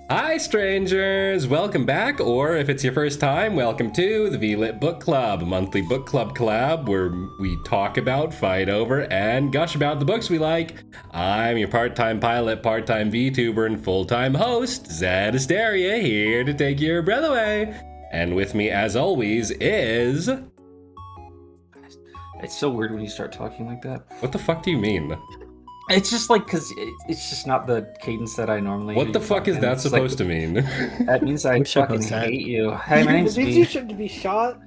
Hi, strangers! Welcome back, or if it's your first time, welcome to the V-Lit Book Club, a monthly book club collab where we talk about, fight over, and gush about the books we like. I'm your part-time pilot, part-time VTuber, and full-time host, Zett Asteria, here to take your breath away. And with me, as always, is... It's so weird when you start talking like that. What the fuck do you mean? It's just like, because it's just not the cadence that I normally What the fuck is that supposed to mean? That means I fucking hate you. Hey, my name's Did V. you should be shot?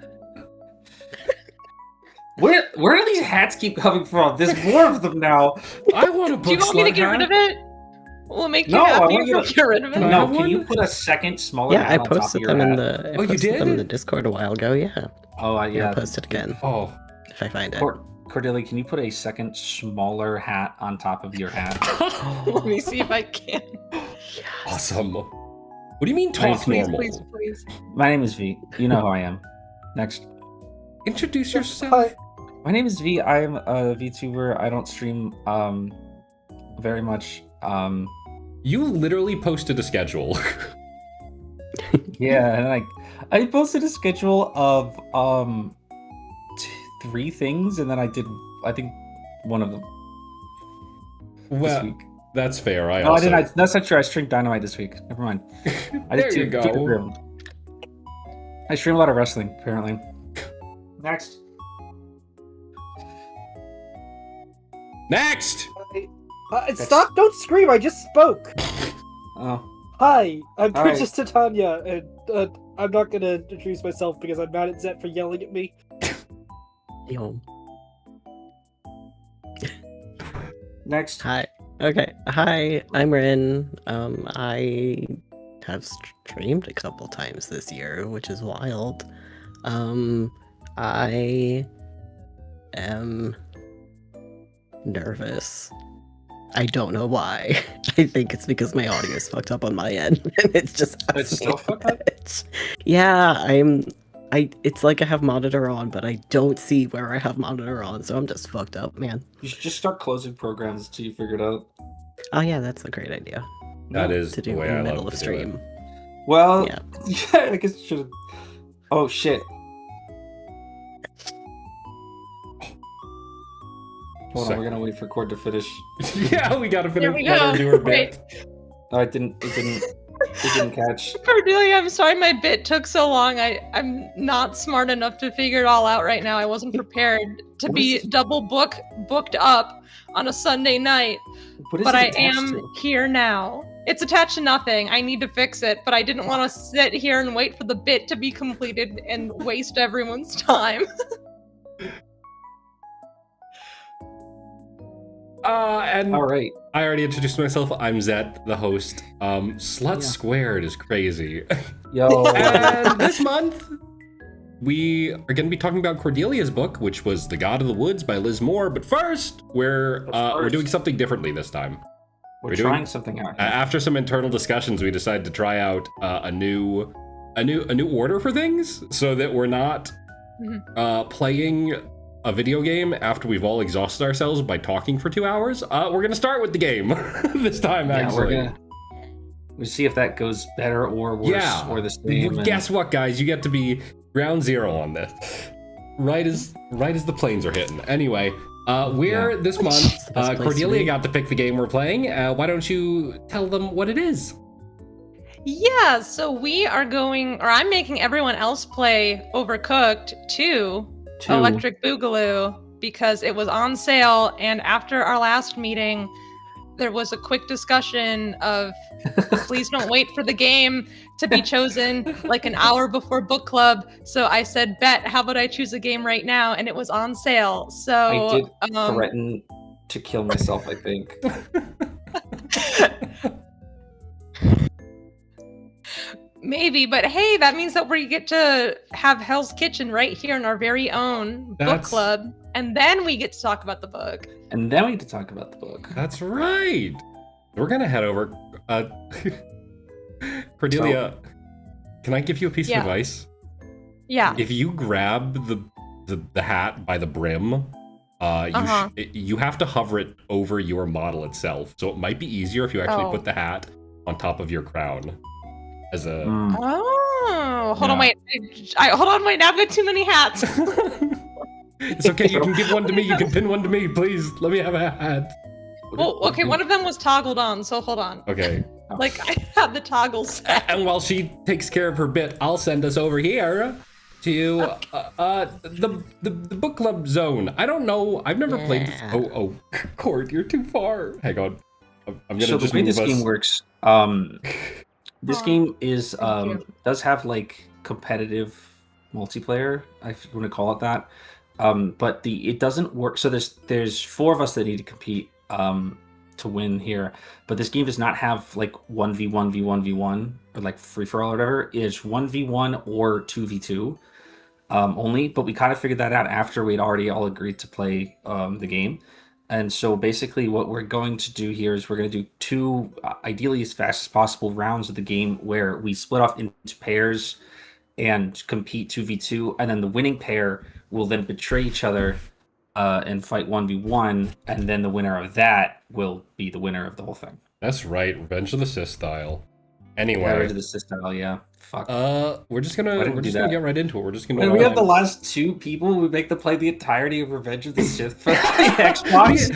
Where do these hats keep coming from? There's more of them now. I want a book. Do you want me to get rid of it? Will it make you No, I happy want if you you to- get rid of it? No, can you put a second smaller Yeah, I hat on top of posted your them hat? in the. Oh, you them in did? the Discord a while ago. Yeah, Oh, yeah. yeah. I'll post it again Oh. if I find it. Cordelia, can you put a second smaller hat on top of your hat? Let me see if I can. Awesome. What do you mean talk Please, normal? please. My name is V. You know who I am. Next. Introduce yourself. Hi. My name is V. I am a VTuber. I don't stream very much. You literally posted a schedule. Yeah, and I posted a schedule of 3 things, and then I think one of them this Well, week. that's fair. No, I didn't. That's not true. I streamed Dynamite this week. Never mind. I There did you two go. different- I stream a lot of wrestling, apparently. Next. Next! Stop! Don't scream! I just spoke. Oh, Hi, I'm All right. Princess Titania, and I'm not gonna introduce myself because I'm mad at Zett for yelling at me. Yo. next. Hi. Okay. Hi, I'm Rin. I have streamed a couple times this year, which is wild. I am nervous. I don't know why. I think it's because my audio is fucked up on my end, and it's just It's still fucked up? Yeah, it's like I have monitor on, but I don't see where I have monitor on, so I'm just fucked up, man. You should just start closing programs until you figure it out. Oh yeah, that's a great idea That is to the do way in I the middle love of to do it. stream. Well, Yeah. yeah, I guess you should have. Oh shit. Hold on, Sec- we're gonna wait for Cord to finish. Yeah, we gotta There finish. we Let her go. do her Wait. bit. Oh, it didn't catch. Cordelia, I'm sorry my bit took so long. I'm not smart enough to figure it all out right now. I wasn't prepared to What be is it? double booked up on a Sunday night, What is but it I attached am to? here now. It's attached to nothing. I need to fix it, but I didn't want to sit here and wait for the bit to be completed and waste everyone's time. And All right. I already introduced myself. I'm Zett, the host. Slut Yeah. Squared is crazy. Yo. And this month, we are going to be talking about Cordelia's book, which was The God of the Woods by Liz Moore. But first, we're doing something differently this time. We're we're doing- trying something out. Here. After some internal discussions, we decided to try out a new order for things, so that we're not playing a video game after we've all exhausted ourselves by talking for 2 hours. We're gonna start with the game this time. Yeah, Actually, we'll see if that goes better or worse or the same. and- Guess what, guys? You get to be ground zero on this. Right as the planes are hitting. Anyway, this month, It's the best place to Cordelia be. got to pick the game we're playing. Why don't you tell them what it is? Yeah, so I'm making everyone else play Overcooked 2. Two. Electric Boogaloo, because it was on sale, and after our last meeting there was a quick discussion of please don't wait for the game to be chosen like an hour before book club. So I said, bet, how about I choose a game right now? And it was on sale. So I did threaten to kill myself, I think. maybe, but hey, that means that we get to have Hell's Kitchen right here in our very own book That's- club, and then we get to talk about the book. And then we get to talk about the book. That's right. We're gonna head over. Cordelia, can I give you a piece of Yeah. advice? Yeah. If you grab the hat by the brim, you have to hover it over your model itself. So it might be easier if you actually Oh. put the hat on top of your crown as a. Oh, hold on, Yeah. wait. Hold on, wait. Now I've got too many hats. It's okay. You can give one to me. You can pin one to me, please. Let me have a hat. Well, okay, one of them was toggled on, so hold on. Okay. Like, I had the toggle set. And while she takes care of her bit, I'll send us over here to the book club zone. I don't know. I've never played this. Oh, Cord, you're too far. Hang on. I'm gonna So just the way move this us. game works, this game is does have like competitive multiplayer, if you want to call it that. But it doesn't work. So there's 4 of us that need to compete to win here. But this game does not have like 1v1 v1 or like free for all or whatever. It's 1v1 or 2v2 only. But we kind of figured that out after we'd already all agreed to play the game. And so basically what we're going to do here is we're going to do 2, ideally as fast as possible, rounds of the game where we split off into pairs and compete 2v2. And then the winning pair will then betray each other and fight 1v1. And then the winner of that will be the winner of the whole thing. That's right, Revenge of the Sith style. Yeah, Anyway, to the system, yeah. Fuck. we're just gonna get right into it. We're just gonna. When we have the last 2 people, we make them play the entirety of Revenge of the Sith for the Xbox.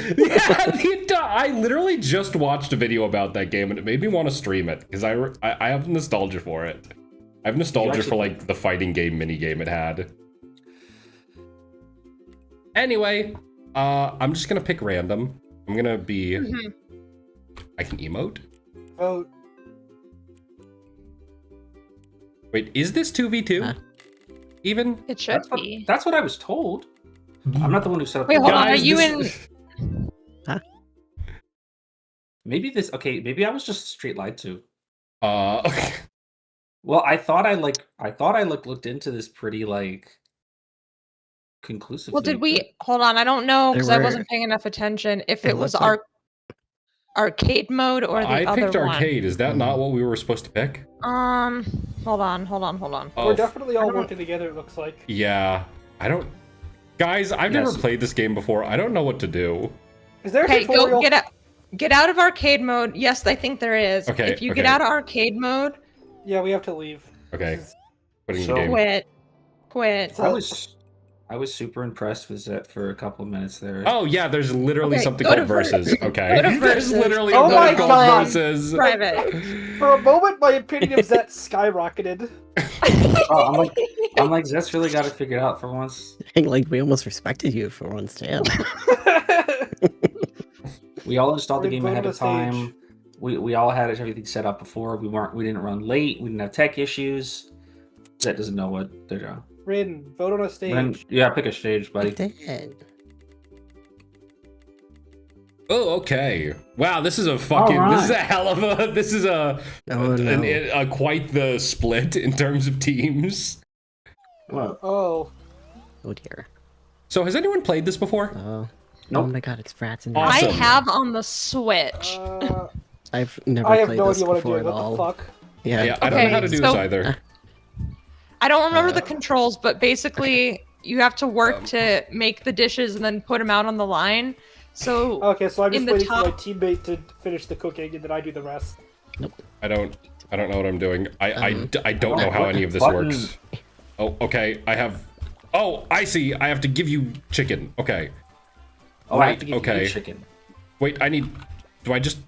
I literally just watched a video about that game and it made me want to stream it because I have nostalgia for it. I have nostalgia for like the fighting game mini game it had. Anyway, I'm just gonna pick random. I'm gonna be. I can emote. Vote. Wait, is this 2v2? Huh? Even? It should be. That's what I was told. I'm not the one who set up. Wait, the hold on. Are Guys, you this- in? Maybe this. Okay, maybe I was just straight lied to. Okay. Well, I thought I looked into this pretty like conclusively. Well, did we? Hold on. I don't know because I There were- wasn't paying enough attention. If It it was looks like- arcade mode or the I other picked one. arcade. Is that not what we were supposed to pick? Hold on. Oh, We're definitely all I don't- working together, it looks like. yeah. I don't. Guys, I've never Yes. played this game before. I don't know what to do. Is there a Okay, tutorial? go get out of arcade mode. Yes, I think there is. Okay, If you get okay. out of arcade mode, Yeah, we have to leave. Okay. This is- Putting So- the game. quit. I was super impressed with Zett for a couple of minutes there. Oh yeah, there's literally Okay, something go called to versus. Okay. go to There's versus. literally Oh a my thing called God. versus. Private. For a moment, my opinion of Zett skyrocketed. Oh, I'm like Zett's really got it figured out for once. Like we almost respected you for once, damn. We all installed the We're game in ahead vote of on the time. We all had everything set up before. We didn't run late. We didn't have tech issues. Zett doesn't know what they're doing. Raiden, vote on a stage. Then, yeah, pick a stage, buddy. Dead. Oh, okay. Wow, this is a fucking. All right. This is a hell of a. This is a. Oh, no. Quite the split in terms of teams. What? Oh. Oh dear. So has anyone played this before? Oh. Nope. Oh my god, it's frats in Awesome. I have on the Switch. I've never I have played no this idea what I'm before doing. at What all. the fuck? Yeah. Yeah, I don't know Okay, how to do so- this either. I don't remember the controls, but basically you have to work to make the dishes and then put them out on the line. So Okay, so I'm just In the waiting for my top- teammate to finish the cooking, and then I do the rest. I don't know what I'm doing. I don't know What how any of this button? works. Oh, okay. I have. Oh, I see. I have to give you chicken. Okay. Oh, I have Right, to give okay. you chicken. Wait, I need. Do I just?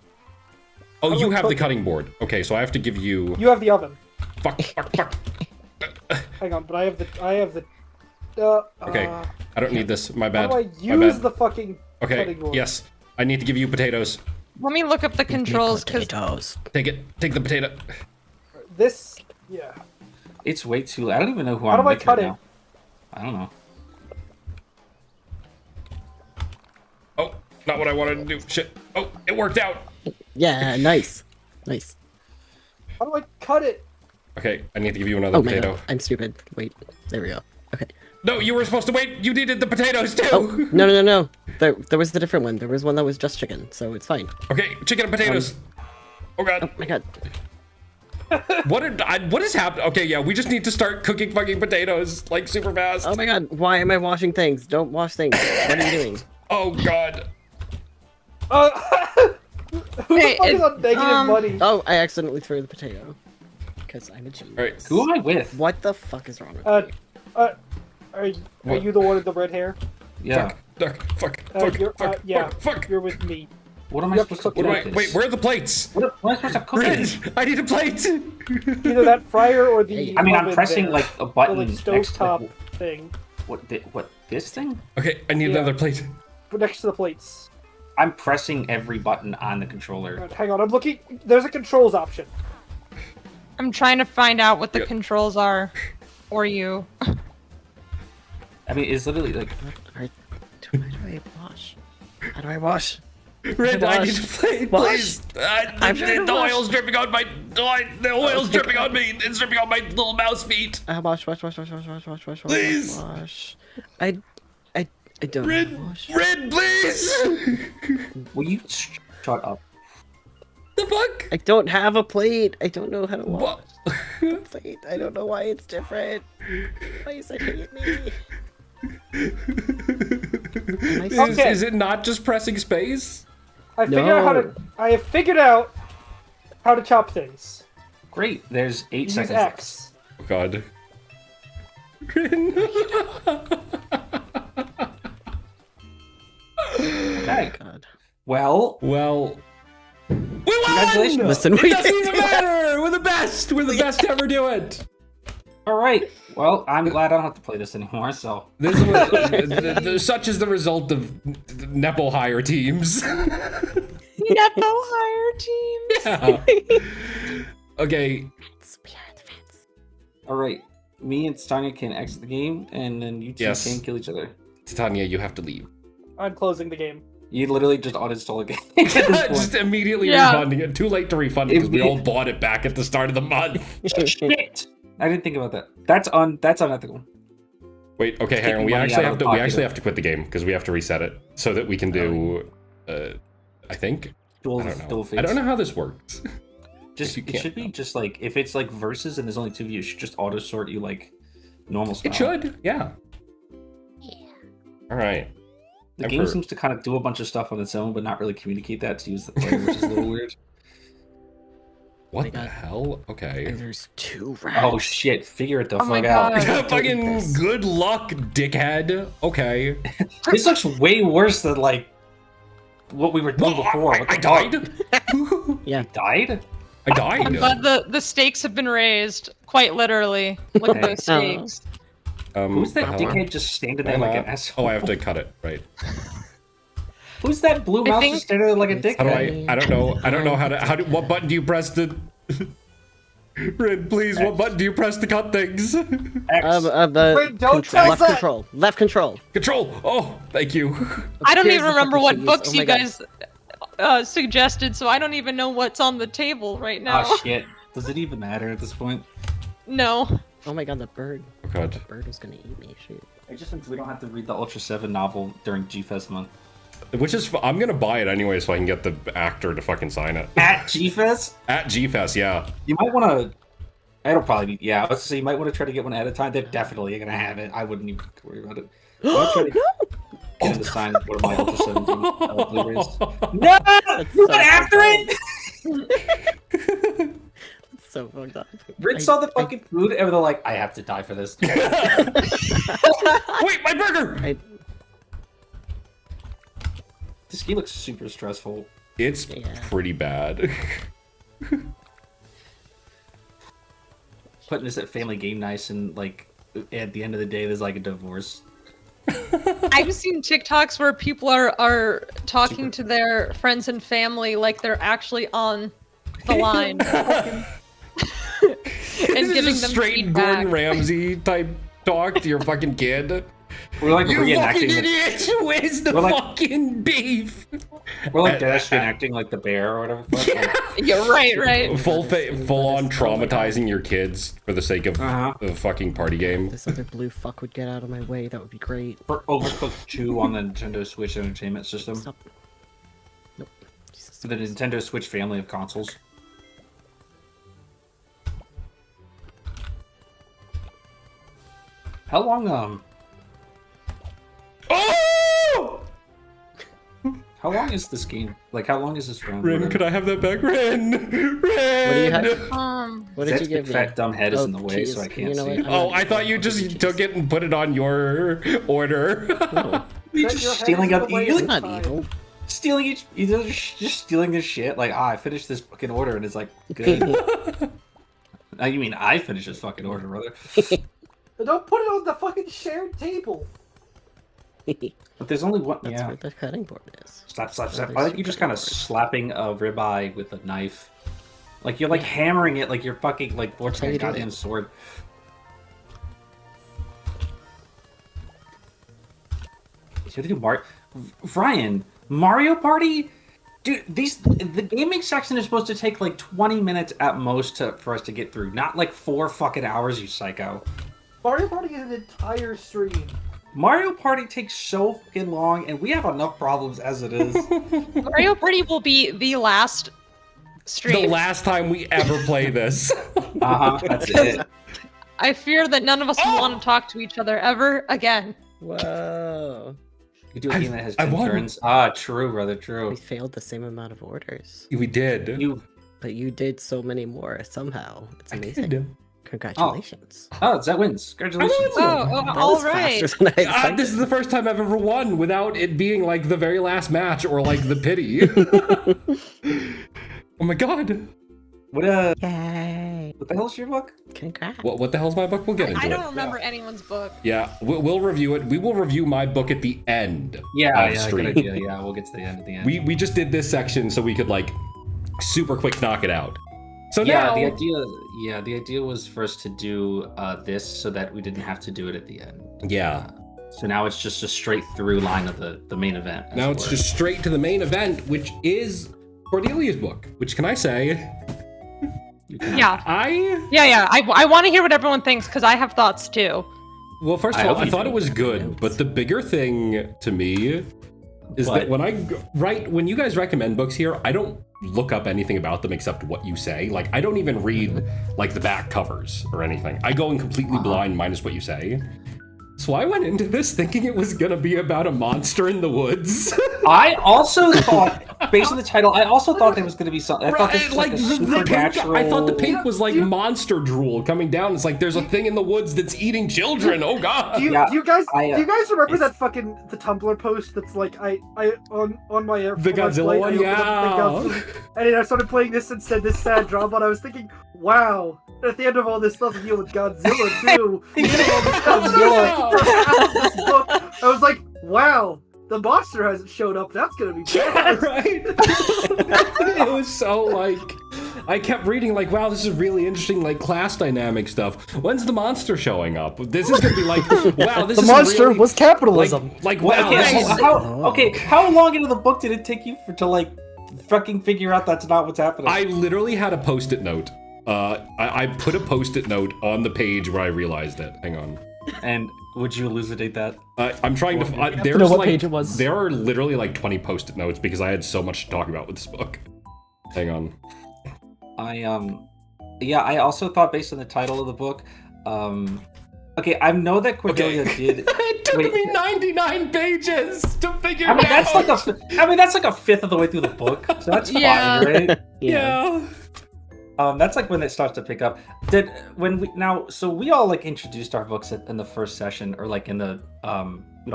Oh, How do you I have the cook it? cutting board. Okay, so I have to give you. You have the oven. Fuck. Hang on, but I have the. Okay, I don't need this. My bad. How do I My use bad. the fucking Okay. cutting board? Yes, I need to give you potatoes. let me look up the controls because Potatoes. Take it. Take the potato. This. Yeah. It's way too. I don't even know who How I'm do I with cut right it? now. I don't know. Oh, not what I wanted to do. Shit. Oh, it worked out. Yeah, nice. Nice. How do I cut it? Okay, I need to give you another Oh my potato. god, I'm stupid. Wait, there we go. Okay. No, you were supposed to wait. You needed the potatoes too. Oh, no. There was the different one. There was one that was just chicken, so it's fine. Okay, chicken and potatoes. Oh god. Oh my god. What is happening? Okay, yeah, we just need to start cooking fucking potatoes like super fast. Oh my god, why am I washing things? Don't wash things. What are you doing? Oh god. Who the Hey, fuck is on negative money? Oh, I accidentally threw the potato. Because I'm a genius. Alright. Who am I with? What the fuck is wrong with Uh, you? Are you the one with the red hair? Yeah. Fuck. Yeah. Fuck. You're with me. What am I You have supposed to to cook do it. with this? Wait, where are the plates? What am I supposed to cook Red, this? I need a plate. Either that fryer or the. I mean, I'm oven pressing there. like a The button like next stovetop to thing. what this thing? Okay, I need Yeah. another plate. Next to the plates. I'm pressing every button on the controller. Right, hang on, I'm looking. There's a controls option. I'm trying to find out what the Yep. controls are, or you. I mean, it's literally like How do I wash? How do I wash? Red, I need a Wash. plate, Wash. please. I'm trying to The wash. oil's dripping on my. The oil's dripping on me. It's dripping on my little mouse feet. Wash. Please. Wash. I don't Red, know how to wash. Red, please. will you shut up? The fuck? I don't have a plate. I don't know how to wash What? the plate. I don't know why it's different. Why is it hate me? Okay. Is it not just pressing space? I have figured out how to chop things. Great. There's 8 Use seconds. left. X. Oh God. Okay. God. Well, Well, we won! Congratulations. Listen, It we doesn't did even matter. We're the best. We're the best to ever do it. all right. Well, I'm glad I don't have to play this anymore. So This was such is the result of Nepo hire teams. Nepo hire teams. Yeah. Okay. all right. Me and Titania can exit the game, and then you two Yes. can kill each other. Titania, you have to leave. I'm closing the game. You literally just uninstall a game at this Just point. immediately Yeah. refunding it. Too late to refund it because we all bought it back at the start of the month. Shit! I didn't think about that. That's unethical. Wait, okay, hang on. Taking We money actually out have of to. the We pocket actually of- have to quit the game because we have to reset it so that we can do. I think. Dual, I don't know. dual I don't know how this works. Just you it can't should be know. just like if it's like versus and there's only 2 of you, it should just auto sort you like normal style. It should. Yeah. All right. The I've game heard- seems to kind of do a bunch of stuff on its own, but not really communicate that to use the player, which is a little weird. What my the God. hell? Okay. There's 2 rats. Oh shit! Figure it the Oh my fuck out. God. Fucking this. good luck, dickhead. Okay. This looks way worse than like what we were doing before. What I the died. fuck? Yeah. Died? I died. I'm glad the stakes have been raised, quite literally. Look at Okay. those stakes. Who's that how- dickhead just standing there am like I- an asshole? Oh, I have to cut it. Right. Who's that blue I mouse think- just standing there like a It's- How do dickhead? I don't know. I don't know how to. What button do you press to? Red, please. What button do you press to cut things? X. The Wait, don't control, press that! left control. Control. Oh, thank you. I don't Here's even the remember fucking what keys. books Oh you my God. guys suggested, so I don't even know what's on the table right now. Oh shit! Does it even matter at this point? No. Oh my God, the bird. Oh God. The bird was gonna eat me. Shoot. It just means we don't have to read the Ultra 7 novel during G-Fest month. Which is, I'm gonna buy it anyway, so I can get the actor to fucking sign it At G-Fest? at G-Fest. Yeah. You might want to. It'll probably be. Yeah, I was to say you might want to try to get one at a time. They're definitely gonna have it. I wouldn't even worry about it. I'll try to get him to sign one of my Ultra 17 Blu-rays. No! You so went after fucked it! It's so fucked up. Rick saw the fucking food and they're like, I have to die for this. Wait, my burger. This game looks super stressful. It's Yeah. pretty bad. Putting this at family game nice and like at the end of the day there's like a divorce. I've seen TikToks where people are talking to their friends and family like they're actually on the line and This is giving just them straight feedback. Gordon Ramsay type talk to your fucking kid. We're like You fucking reenacting the, idiot! Where's the We're like- fucking beef? we're like Dash reenacting like the bear or whatever. the fuck, like- You're right. Full on traumatizing your kids for the sake of Uh-huh. a fucking party game. This other blue fuck would get out of my way. That would be great. For Overcooked 2 on the Nintendo Switch Entertainment System. Stop. Nope. Jesus. For the Nintendo Switch family of consoles. How long Oh! How long is this game? Like, how long is this round? Rin, could I have that back? Rin! Rin! What do you have? What did Zett's you give big me? fat dumb head is in the Oh, way, so jeez. I can't You know see. what? I'm Oh, not I thought even- you just jeez. took it and put it on your order. No, You're Zett, your just head stealing is up. in the way You're of not time. evil. stealing each. You're just stealing this shit. Like, I finished this fucking order, and it's like good. Now you mean I finished this fucking order, brother? Don't put it on the fucking shared table. But there's only one. That's Yeah. where the cutting board is. Slap, slap, slap. there's I think you're just kind of cutting boards. slapping a ribeye with a knife. Like you're like hammering it like you're fucking like how forging a you do goddamn it. sword. So they do Ryan, Mario Party? Dude, the gaming section is supposed to take like 20 minutes at most for us to get through, not like 4 fucking hours, you psycho. Mario Party is an entire stream. Mario Party takes so fucking long, and we have enough problems as it is. Mario Party will be the last The stream. last time we ever play this. That's it. I fear that none of us will want to talk to each other ever again. Whoa. You do a game that has I 10 won. turns. Ah, true, brother, true. We failed the same amount of orders. We did. But you did so many more somehow. It's I amazing. did. Congratulations. Oh, Zett wins. Congratulations. That All was right. faster than I expected. This is the first time I've ever won without it being like the very last match or like the pity. Oh my god. What Yay. the hell's your book? Congrats. What the hell's my book? We'll get into I it. don't remember anyone's book. Yeah, we'll review it. We will review my book at the end Yeah, of stream. good idea. Yeah, we'll get to the end at the end. We just did this section so we could like super quick knock it out. So yeah, now the idea was for us to do this so that we didn't have to do it at the end. yeah. So now it's just a straight through line of the main event. as Now it it's were. just straight to the main event, which is Cordelia's book. Which can I say? You can- Yeah. I I want to hear what everyone thinks because I have thoughts too. well, first I of all, hope I you thought do. it was good, Notes. but the bigger thing to me is What? that when you guys recommend books here, I don't look up anything about them except what you say. Like I don't even read like the back covers or anything. I go in completely blind minus what you say. So I went into this thinking it was gonna be about a monster in the woods. I also thought, based on the title, I also thought there was going to be something. I thought this was like a the pink, supernatural. I thought the pink was like monster drool coming down. It's like there's a thing in the woods that's eating children. Oh god. Do you, Yeah, do you guys I, do you guys remember it's- that fucking the Tumblr post that's like I on my The on my Godzilla flight, one, I opened yeah. up the Godzilla, and then I started playing this and said this sad drama, and I was thinking, wow, at the end of all this stuff, deal with Godzilla too. Godzilla. This book, I was like, wow, the monster hasn't showed up. That's gonna be Yeah, bad. right. It was so like I kept reading like, wow, this is really interesting, like class dynamic stuff. When's the monster showing up? This is gonna be like, wow, this The is monster really, was capitalism. like Well, wow, okay, this is, how long into the book did it take you to like fucking figure out that's not what's happening? I literally had a post-it note. I put a post-it note on the page where I realized it. Hang on. And would you elucidate that? I'm trying to. to There's know what like page it was. there are literally like 20 post-it notes because I had so much to talk about with this book. Hang on. I also thought based on the title of the book, okay, I know that Cordelia did. It took Wait. me 99 pages to figure I mean, it out. that's like a fifth of the way through the book, so that's Yeah. fine, right? Yeah. That's like when it starts to pick up. So we all like introduced our books in the first session, or like in the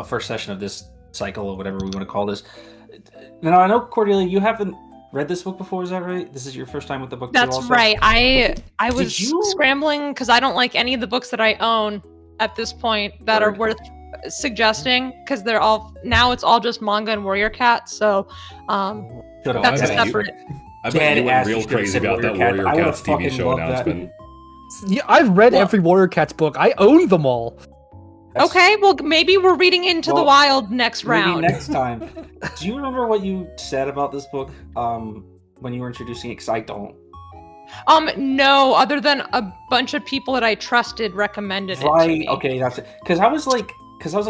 first session of this cycle or whatever we want to call this. Now I know Cordelia, you haven't read this book before, is that right? This is your first time with the book. too, That's also? right. I was Did you- scrambling because I don't like any of the books that I own at this point that are Word. worth suggesting because it's all just manga and Warrior Cat. So Should've. that's a bet you- separate. I bet you Dead went ass, real you should've crazy said about that Warrior Cat. Warrior I would've Cats TV fucking show loved that. announcement. Yeah, I've read Well- every Warrior Cats book. I own them all. That's- Okay, well maybe we're reading Into the Well, Wild next Maybe round. next time. Do you remember what you said about this book when you were introducing it? Because I don't. No, other than a bunch of people that I trusted recommended it to Right. me. Okay, that's it. Because I was like,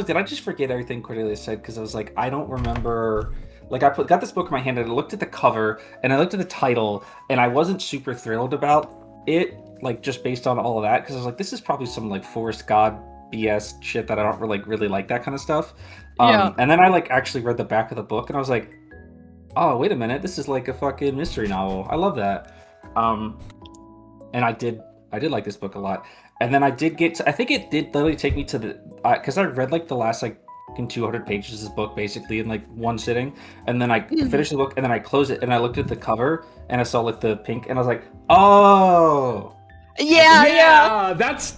did I just forget everything Cordelia said? Because I was like, I don't remember. Like, got this book in my hand and I looked at the cover and I looked at the title and I wasn't super thrilled about it, like just based on all of that. Because I was like, this is probably some like Forest God BS shit that I don't really like that kind of stuff. Yeah. And then I like actually read the back of the book and I was like, oh, wait a minute, this is like a fucking mystery novel. I love that. And I did like this book a lot. And then I did get to, I think it did literally take me to the, because I read like the last like in 200 pages of this book basically in like one sitting, and then I finished the book and then I closed it and I looked at the cover and I saw like the pink and I was like, oh Yeah. That's.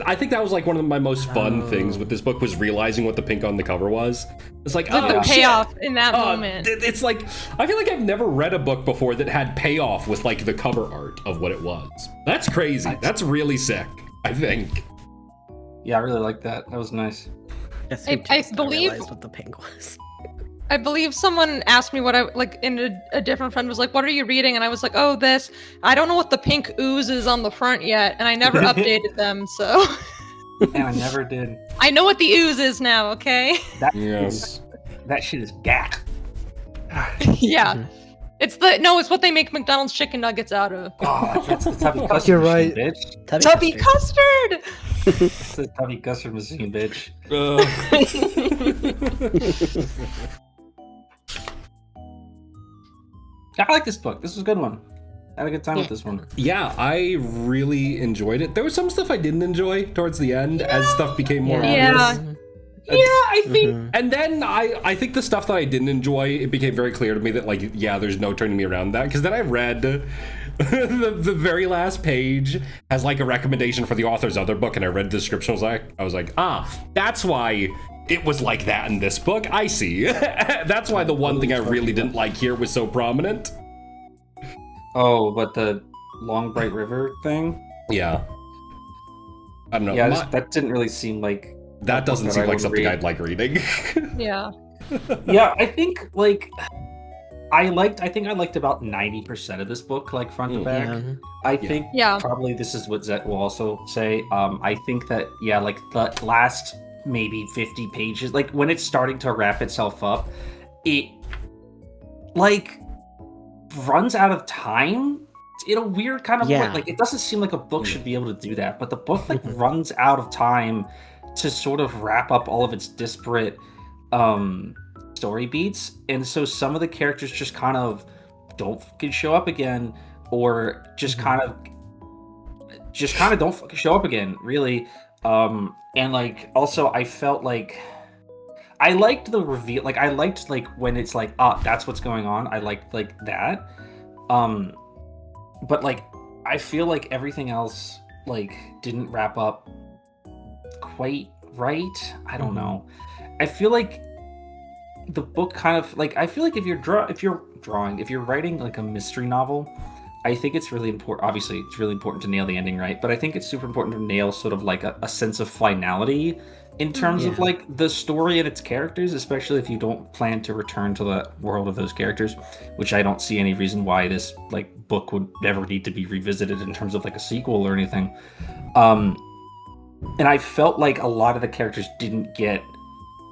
I think that was like one of my most fun things with this book was realizing what the pink on the cover was. It's like, Like the shit. payoff in that moment. It's like I feel like I've never read a book before that had payoff with like the cover art of what it was. That's crazy. That's really sick, I think. yeah, I really like that. That was nice. Yes, I believe- realized what the pink was. I believe someone asked me what I like, and a different friend was like, "What are you reading?" And I was like, "Oh, this. I don't know what the pink ooze is on the front yet, and I never updated them, so And I never did. I know what the ooze is now." Okay. That Yes. that shit is gack. Yeah. It's what they make McDonald's chicken nuggets out of. Oh, that's the tubby custard You're machine, right. bitch. Tubby custard. It's the tubby custard machine, bitch. I like this book. This was a good one. I had a good time with this one. Yeah, I really enjoyed it. There was some stuff I didn't enjoy towards the end as stuff became more Yeah. obvious. Yeah, I think, and then I think the stuff that I didn't enjoy, it became very clear to me that like, yeah, there's no turning me around that, because then I read the very last page has like a recommendation for the author's other book, and I read the description. I was like, that's why it was like that in this book. I see. That's why the one thing I really didn't like here was so prominent. Oh, but the Long Bright River thing? Yeah. I don't know. Yeah, that didn't really seem like... That doesn't seem like something I'd like reading. Yeah. Yeah, I think like I think I liked about 90% of this book, like front to back. Yeah. I think Yeah. probably this is what Zett will also say. I think that like the last maybe 50 pages, like when it's starting to wrap itself up, it like runs out of time in a weird kind of way. Like it doesn't seem like a book should be able to do that, but the book like runs out of time to sort of wrap up all of its disparate story beats, and so some of the characters just kind of don't fucking show up again, or just kind of don't fucking show up again, really. And like also I felt like I liked the reveal, like I liked like when it's like, that's what's going on. I liked like that. But like I feel like everything else like didn't wrap up quite right. I don't know. I feel like the book kind of like, I feel like if you're writing like a mystery novel, I think it's really important. Obviously, it's really important to nail the ending right, but I think it's super important to nail sort of like a sense of finality in terms of like the story and its characters, especially if you don't plan to return to the world of those characters, which I don't see any reason why this like book would ever need to be revisited in terms of like a sequel or anything. And I felt like a lot of the characters didn't get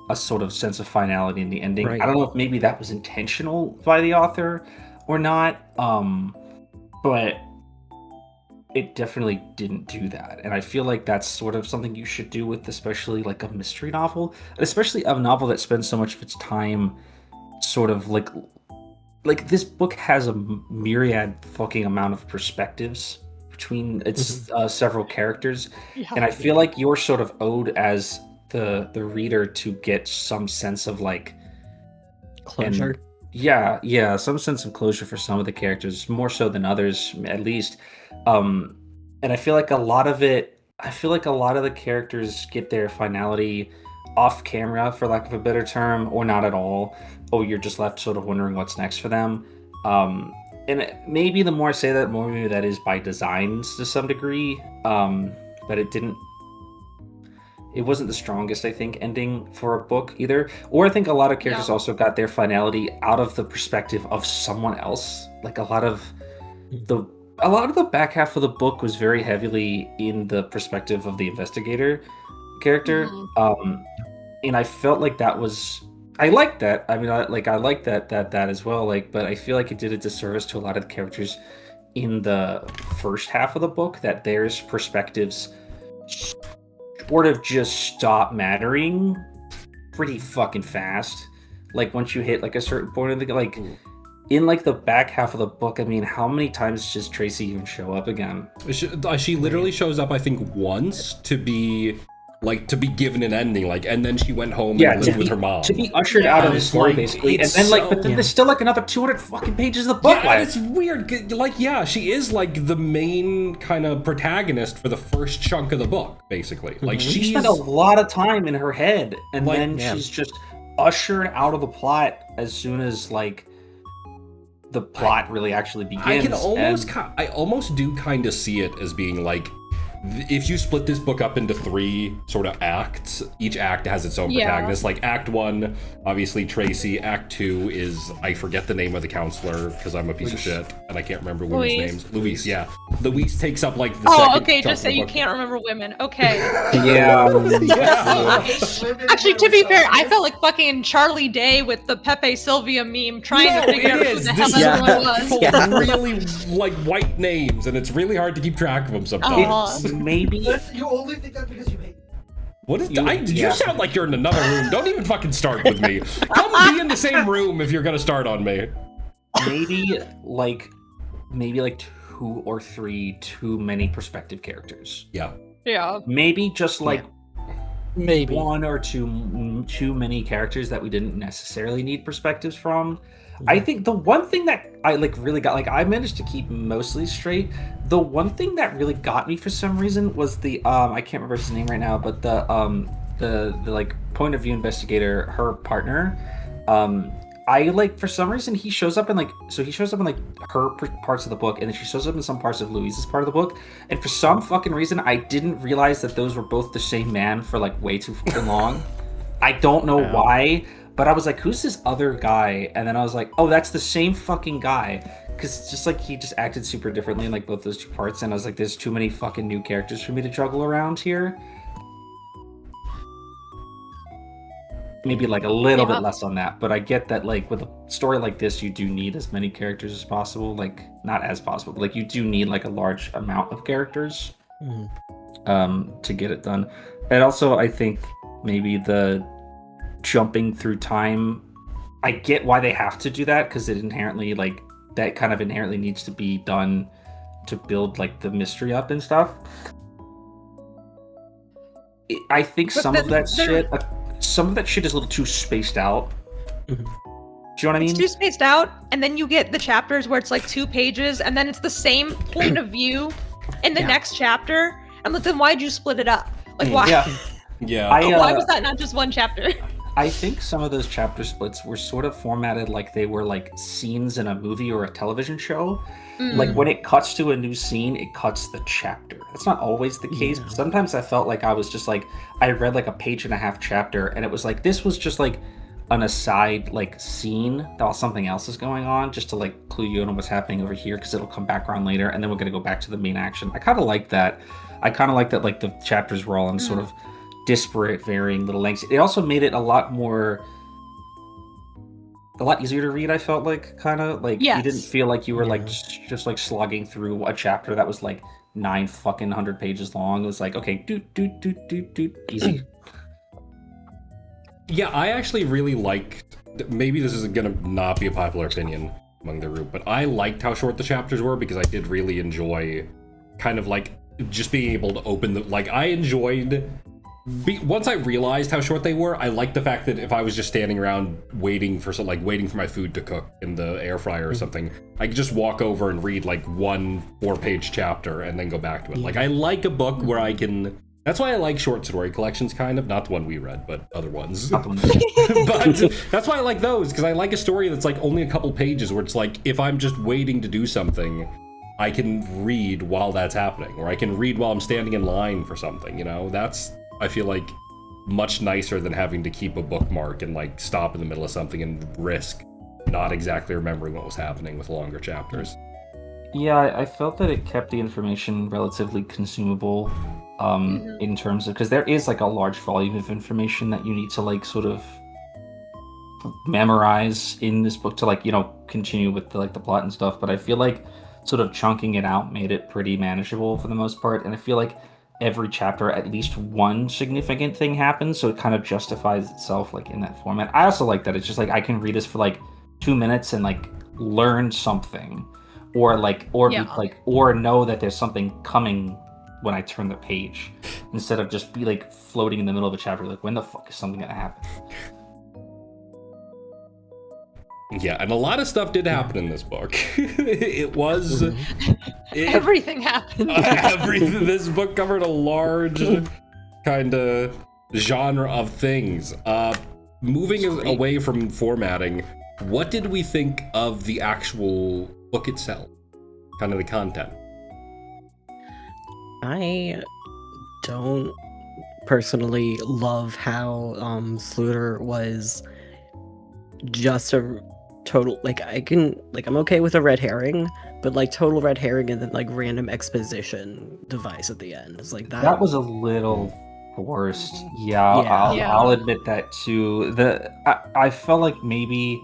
a sort of sense of finality in the ending. Right. I don't know if maybe that was intentional by the author or not, but it definitely didn't do that. And I feel like that's sort of something you should do with especially like a mystery novel, especially a novel that spends so much of its time sort of like this book has a myriad fucking amount of perspectives between its several characters, and I feel like you're sort of owed as the reader to get some sense of like Closure. Some sense of closure for some of the characters, more so than others at least. And I feel like a lot of the characters get their finality off camera, for lack of a better term, or not at all. Or you're just left sort of wondering what's next for them. And the more I say that, more maybe that is by design to some degree. But it wasn't the strongest, I think, ending for a book either. Or I think a lot of characters also got their finality out of the perspective of someone else. Like a lot of the back half of the book was very heavily in the perspective of the investigator character. And I felt like that was, I liked that. I mean, I liked that as well. Like, but I feel like it did a disservice to a lot of the characters in the first half of the book, that their perspectives sort of just stop mattering pretty fucking fast. Like once you hit like a certain point of the like in like the back half of the book, I mean, how many times does Tracy even show up again? She literally shows up, I think, once to be given an ending, like, and then she went home and lived with her mom. To be ushered out of the story, basically, and then like, but then there's still like another 200 fucking pages of the book. Yeah, it's weird. Like, yeah, she is like the main kind of protagonist for the first chunk of the book, basically. Like, she spent a lot of time in her head, and like, then she's just ushered out of the plot as soon as like the plot really actually begins. I almost do kind of see it as being like, if you split this book up into 3 sort of acts, each act has its own protagonist. Like Act 1, obviously Tracy. Act 2 is, I forget the name of the counselor because I'm a piece of shit and I can't remember women's names. Louise, yeah. Louise takes up like the second. Okay, just say you can't remember women. Okay. Actually, to be fair, I felt like fucking Charlie Day with the Pepe Sylvia meme trying to figure out who the hell everyone was. Really like white names, and it's really hard to keep track of them sometimes. Maybe you only think that because you hate. What is you sound like you're in another room. Don't even fucking start with me. Come be in the same room if you're gonna start on me. Maybe like 2 or 3 too many perspective characters. Yeah. Maybe just like maybe 1 or 2 too many characters that we didn't necessarily need perspectives from. I think the one thing that I like really got, like I managed to keep mostly straight. The one thing that really got me for some reason was the I can't remember his name right now, but the like point of view investigator, her partner. I like for some reason he shows up in like her parts of the book, and then she shows up in some parts of Louise's part of the book, and for some fucking reason I didn't realize that those were both the same man for like way too fucking long. I don't know why. But I was like, who's this other guy? And then I was like, oh, that's the same fucking guy. Because it's just like he just acted super differently in like both those 2 parts. And I was like, there's too many fucking new characters for me to juggle around here. Maybe like a little bit less on that. But I get that like with a story like this, you do need as many characters as possible. Like not as possible, but like you do need like a large amount of characters to get it done. And also I think maybe the jumping through time, I get why they have to do that, because it inherently like that kind of inherently needs to be done to build like the mystery up and stuff. I think some of that shit is a little too spaced out. Do you know what I mean? It's too spaced out, and then you get the chapters where it's like 2 pages, and then it's the same point of view in the next chapter. And then why'd you split it up? Like why? Why was that not just 1 chapter? I think some of those chapter splits were sort of formatted like they were like scenes in a movie or a television show. Like when it cuts to a new scene, it cuts the chapter. That's not always the case, but sometimes I felt like I was just like, I read like a 1.5-page chapter, and it was like, this was just like an aside like scene while something else is going on, just to like clue you in on what's happening over here, because it'll come back around later, and then we're going to go back to the main action. I kind of like that. Like the chapters were all in sort of disparate, varying little lengths. It also made it a lot easier to read. I felt like kind of like you didn't feel like you were like just like slogging through a chapter that was like 900 pages long. It was like, okay, easy. Yeah, I actually really liked, maybe this is gonna not be a popular opinion among the group, but I liked how short the chapters were, because I did really enjoy kind of like just being able to open the, like I enjoyed once I realized how short they were, I liked the fact that if I was just standing around waiting for my food to cook in the air fryer or something, I could just walk over and read like 1 4-page chapter and then go back to it. Like I like a book where I can. That's why I like short story collections, kind of. Not the one we read, but other ones. But that's why I like those, because I like a story that's like only a couple pages, where it's like if I'm just waiting to do something, I can read while that's happening, or I can read while I'm standing in line for something. You know, that's, I feel like, much nicer than having to keep a bookmark and like stop in the middle of something and risk not exactly remembering what was happening with longer chapters. Yeah, I felt that it kept the information relatively consumable in terms of, because there is like a large volume of information that you need to like sort of memorize in this book to like, you know, continue with the, like the plot and stuff. But I feel like sort of chunking it out made it pretty manageable for the most part. And I feel like every chapter at least one significant thing happens, so it kind of justifies itself like in that format. I also like that it's just like I can read this for like 2 minutes and like learn something, or know that there's something coming when I turn the page, instead of just be like floating in the middle of a chapter like, when the fuck is something gonna happen? Yeah, and a lot of stuff did happen in this book. It was Everything happened. This book covered a large kind of genre of things. Moving away from formatting, what did we think of the actual book itself? Kind of the content. I don't personally love how Sluder was just a total, like, I'm okay with a red herring, but like total red herring and then like random exposition device at the end. It's like that was a little forced. Yeah. I'll admit that too. I felt like maybe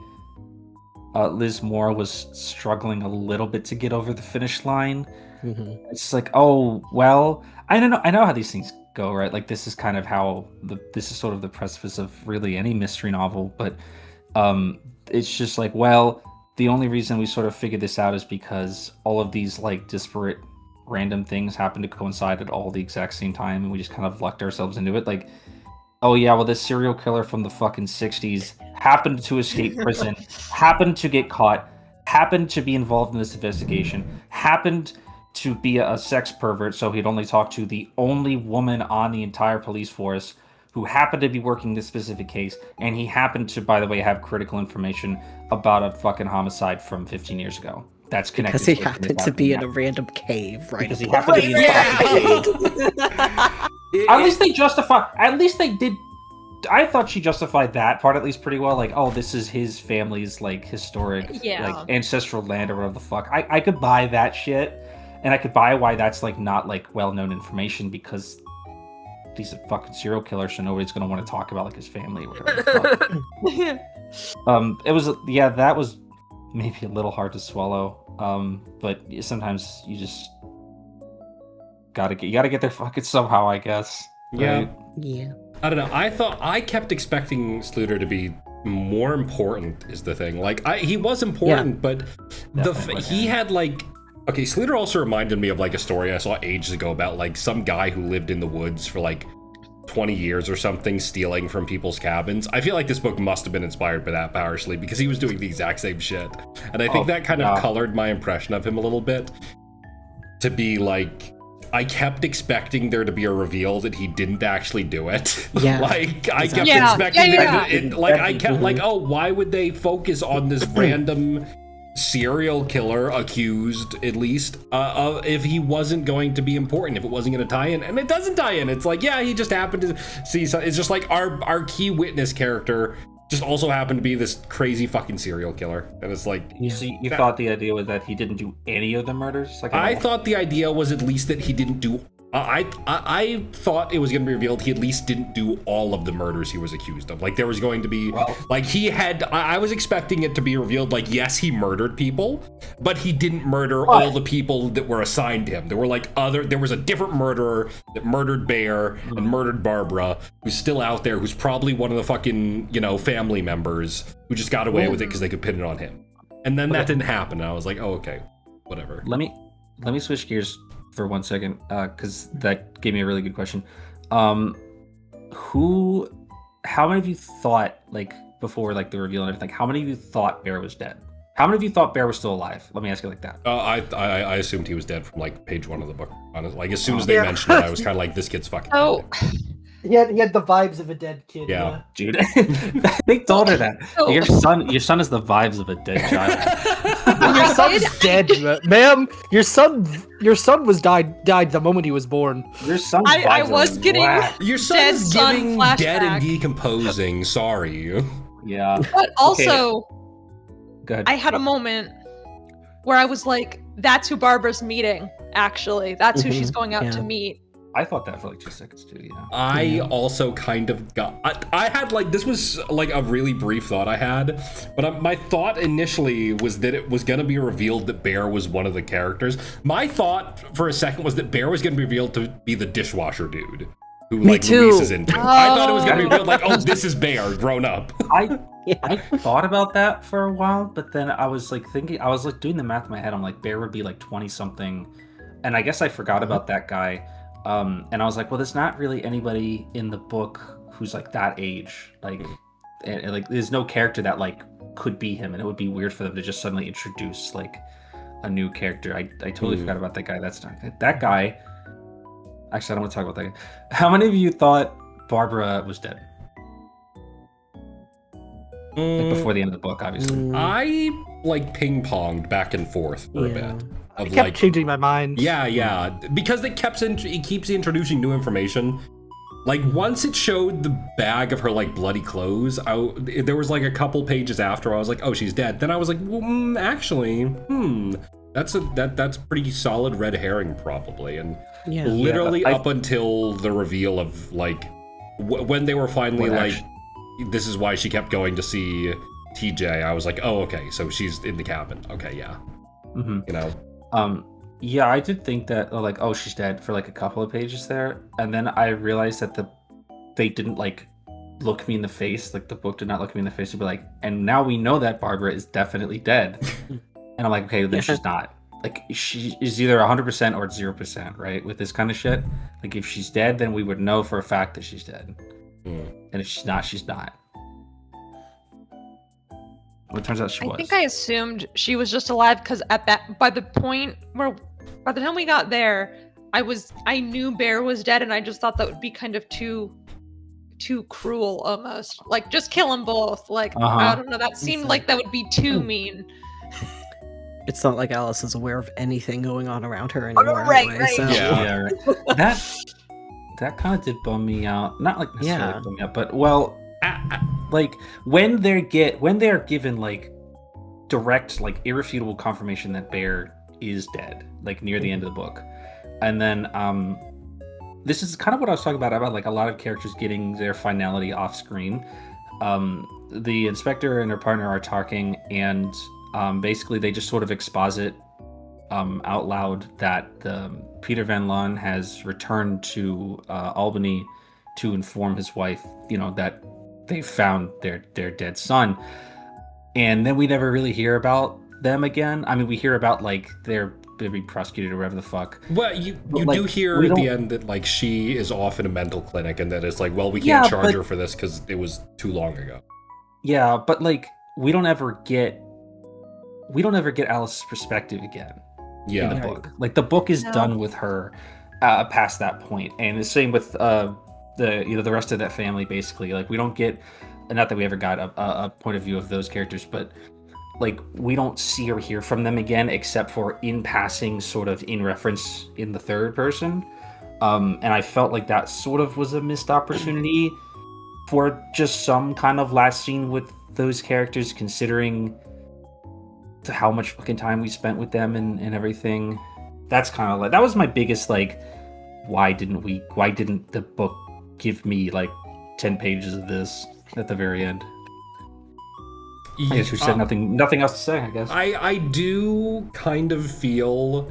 Liz Moore was struggling a little bit to get over the finish line. Mm-hmm. It's like, oh well, I know how these things go, right? Like this is kind of how this is sort of the precipice of really any mystery novel, but it's just like, well, the only reason we sort of figured this out is because all of these like disparate random things happen to coincide at all the exact same time, and we just kind of lucked ourselves into it. Like, oh yeah, well, this serial killer from the fucking 60s happened to escape prison, happened to get caught, happened to be involved in this investigation, happened to be a sex pervert, so he'd only talk to the only woman on the entire police force who happened to be working this specific case, and he happened to, by the way, have critical information about a fucking homicide from 15 years ago. That's connected. Because he happened to be in a random cave, right? Because he happened to be in a fucking cave. At least they justify. At least they did. I thought she justified that part at least pretty well. Like, oh, this is his family's like historic, like ancestral land or whatever the fuck. I could buy that shit, and I could buy why that's like not like well-known information, because he's a fucking serial killer, so nobody's gonna want to talk about like his family or whatever the fuck. It was that was maybe a little hard to swallow. But sometimes you just gotta get there fucking somehow, I guess. Right? Yeah. I don't know. I kept expecting Sluder to be more important is the thing. Like he was important, but he had like, okay, Sluder also reminded me of like a story I saw ages ago about like some guy who lived in the woods for like 20 years or something, stealing from people's cabins. I feel like this book must have been inspired by that partially, because he was doing the exact same shit. And I think that kind of colored my impression of him a little bit. To be like, I kept expecting there to be a reveal that he didn't actually do it. Yeah. Like, I kept expecting I kept like, oh, why would they focus on this random serial killer accused, at least, if he wasn't going to be important, if it wasn't going to tie in? And it doesn't tie in. It's like, yeah, he just happened to see something. It's just like our key witness character just also happened to be this crazy fucking serial killer. And it's like... So you thought the idea was that he didn't do any of the murders? Like, I thought the idea was at least that he didn't do... I thought it was going to be revealed he at least didn't do all of the murders he was accused of. Like, there was going to be... Like, he had... I was expecting it to be revealed, like, yes, he murdered people, but he didn't murder all the people that were assigned to him. There were, like, there was a different murderer that murdered Bear and murdered Barbara, who's still out there, who's probably one of the fucking, family members who just got away with it because they could pin it on him. And then that didn't happen, and I was like, oh, okay, whatever. Let me switch gears for 1 second, because that gave me a really good question. How many of you thought, like, before like the reveal and everything, how many of you thought Bear was dead? How many of you thought Bear was still alive? Let me ask you like that. I assumed he was dead from like page 1 of the book. Honestly, like as soon as they mentioned it, I was kind of like, this kid's fucking dead. He had the vibes of a dead kid. Yeah. Dude. They told her that. Your son has the vibes of a dead child. Your son's dead, ma'am. Your son was died the moment he was born. Your son's I was getting your son's getting dead and decomposing. Sorry. Yeah. But also, Go ahead. I had a moment where I was like, that's who Barbara's meeting, actually. That's who she's going out to meet. I thought that for like 2 seconds too. Yeah. I also kind of got. I had like this was like a really brief thought I had, but my thought initially was that it was going to be revealed that Bear was one of the characters. My thought for a second was that Bear was going to be revealed to be the dishwasher dude who Me like too. Luis is into. I thought it was going to be revealed like, oh, this is Bear grown up. I thought about that for a while, but then I was like thinking, I was like doing the math in my head. I'm like, Bear would be like 20 something, and I guess I forgot about that guy. And I was like, well, there's not really anybody in the book who's like that age. Like, and, like, there's no character that like could be him, and it would be weird for them to just suddenly introduce like a new character. I totally forgot about that guy. That's not that guy. Actually, I don't want to talk about that guy. How many of you thought Barbara was dead? Like before the end of the book, obviously. I like ping-ponged back and forth for a bit. I kept changing my mind. Yeah, because it keeps introducing new information. Like once it showed the bag of her like bloody clothes, there was like a couple pages after I was like, oh, she's dead. Then I was like, well, actually, that's pretty solid red herring probably. And literally up until the reveal of like when they were finally like, this is why she kept going to see TJ. I was like, oh, okay, so she's in the cabin. Okay, yeah. You know. Yeah, I did think that, like, oh, she's dead for like a couple of pages there, and then I realized that they didn't like look me in the face. Like the book did not look me in the face to be like, and now we know that Barbara is definitely dead. And I'm like, okay, then she's not. Like she is either 100% or 0%, right? With this kind of shit. Like if she's dead, then we would know for a fact that she's dead. And if she's not, she's not. Well, it turns out she was. I think I assumed she was just alive because by the time we got there, I knew Bear was dead, and I just thought that would be kind of too cruel almost. Like just kill them both. Like I don't know. That seemed like that would be too mean. It's not like Alice is aware of anything going on around her anymore. Right. So. Yeah, right. That kind of did bum me out. Not like necessarily bum me out, but like when they're given like direct, like irrefutable confirmation that Bear is dead, like near the end of the book, and then this is kind of what I was talking about like a lot of characters getting their finality off screen. The inspector and her partner are talking, and basically they just sort of exposit out loud that Peter Van Loan has returned to Albany to inform his wife, that they found their dead son. And then we never really hear about them again. I mean, we hear about like they're being prosecuted or whatever the fuck. Well, you do hear at the end that like she is off in a mental clinic, and that it's like, well, we can't charge her for this because it was too long ago. Yeah, but like we don't ever get Alice's perspective again. In the book. Like the book is done with her past that point, and the same with the rest of that family. Basically, like we don't get, not that we ever got a point of view of those characters, but like we don't see or hear from them again except for in passing, sort of in reference in the third person. And I felt like that sort of was a missed opportunity for just some kind of last scene with those characters, considering to how much fucking time we spent with them and everything. That's kind of like, that was my biggest like, why didn't the book give me like 10 pages of this at the very end? I guess we said nothing else to say, I guess. I do kind of feel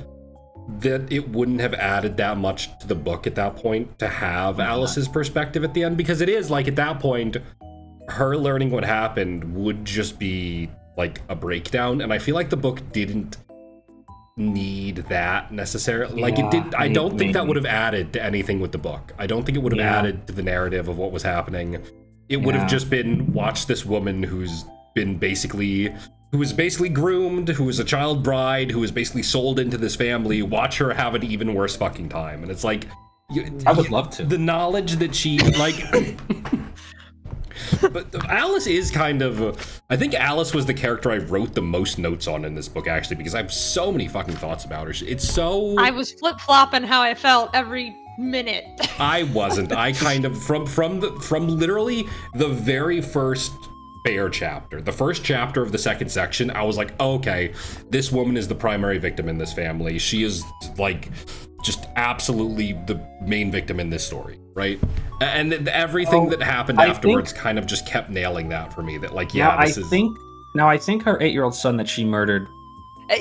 that it wouldn't have added that much to the book at that point to have Alice's perspective at the end, because it is like at that point her learning what happened would just be like a breakdown, and I feel like the book didn't need that necessarily. Like it did. I don't think that would have added to anything with the book. I don't think it would have added to the narrative of what was happening. It would have just been, watch this woman who was basically groomed, who was a child bride, who was basically sold into this family. Watch her have an even worse fucking time. And it's like, I would love to. The knowledge that she like. But Alice is kind of, I think Alice was the character I wrote the most notes on in this book, actually, because I have so many fucking thoughts about her. It's so... I was flip-flopping how I felt every minute. I wasn't. I kind of, from literally the very first Bear chapter, the first chapter of the second section, I was like, oh, okay, this woman is the primary victim in this family. She is like just absolutely the main victim in this story, right? And everything that happened afterwards kind of just kept nailing that for me. That like, yeah, I think her 8-year-old son that she murdered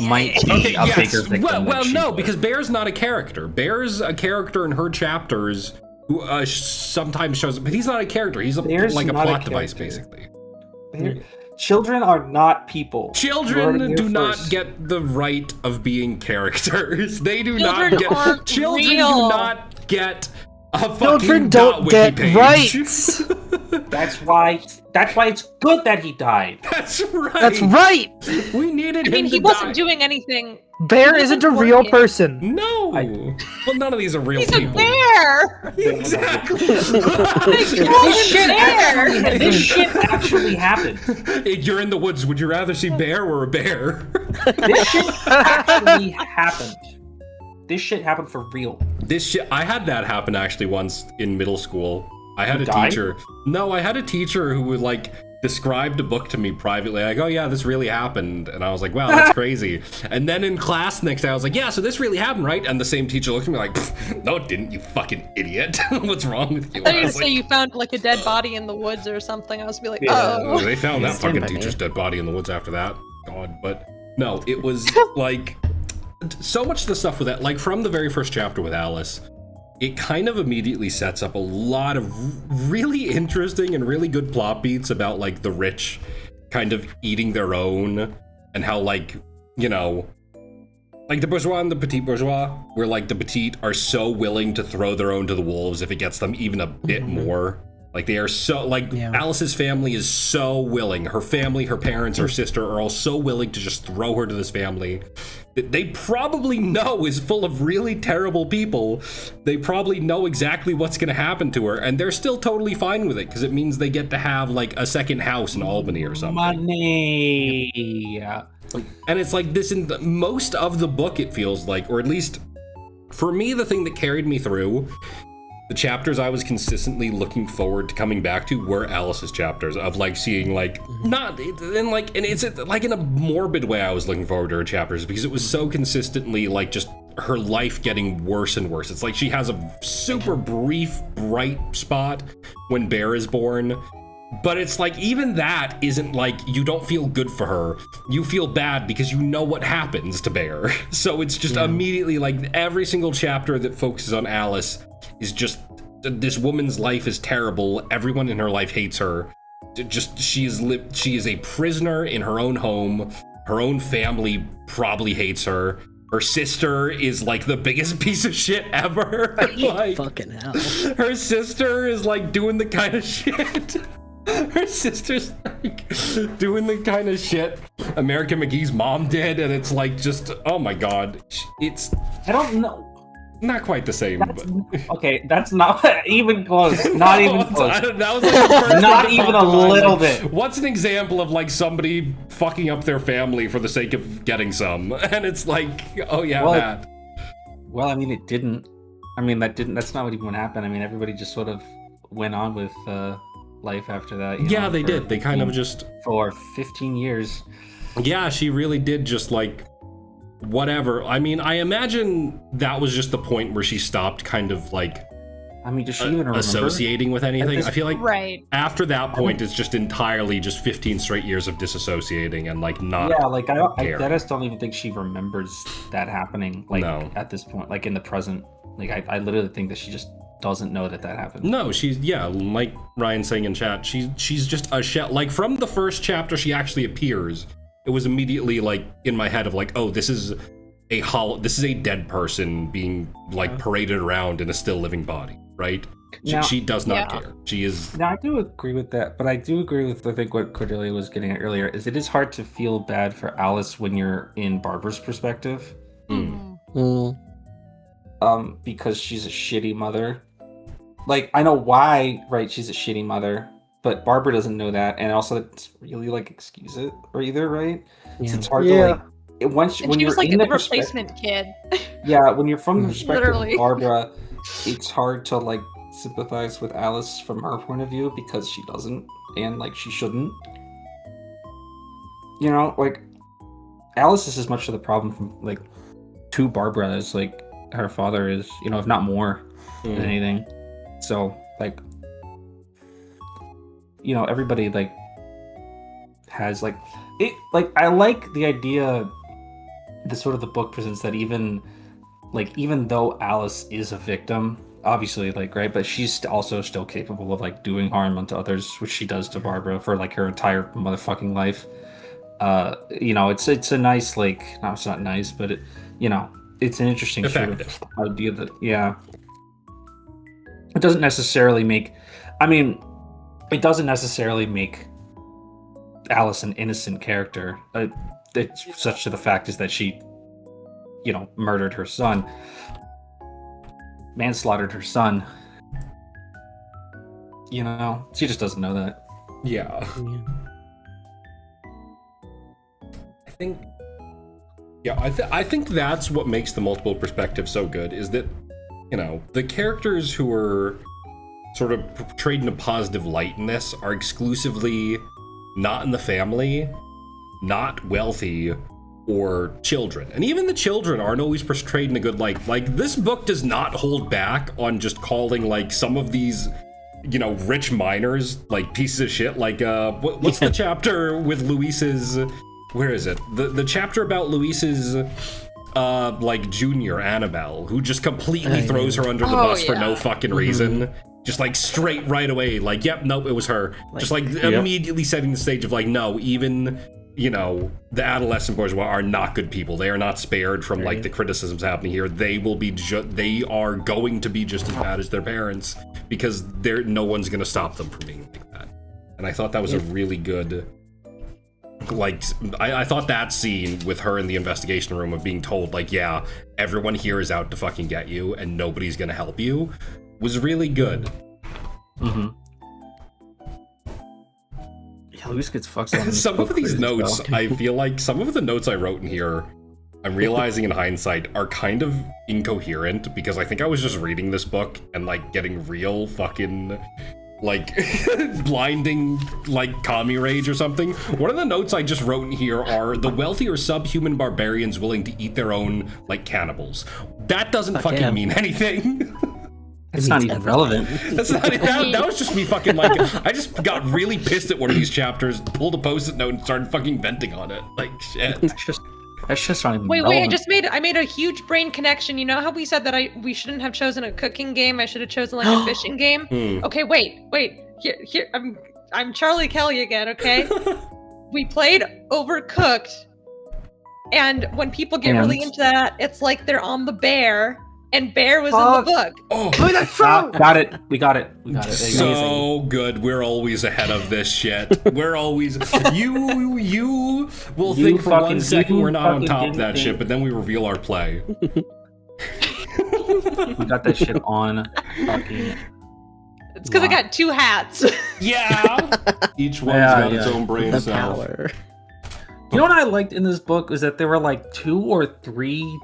might be a bigger victim. Well, no, because Bear's not a character. Bear's a character in her chapters who sometimes shows up, but he's not a character. He's like a plot device, basically. Children are not people. Children do not get the right of being characters. They do not get. Children do not get a fucking don't get page. rights. That's why it's good that he died. That's right. That's right. We needed him. I mean, he to wasn't die. doing anything. Bear isn't a real person. No. Well, none of these are real He's people. a bear. Exactly. This shit actually happened. You're in the woods. Would you rather see bear or a bear? This shit actually happened. This shit happened for real. I had that happen actually once in middle school. I had a teacher. No, I had a teacher who would like described a book to me privately. Like, oh yeah, this really happened. And I was like, wow, that's crazy. And then in class the next day, I was like, yeah, so this really happened, right? And the same teacher looked at me like, no, it didn't, you fucking idiot. What's wrong with you? I thought you were gonna say you found like a dead body in the woods or something. I was gonna be like, oh. They found that fucking teacher's dead body in the woods after that. God, but no, it was like so much of the stuff with that, like from the very first chapter with Alice, it kind of immediately sets up a lot of really interesting and really good plot beats about like the rich kind of eating their own and how like, you know, like the bourgeois and the petit bourgeois, where like the petite are so willing to throw their own to the wolves if it gets them even a bit more. Like they are so like Alice's family is so willing. Her family, her parents, her sister are all so willing to just throw her to this family that they probably know is full of really terrible people. They probably know exactly what's going to happen to her, and they're still totally fine with it because it means they get to have like a second house in Albany or something. Money. And it's like this in most of the book, it feels like, or at least for me, the thing that carried me through the chapters I was consistently looking forward to coming back to were Alice's chapters of like seeing like not in like, and it's like in a morbid way I was looking forward to her chapters because it was so consistently like just her life getting worse and worse. It's like she has a super brief bright spot when Bear is born, but it's like even that isn't like, you don't feel good for her. You feel bad because you know what happens to Bear. So it's just immediately like every single chapter that focuses on Alice is just, this woman's life is terrible. Everyone in her life hates her. Just she is a prisoner in her own home. Her own family probably hates her. Her sister is like the biggest piece of shit ever. Like, fucking hell. Her sister is like doing the kind of shit. Her sister's like doing the kind of shit American McGee's mom did, and it's like just, oh my god. It's, I don't know. Not quite the same. Okay, that's not even close. Not even close. That was like the first not thing even that a popped in my little mind. bit. What's an example of like somebody fucking up their family for the sake of getting some? And it's like, oh yeah, that. Well, I mean, it didn't. I mean, that's not what even happened. I mean, everybody just sort of went on with life after that. Yeah, they did. They kind of just for 15 years. Yeah, she really did just like. Whatever. I mean, I imagine that was just the point where she stopped kind of like, I mean, does she even remember associating with anything? I feel like after that point, it's just entirely just 15 straight years of disassociating and like not. Yeah, like I just don't even think she remembers that happening. Like at this point, like in the present, like I literally think that she just doesn't know that happened. No, she's like Ryan saying in chat, she's just a shell. Like from the first chapter, she actually appears. It was immediately like in my head of like, oh, this is a dead person being like paraded around in a still living body, right? She does not care. She is. Now I do agree with that, but I do agree with I think what Cordelia was getting at earlier is it is hard to feel bad for Alice when you're in Barbara's perspective, because she's a shitty mother. Like I know why, right? She's a shitty mother. But Barbara doesn't know that, and also it's really like excuse it or either, right? Yeah. So it's hard to like when she you're was like in the the replacement kid. Yeah, when you're from the perspective Literally. of Barbara, it's hard to like sympathize with Alice from her point of view because she doesn't, and like she shouldn't. Like Alice is as much of the problem from like to Barbara as like her father is, if not more than anything. So like, everybody like has like it. Like I like the idea. The book presents that even though Alice is a victim, obviously, like, right, but she's also still capable of like doing harm unto others, which she does to Barbara for like her entire motherfucking life. It's a nice, like, no, it's not nice, but it's an interesting sort of idea that, it doesn't necessarily make Alice an innocent character. It's such to the fact is that she, murdered her son, manslaughtered her son. She just doesn't know that. Yeah. I think that's what makes the multiple perspective so good, is that, the characters who are sort of portrayed in a positive light in this are exclusively not in the family, not wealthy, or children. And even the children aren't always portrayed in a good light. Like, this book does not hold back on just calling, like, some of these, rich minors, like, pieces of shit. Like, what's the chapter with Luis's... Where is it? The chapter about Luis's, like, junior, Annabelle, who just completely throws her under the bus for no fucking reason. Just, like, straight right away. Like, yep, nope, it was her. Like, just, like, immediately setting the stage of, like, no, even... the adolescent boys are not good people. They are not spared from like the criticisms happening here. They will be they are going to be just as bad as their parents, because no one's going to stop them from being like that. And I thought that was a really good, like, I thought that scene with her in the investigation room of being told, like, yeah, everyone here is out to fucking get you and nobody's going to help you, was really good. Yeah, Luis gets fucked up. Some of these notes, I feel like some of the notes I wrote in here, I'm realizing in hindsight, are kind of incoherent, because I think I was just reading this book and like getting real fucking like blinding like commie rage or something. One of the notes I just wrote in here are the wealthy or subhuman barbarians willing to eat their own like cannibals. That doesn't fucking mean anything. It's not even relevant. That's not that was just me fucking like, I just got really pissed at one of these chapters, pulled a post-it note and started fucking venting on it. Like, shit. That's just not even Wait, relevant. I made a huge brain connection. You know how we said that we shouldn't have chosen a cooking game? I should have chosen like a fishing game. Okay, wait. Here I'm Charlie Kelly again, okay? We played Overcooked, and when people get really into that, it's like they're on the bear. And Bear was in the book. Oh, that's true. Got it. We got it. So good. We're always ahead of this shit. We're always you will think for 1 second we're not on top of that shit, but then we reveal our play. We got that shit on fucking. It's because I got 2 hats. Yeah. Each one's got its own brain cell. Power. You know what I liked in this book was that there were like 2 or 3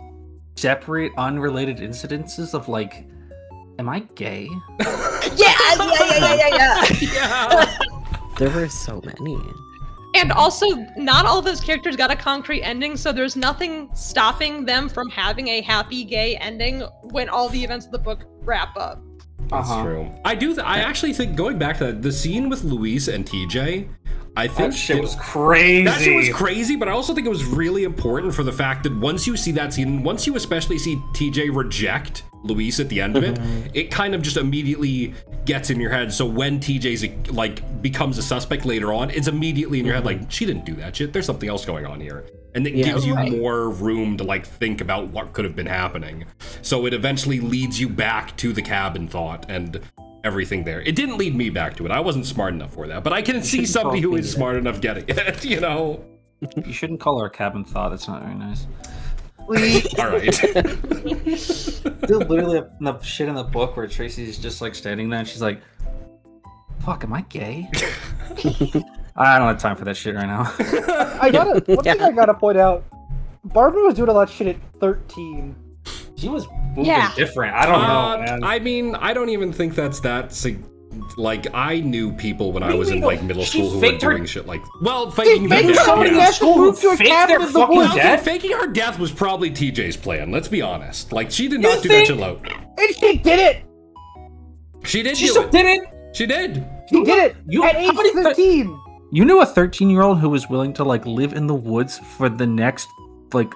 separate, unrelated incidences of like, am I gay? Yeah. There were so many. And also, not all of those characters got a concrete ending, so there's nothing stopping them from having a happy gay ending when all the events of the book wrap up. That's true. I actually think, going back to that, the scene with Luis and TJ, I think that shit was crazy. That shit was crazy, but I also think it was really important for the fact that once you see that scene, once you especially see TJ reject Luis at the end of it, it kind of just immediately gets in your head. So when TJ's like becomes a suspect later on, it's immediately in your head like, she didn't do that shit. There's something else going on here. And it gives you more room to like think about what could have been happening. So it eventually leads you back to the cabin thought and everything there. It didn't lead me back to it. I wasn't smart enough for that, but I can see somebody who is smart enough getting it, You shouldn't call her a cabin thought. It's not very nice. All right. There's literally the shit in the book where Tracy's just like standing there and she's like, fuck, am I gay? I don't have time for that shit right now. One thing I gotta point out, Barbara was doing a lot of shit at 13. She was moving different. I don't know, man. I mean, I don't even think that's that like I knew people when What I do you was in mean? like middle She school who were faked her- doing shit like faking their faked death. somebody Yeah. has to move to a Faked cabin their in the fucking woods. death? Faking her death was probably TJ's plan. Let's be honest. Like she did You not do that think? shit alone. And she did it! She did She do still it. did it. She did. She did it! You- At how age many 15! You knew a 13-year-old who was willing to like live in the woods for the next like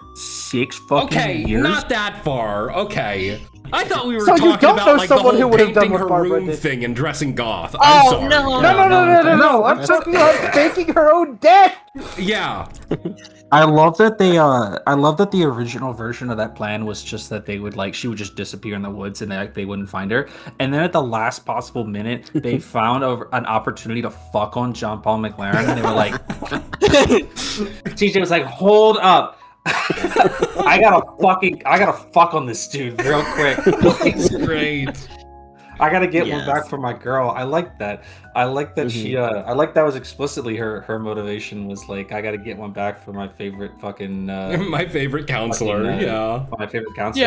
6 fucking Okay, years? not that far. Okay. I thought we were So you talking don't about know like the someone whole who would have done painting what her Barbara room did. thing and dressing goth. Oh, I'm sorry. no. No, I'm talking about faking her own death! Yeah. I love that the original version of that plan was just that they would like she would just disappear in the woods and they wouldn't find her. And then at the last possible minute, they found an opportunity to fuck on John Paul McLaren, and they were like, TJ was like, "Hold up." I gotta fuck on this dude real quick. Great. I gotta get one Yes. back for my girl. I like that. I like that she. I like that was explicitly her motivation was like, I gotta get one back for my favorite fucking. My favorite counselor. Fucking, Yeah. my favorite counselor.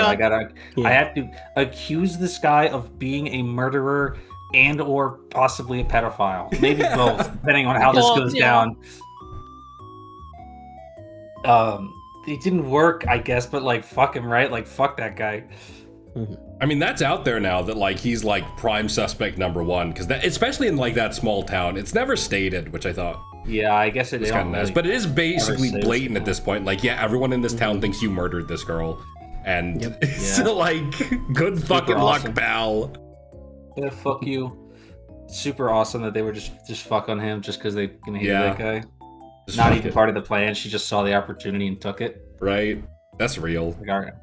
Yeah. I have to accuse this guy of being a murderer and or possibly a pedophile. Maybe both, depending on how this Well, goes yeah. down. It didn't work, I guess, but like fuck him, right? Like fuck that guy. I mean, that's out there now that like he's like prime suspect number one because that, especially in like that small town, it's never stated, which I thought Yeah, I guess it was is kind of nice. But it is basically blatant at this point. Like, yeah, everyone in this town thinks you murdered this girl, and it's Yeah. like good fucking awesome. luck, pal. Yeah, fuck you. Super awesome that they were just fuck on him just because they can hate Yeah. that guy. Just Not fuck even it, part of the plan. She just saw the opportunity and took it. right? That's real. Like, all right,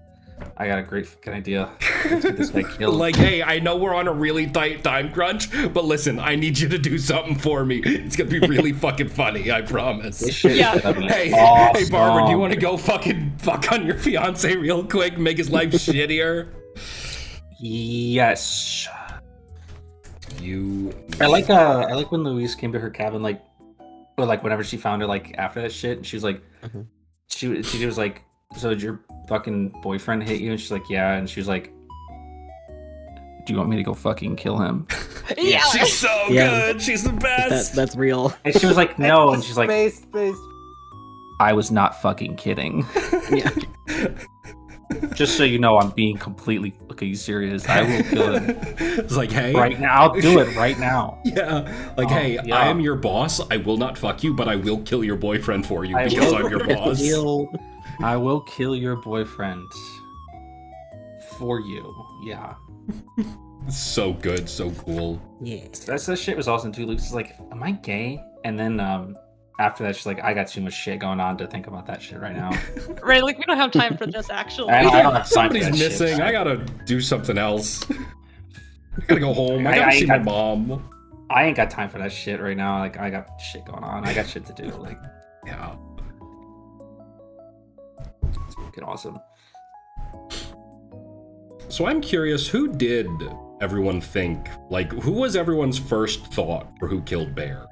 I got a great fucking idea. Let's get this guy killed. Like, hey, I know we're on a really tight time crunch, but listen, I need you to do something for me. It's gonna be really fucking funny, I promise. This shit is Yeah. gonna be Hey, awesome. hey, Barbara, do you want to go fucking fuck on your fiance real quick, make his life shittier? Yes. You. I like when Louise came to her cabin, like, or like whenever she found her, like after that shit, and she was like, she was like, so did your fucking boyfriend hit you? And she's like, yeah, and she was like, do you want me to go fucking kill him? Yeah. She's so Yeah. good. She's the best. That's real. And she was like, no, and she's like, Based. I was not fucking kidding. Yeah. Just so you know, I'm being completely fucking serious. I will kill him It's like, hey, right now. I'll do it right now. Yeah, like, hey, yeah. I am your boss. I will not fuck you, but I will kill your boyfriend for you I because will. I'm your boss. I will kill your boyfriend for you. Yeah. So good, so cool. Yeah. That shit was awesome too. Luke's like, am I gay? And then after that, she's like, I got too much shit going on to think about that shit right now. Right, like we don't have time for this actually. I don't have time for Somebody's that shit. missing. I gotta do something else. I gotta go home. I gotta see my mom. I ain't got time for that shit right now. Like, I got shit going on. I got shit to do. Like, Yeah. it's fucking awesome. So I'm curious, who did everyone think? Like, who was everyone's first thought for who killed Bear?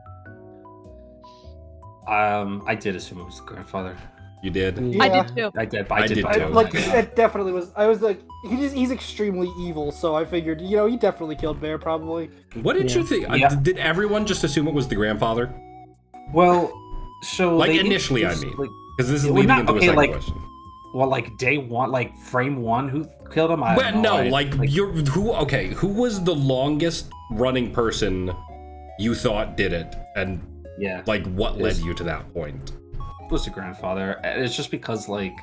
I did assume it was the grandfather. You did? I did too. I did, I did too. Like, Yeah. it definitely was. I was like, he's extremely evil, so I figured, he definitely killed Bear, probably. What did Yeah. you think? Yeah. Did everyone just assume it was the grandfather? Well, so Like, they initially, I introduced, mean. like, Because this is Well, leading not- into a okay, second like, question. well, like day one, like frame one, who killed him? I But don't know. no, like who was the longest running person you thought did it, and yeah, like what led Is- you to that point? it was the grandfather. It's just because like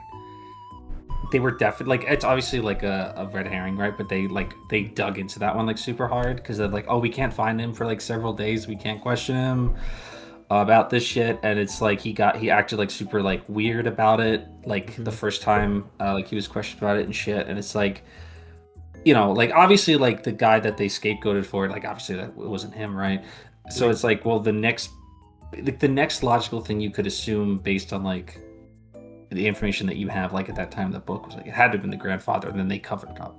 they were definitely like it's obviously like a red herring, right? But they dug into that one like super hard because they're like, oh, we can't find him for like several days. We can't question him about this shit, and it's like he acted like super like weird about it like the first time like he was questioned about it and shit, and it's like, like obviously like the guy that they scapegoated for it, like obviously that it wasn't him, right? So it's like, well, the next logical thing you could assume based on like the information that you have like at that time in the book was like it had to have been the grandfather, and then they covered it up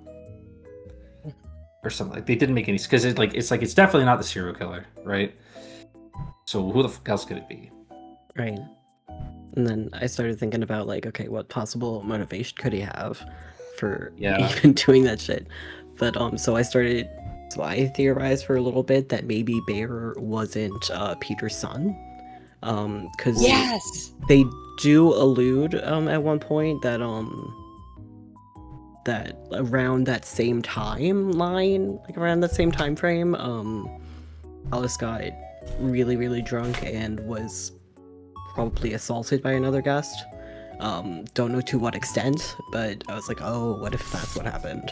or something. Like they didn't make any because it's definitely not the serial killer, right? So who the fuck else could it be? Right. And then I started thinking about like, okay, what possible motivation could he have for Yeah. even doing that shit? But so I started So I theorized for a little bit that maybe Bear wasn't Peter's son. Because Yes. they do allude at one point that that around that same timeline, like around that same time frame, Alice got really, really drunk and was probably assaulted by another guest. Don't know to what extent, but I was like, oh, what if that's what happened?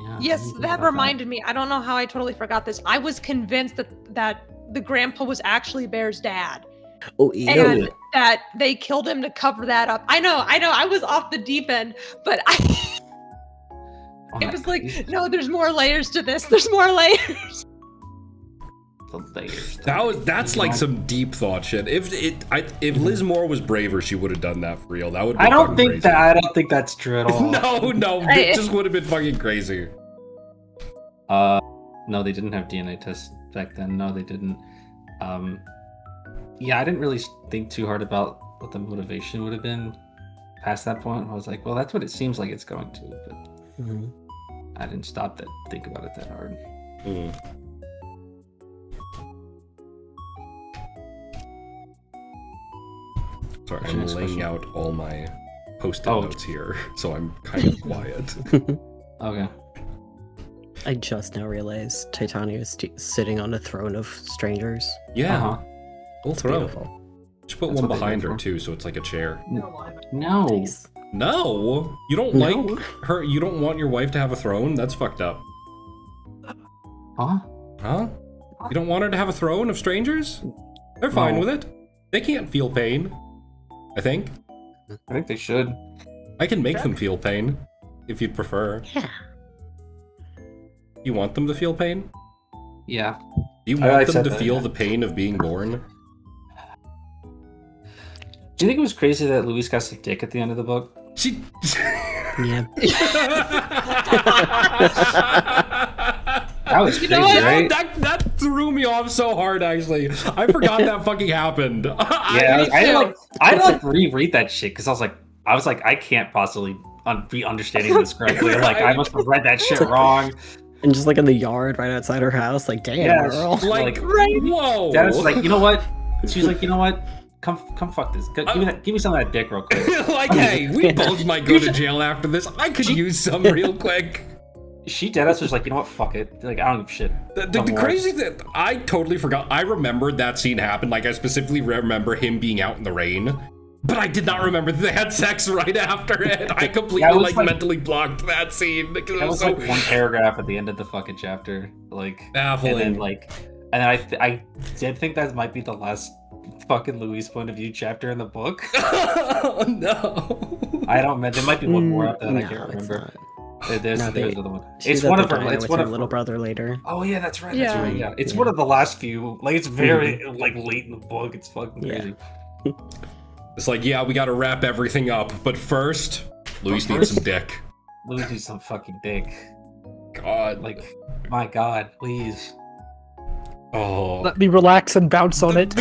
Yeah, I Yes, didn't think that about reminded me. I don't know how I totally forgot this. I was convinced that the grandpa was actually Bear's dad, Oh, ew. and that they killed him to cover that up. I know. I was off the deep end, but Oh, it that was like, crazy. no, there's more layers to this. There's more layers. The layers. That's like some deep thought shit. If Liz Moore was braver, she would have done that for real. That would. I don't think that's true at all. No, it just would have been fucking crazy. No, they didn't have DNA tests back then. No, they didn't. Yeah, I didn't really think too hard about what the motivation would have been past that point. I was like, well, that's what it seems like it's going to, but Mhm. I didn't stop to think about it that hard. Mm. Sorry, I'm Next laying question. out all my post-it Oh. notes here, so I'm kind of quiet. Okay. I just now realized Titania is sitting on a throne of strangers. Yeah, Uh-huh. full It's throw. beautiful. Just put That's one what they behind go her for. too, so it's like a chair. No. Nice. No, you don't No. like her. You don't want your wife to have a throne. That's fucked up. Huh? Huh? You don't want her to have a throne of strangers? They're fine No. with it. They can't feel pain. I think. I think they should. I can make them feel pain, if you'd prefer. Yeah. You want them to feel pain? Yeah. Do you I want them said to that, feel yeah. the pain of being born? Do you think it was crazy that Louise got some dick at the end of the book? She. Yeah. That was You crazy, know what? right? That threw me off so hard. Actually, I forgot that fucking happened. Yeah, I had to like reread that shit because I was like, I can't possibly be understanding this correctly. Like, I must have read that shit wrong. And just like in the yard right outside her house, like, damn, Yeah, girl. like, Like, whoa. Dad was like, you know what? She was like, you know what? Come fuck this. Give me some of that dick real quick. Like, hey, we both might go to jail after this. I could use some real quick. She dead ass was like, you know what? Fuck it. Like, I don't give a shit. The crazy thing, I totally forgot. I remembered that scene happened. Like, I specifically remember him being out in the rain. But I did not remember that they had sex right after it. I completely, That was, like- mentally blocked that scene. Because it That was was so like one paragraph at the end of the fucking chapter. Like, baffling. and then I did think that might be the last fucking Louise point of view chapter in the book. Oh, no. I don't remember. There might be one more after that. I No, can't it's remember. not. There's No, they- another one. She's It's at one the of her. diner It's with one her of little brother later. Oh yeah, that's right. Yeah. That's right. Yeah, it's Yeah. one of the last few. Like it's very like late in the book. It's fucking Yeah. crazy. It's like, yeah, we gotta wrap everything up. But first, Luis needs some dick. Louis needs some fucking dick. God. Like, my God, please. Oh. Let me relax and bounce on it.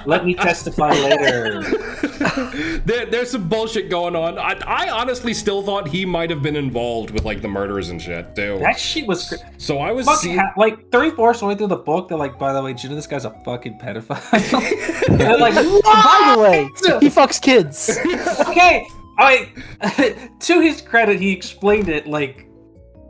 Let me testify later. There's some bullshit going on. I honestly still thought he might have been involved with like the murders and shit too. That shit was So I was fucking like 34th way through the book. They're like, by the way, do you know this guy's a fucking pedophile? They're like, By the way, he fucks kids. okay. I to his credit, he explained it like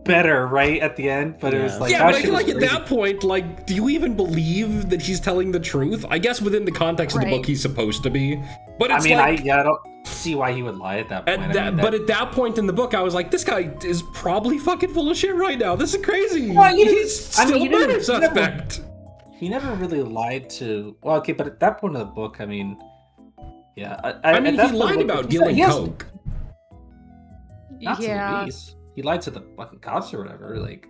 better right at the end, but it was Yeah. like, yeah, that but I shit feel was like at crazy. that point, like, do you even believe that he's telling the truth? I guess within the context of the Right. book, he's supposed to be. But I it's mean, like, I don't see why he would lie at that point. but at that point in the book, I was like, this guy is probably fucking full of shit right now. This is crazy. Well, you didn't- He's I mean, still you a murder didn't- you never- suspect. he never really lied to. Well, okay, but at that point of the book, I mean, yeah. I mean, at that he point lied of the book, about he dealing has- coke. Not to Yeah. Louise. He lied to the fucking cops or whatever. Like,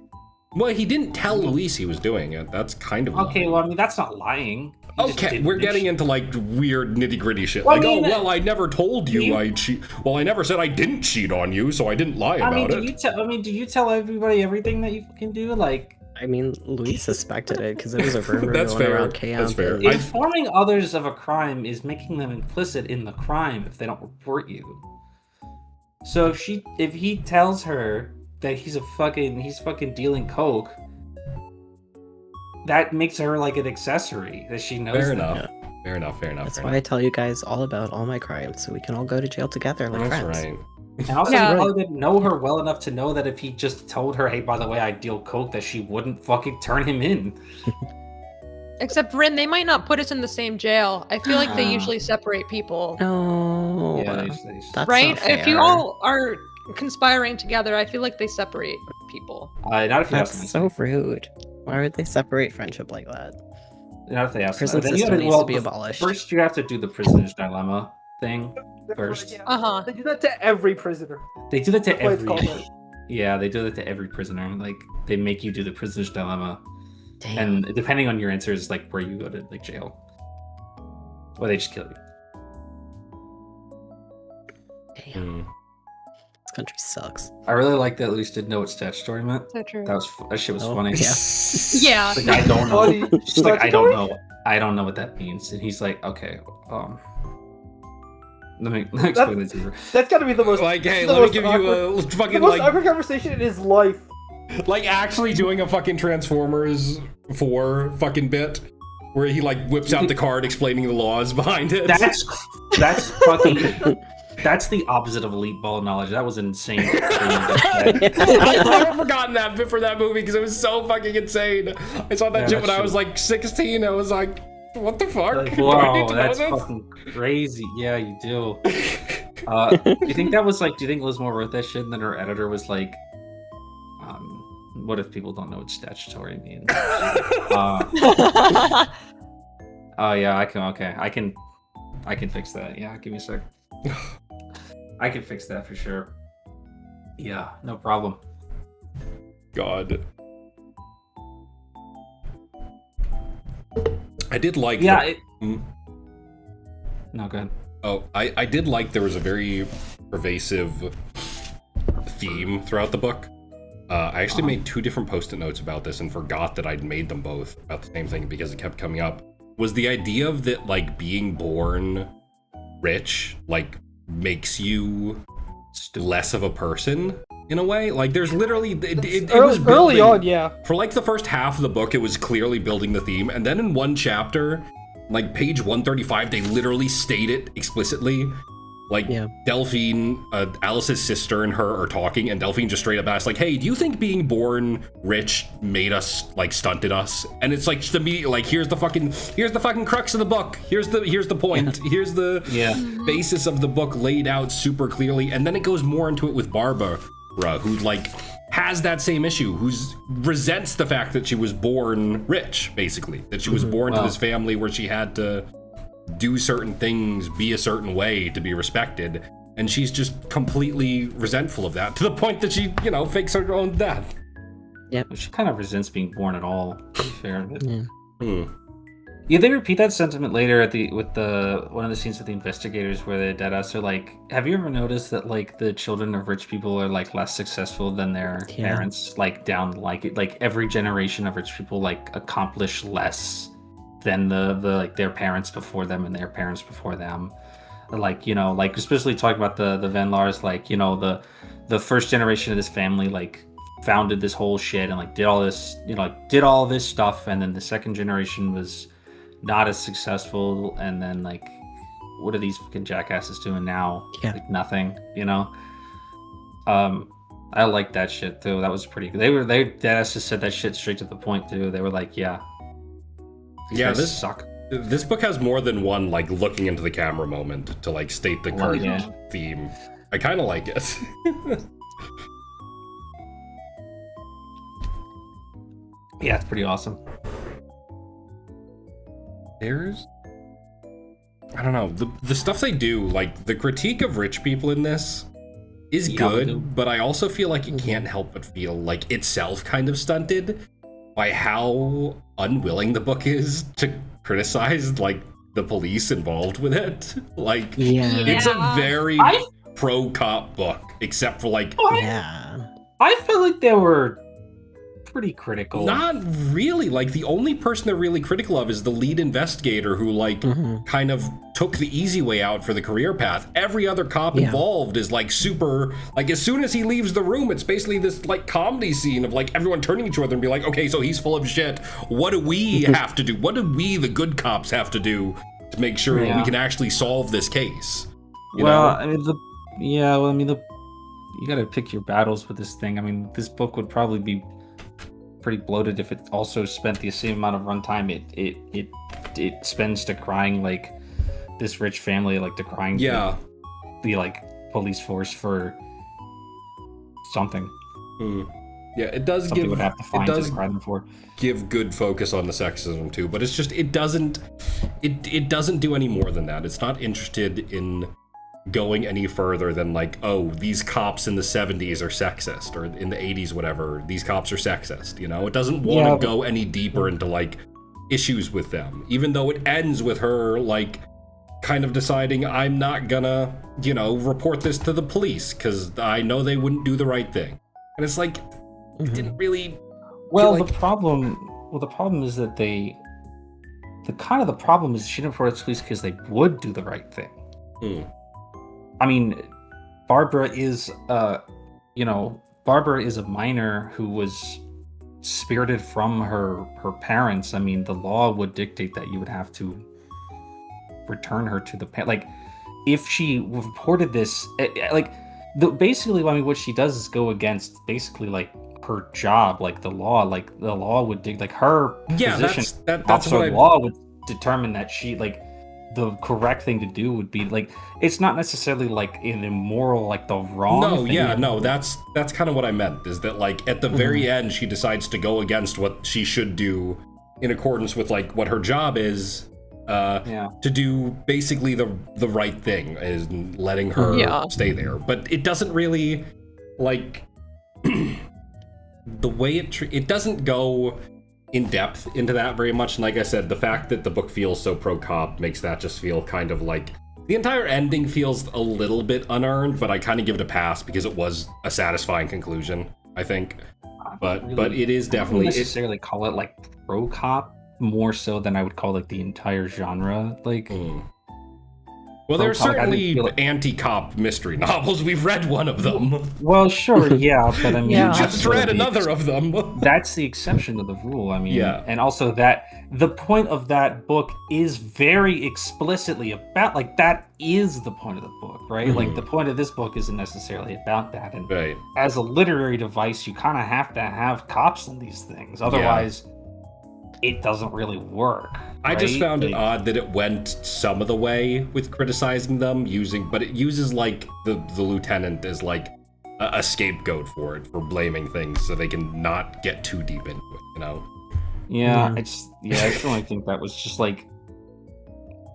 Well, he didn't tell Luis he was doing it. That's kind of okay, lying. well, I mean, that's not lying. He just Okay, didn't we're getting mention- into like weird nitty gritty shit. Well, I Like, mean, oh, well, I never told you you- I cheat. Well, I never said I didn't cheat on you, so I didn't lie I mean, about do it. you tell? I mean, do you tell everybody everything that you can do? Like, I mean, Louise suspected it because it was a rumor That's going fair. around camp. That's fair. and- informing others of a crime is making them implicit in the crime if they don't report you. So if he tells her that he's fucking dealing coke, that makes her like an accessory that she knows. Fair that. enough. Fair enough. That's why I tell you guys all about all my crimes, so we can all go to jail together like That's friends. right. And also, Yeah. he probably didn't know her well enough to know that if he just told her, "Hey, by the way, I deal coke," that she wouldn't fucking turn him in. Except Rin, they might not put us in the same jail. I feel like they usually separate people. No, Yeah, that's Right? not If you fair. all are conspiring together, I feel like they separate people. not if you ask That's me. so rude. Why would they separate friendship like that? Not if they ask Prison me. Then you system gotta- needs to be abolished. First, you have to do the prisoner's dilemma thing. First. Yeah. Uh-huh. They do that to every prisoner. They do that to That's why it's every. called that. Yeah, they do that to every prisoner. Like they make you do the prisoner's dilemma, Damn. and depending on your answers, like where you go to like jail, or they just kill you. Damn. This country sucks. I really like that Luis didn't know what statutory meant. So true. That shit was Oh, funny. yeah. Yeah. Like, I don't know. Funny. She's like, I don't Statutory? know. I don't know what that means. And he's like, okay, let me explain it to you. That's gotta be the most. Like, hey, the let me most give awkward, you a the fucking most like, awkward conversation in his life. like actually doing a fucking Transformers 4 fucking bit where he like whips out the card explaining the laws behind it. That's fucking. That's the opposite of elite ball knowledge. That was insane. I've never forgotten that bit for that movie because it was so fucking insane. I saw that Yeah, shit when that's I was like 16. I was like, what the fuck? Like, Do I need whoa, to know that's this? fucking crazy. Yeah, you do. Do you think that was like? Do you think Lizmore wrote that shit and then her editor was like, "What if people don't know what statutory means?" Oh yeah, I can. Okay, I can fix that. Yeah, give me a sec. I can fix that for sure. Yeah, no problem. God. I did like. Yeah. the- It... Hmm? No, go ahead. Oh, I did like there was a very pervasive theme throughout the book. I actually made 2 different post-it notes about this and forgot that I'd made them both about the same thing because it kept coming up. Was the idea of that like being born rich like makes you less of a person in a way? Like there's literally it was early building- on, yeah. For like the first half of the book, it was clearly building the theme, and then in one chapter, like page 135, they literally state it explicitly. Like Yeah. Delphine, Alice's sister, and her are talking, and Delphine just straight up asks, like, "Hey, do you think being born rich made us like stunted us?" And it's like just immediately like, here's the fucking crux of the book. Here's the point. Here's the basis of the book laid out super clearly, and then it goes more into it with Barbara, who like has that same issue, who's resents the fact that she was born rich, basically, that she was born to this family where she had to do certain things, be a certain way to be respected, and she's just completely resentful of that to the point that she, fakes her own death. She kind of resents being born at all. To be fair. Yeah. Yeah, they repeat that sentiment later with one of the scenes with the investigators where the deadass are like, have you ever noticed that like the children of rich people are like less successful than their parents? Like down like it, like every generation of rich people like accomplish less than the like their parents before them and their parents before them. Like, like especially talking about the Van Lars, like, the first generation of this family like founded this whole shit and like did all this, did all this stuff, and then the second generation was not as successful, and then like what are these fucking jackasses doing now? Like nothing, I like that shit too. That was pretty good. They just said that shit straight to the point too. They were like, yeah, this suck. This book has more than one like looking into the camera moment to like state the current theme. I kind of like it. Yeah, it's pretty awesome. I don't know, the stuff they do, like the critique of rich people in this is good, but I also feel like it can't help but feel like itself kind of stunted by how unwilling the book is to criticize like the police involved with it. Like it's a very pro-cop book, except for like I felt like they were pretty critical. Not really. Like, the only person they're really critical of is the lead investigator who, like, kind of took the easy way out for the career path. Every other cop involved is, like, super... Like, as soon as he leaves the room, it's basically this, like, comedy scene of, like, everyone turning to each other and be like, okay, so he's full of shit. What do we have to do? What do we, the good cops, have to do to make sure we can actually solve this case? You know? I mean, you gotta pick your battles with this thing. I mean, this book would probably be pretty bloated if it also spent the same amount of runtime it spends decrying, like, this rich family, like, decrying the like police force for something. Yeah, it does Something would have to find to decry them for. Give good focus on the sexism too, but it's just it doesn't do any more than that. It's not interested in going any further than, like, oh, these cops in the 70s are sexist, or in the 80s, whatever, these cops are sexist, you know? It doesn't want to go any deeper into, like, issues with them, even though it ends with her, like, kind of deciding, I'm not gonna, you know, report this to the police, because I know they wouldn't do the right thing. And it's like, it didn't really... The problem is that the problem is she didn't report it to police because they would do the right thing. I mean, Barbara is a minor who was spirited from her parents. I mean, the law would dictate that you would have to return her to the like, if she reported this, basically, I mean, what she does is go against basically, like, her job, like the law would like her position. That's what law would determine that she, like, the correct thing to do would be, like, it's not necessarily like an immoral, like, the wrong thing. That's kind of what I meant, is that, like, at the very end she decides to go against what she should do in accordance with, like, what her job is, to do basically the right thing, is letting her stay there. But it doesn't really, like, the way it doesn't go in depth into that very much. And like I said, the fact that the book feels so pro-cop makes that just feel kind of like, the entire ending feels a little bit unearned, but I kind of give it a pass because it was a satisfying conclusion, I think. But it is definitely... I wouldn't necessarily call it, like, pro-cop, more so than I would call, like, the entire genre, like... Well, there are certainly anti-cop mystery novels. We've read one of them. Well, sure, yeah, but I mean... You just read another of them. That's the exception to the rule, I mean. And also that the point of that book is very explicitly about, like, that is the point of the book, right? Like, the point of this book isn't necessarily about that. And as a literary device, you kind of have to have cops in these things. Otherwise... it doesn't really work. I just found it odd that it went some of the way with criticizing them, but it uses, like, the lieutenant as, like, a scapegoat for blaming things, so they can not get too deep into it, you know? I still think that was just, like,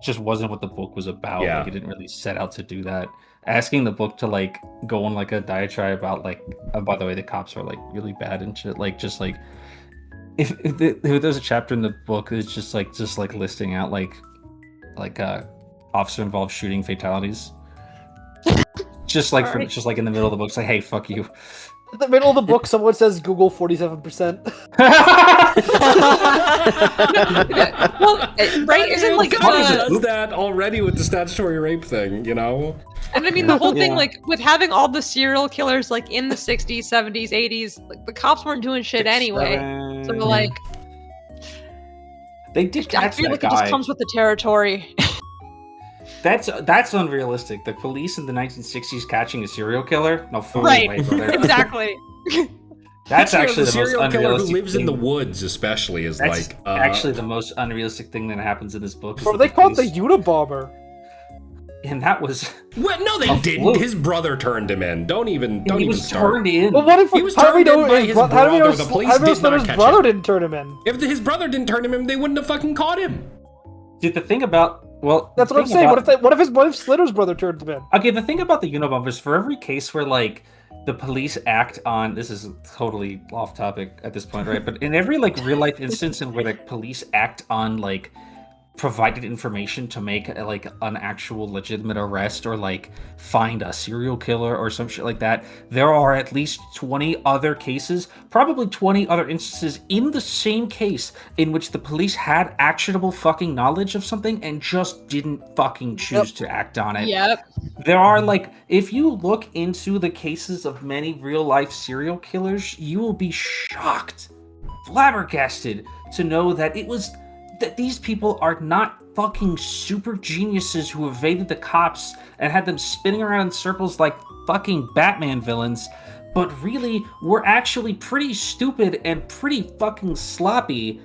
just wasn't what the book was about. Like, it didn't really set out to do that. Asking the book to, like, go on, like, a diatribe about, like, oh, by the way, the cops are, like, really bad and shit, like, just, like, if there's a chapter in the book that's just like listing out like officer involved shooting fatalities, just like just like in the middle of the book, it's like, hey, fuck you. In the middle of the book, someone says Google 47%. Well, right? Isn't, like, does that already with the statutory rape thing, you know? And I mean, the whole thing, like, with having all the serial killers, like, in the 60s, 70s, 80s, like, the cops weren't doing shit anyway. So, like... They did catch I feel that like guy. It just comes with the territory. That's unrealistic. The police in the 1960s catching a serial killer? No fucking way, brother. Exactly. That's actually the most serial killer unrealistic who lives in the woods, especially, is That's like actually the most unrealistic thing that happens in this book. Bro, they called the Unabomber. And that was... What? No, they didn't. His brother turned him in. Don't even start. Turned in. Well, what if he was turned in by his brother? The police did not catch his brother didn't turn him in. If his brother didn't turn him in, they wouldn't have fucking caught him. Dude, the thing about... Well, that's what I'm saying. What if Slitter's brother turned him in? Okay, the thing about the Unabombers, for every case where, like, the police act on... This is totally off topic at this point, right? But in every, like, real life instance in where the police act on, like, provided information to make like an actual legitimate arrest or like find a serial killer or some shit like that. There are at least 20 other cases, probably 20 other instances in the same case in which the police had actionable fucking knowledge of something and just didn't fucking choose to act on it. Yep. There are like, if you look into the cases of many real life serial killers, you will be shocked, flabbergasted to know that that these people are not fucking super geniuses who evaded the cops and had them spinning around in circles like fucking Batman villains, but really were actually pretty stupid and pretty fucking sloppy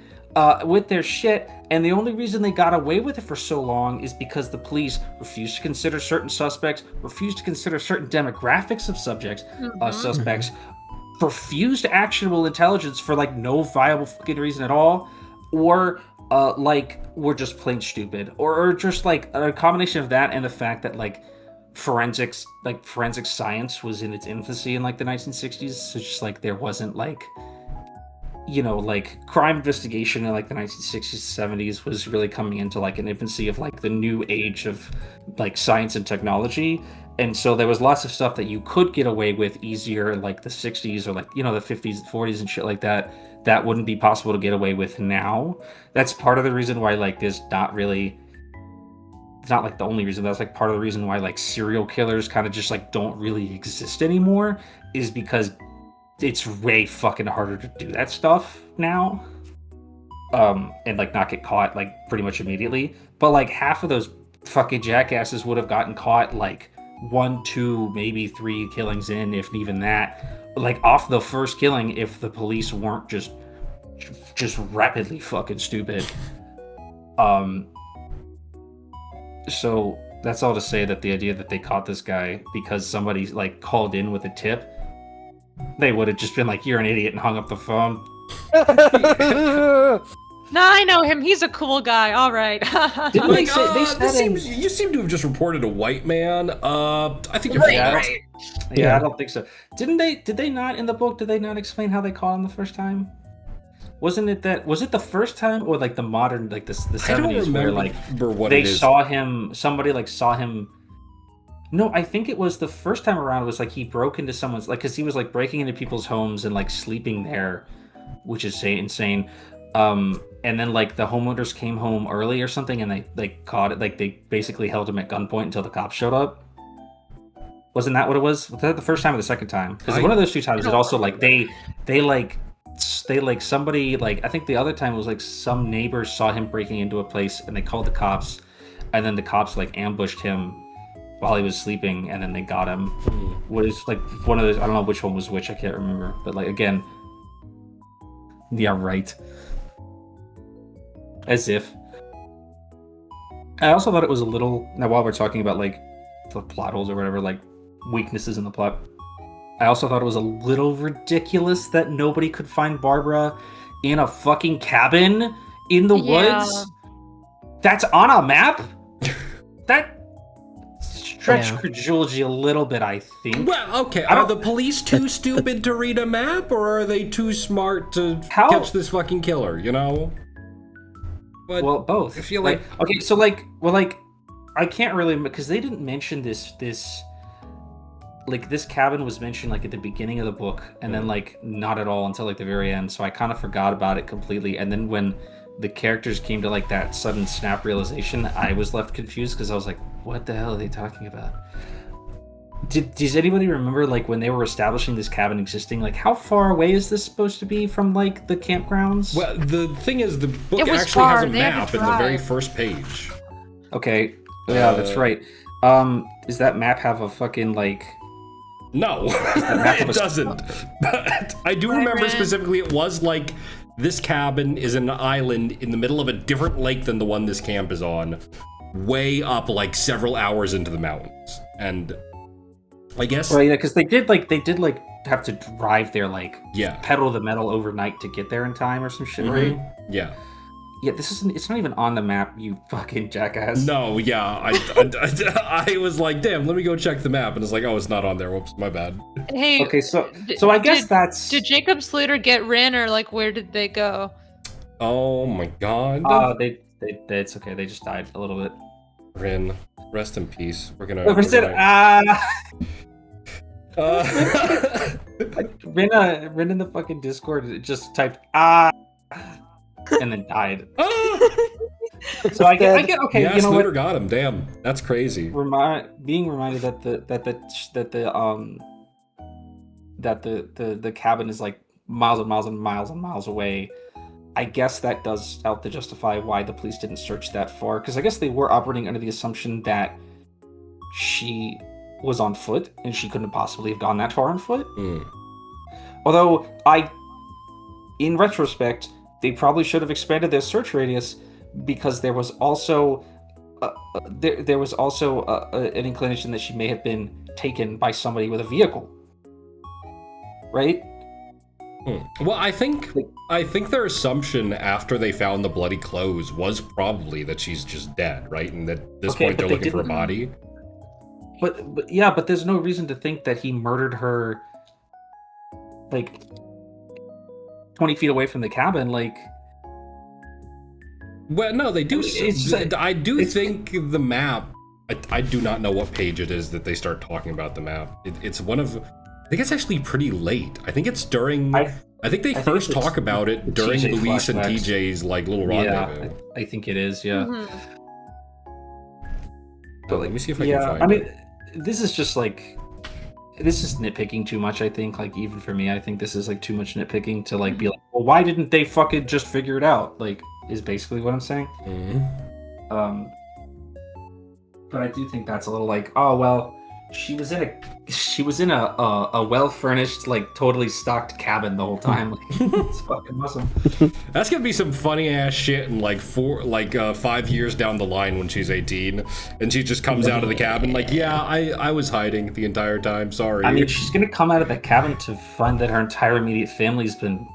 with their shit. And the only reason they got away with it for so long is because the police refused to consider certain suspects, refused to consider certain demographics of suspects, refused actionable intelligence for like no viable fucking reason at all, or like we're just plain stupid, or just like a combination of that and the fact that like forensic science was in its infancy in like the 1960s. So just like there wasn't like, you know, like crime investigation in like the 1960s, 70s was really coming into like an infancy of like the new age of like science and technology. And so there was lots of stuff that you could get away with easier in like the 60s or like, you know, the 50s, 40s and shit like that wouldn't be possible to get away with now. That's part of the reason why like there's not really, it's not like the only reason, that's like part of the reason why like serial killers kind of just like don't really exist anymore, is because it's way fucking harder to do that stuff now. And like not get caught like pretty much immediately. But like half of those fucking jackasses would have gotten caught like 1, 2, maybe 3 killings in, if even that, like off the first killing, if the police weren't just rapidly fucking stupid. So that's all to say that the idea that they caught this guy because somebody like called in with a tip, they would have just been like, you're an idiot, and hung up the phone. No, I know him. He's a cool guy. All right. Didn't they say, you seem to have just reported a white man. I think you're right. Yeah, I don't think so. Did they not in the book? Did they not explain how they caught him the first time? Was it the first time, or like the modern, like the 70s, where like they saw him? Somebody like saw him. No, I think it was the first time around. It was like he broke into someone's, like, because he was like breaking into people's homes and like sleeping there, which is insane. And then like the homeowners came home early or something, and they caught it. Like they basically held him at gunpoint until the cops showed up. Wasn't that what it was? Was that the first time or the second time? Because one of those 2 times is also like they somebody, like, I think the other time was like some neighbors saw him breaking into a place and they called the cops, and then the cops like ambushed him while he was sleeping, and then they got him. Was like one of those, I don't know which one was which, I can't remember, but like again, yeah, right. As if. I also thought it was a little, now while we're talking about like the plot holes or whatever, like weaknesses in the plot, I also thought it was a little ridiculous that nobody could find Barbara in a fucking cabin in the woods. That's on a map? That stretched credulity a little bit, I think. Well, okay, are the police too stupid to read a map, or are they too smart to catch this fucking killer, you know? But well, both. I feel like okay, so like, well, like, I can't really, because they didn't mention this like this cabin was mentioned like at the beginning of the book, and then like not at all until like the very end. So I kind of forgot about it completely. And then when the characters came to like that sudden snap realization, I was left confused because I was like, what the hell are they talking about? Does anybody remember like when they were establishing this cabin existing, like how far away is this supposed to be from like the campgrounds? Well, the thing is, the book actually has a map in the very first page. Okay, yeah, that's right. Does that map have a fucking like? No, it doesn't. But I do remember specifically it was like this cabin is an island in the middle of a different lake than the one this camp is on, way up like several hours into the mountains. And I guess because they did have to drive there, like pedal the metal overnight to get there in time or some shit, right? Yeah, it's not even on the map, you fucking jackass. No, I was like, damn, let me go check the map, and it's like, oh, it's not on there. Whoops, my bad. Hey, okay, so I guess that's. Did Jacob Slater get Rin, or like where did they go? Oh my god. It's okay. They just died a little bit. Rin, rest in peace. We're gonna. Whoever said Rin in the fucking Discord just typed and then died. So I get okay. Yeah, you know Sluder what? got him. Damn, that's crazy. Being reminded that the cabin is like miles and miles and miles and miles away. I guess that does help to justify why the police didn't search that far, because I guess they were operating under the assumption that she was on foot and she couldn't possibly have gone that far on foot. Although in retrospect, they probably should have expanded their search radius, because there was also an inclination that she may have been taken by somebody with a vehicle, right? Well, I think their assumption after they found the bloody clothes was probably that she's just dead, right? And at this point they're looking for a body. But there's no reason to think that he murdered her like 20 feet away from the cabin, like. Well, no, they do. I do think the map. I do not know what page it is that they start talking about the map. It's one of. I think it's actually pretty late. I think it's during. I think they first talk about it during TJ Luis and flashbacks. TJ's like little rendezvous. Yeah, I think it is. Yeah. But let me see if I can find it. I mean, this is just like. This is nitpicking too much, I think. Like, even for me, I think this is like too much nitpicking to like be like, well, why didn't they fucking just figure it out? Like, is basically what I'm saying. But I do think that's a little like, oh well, she was in a well furnished, like totally stocked cabin the whole time. Like, it's fucking awesome. That's gonna be some funny ass shit in like 5 years down the line when she's 18, and she just comes out of the cabin like, yeah, I was hiding the entire time. Sorry. I mean, she's gonna come out of the cabin to find that her entire immediate family's been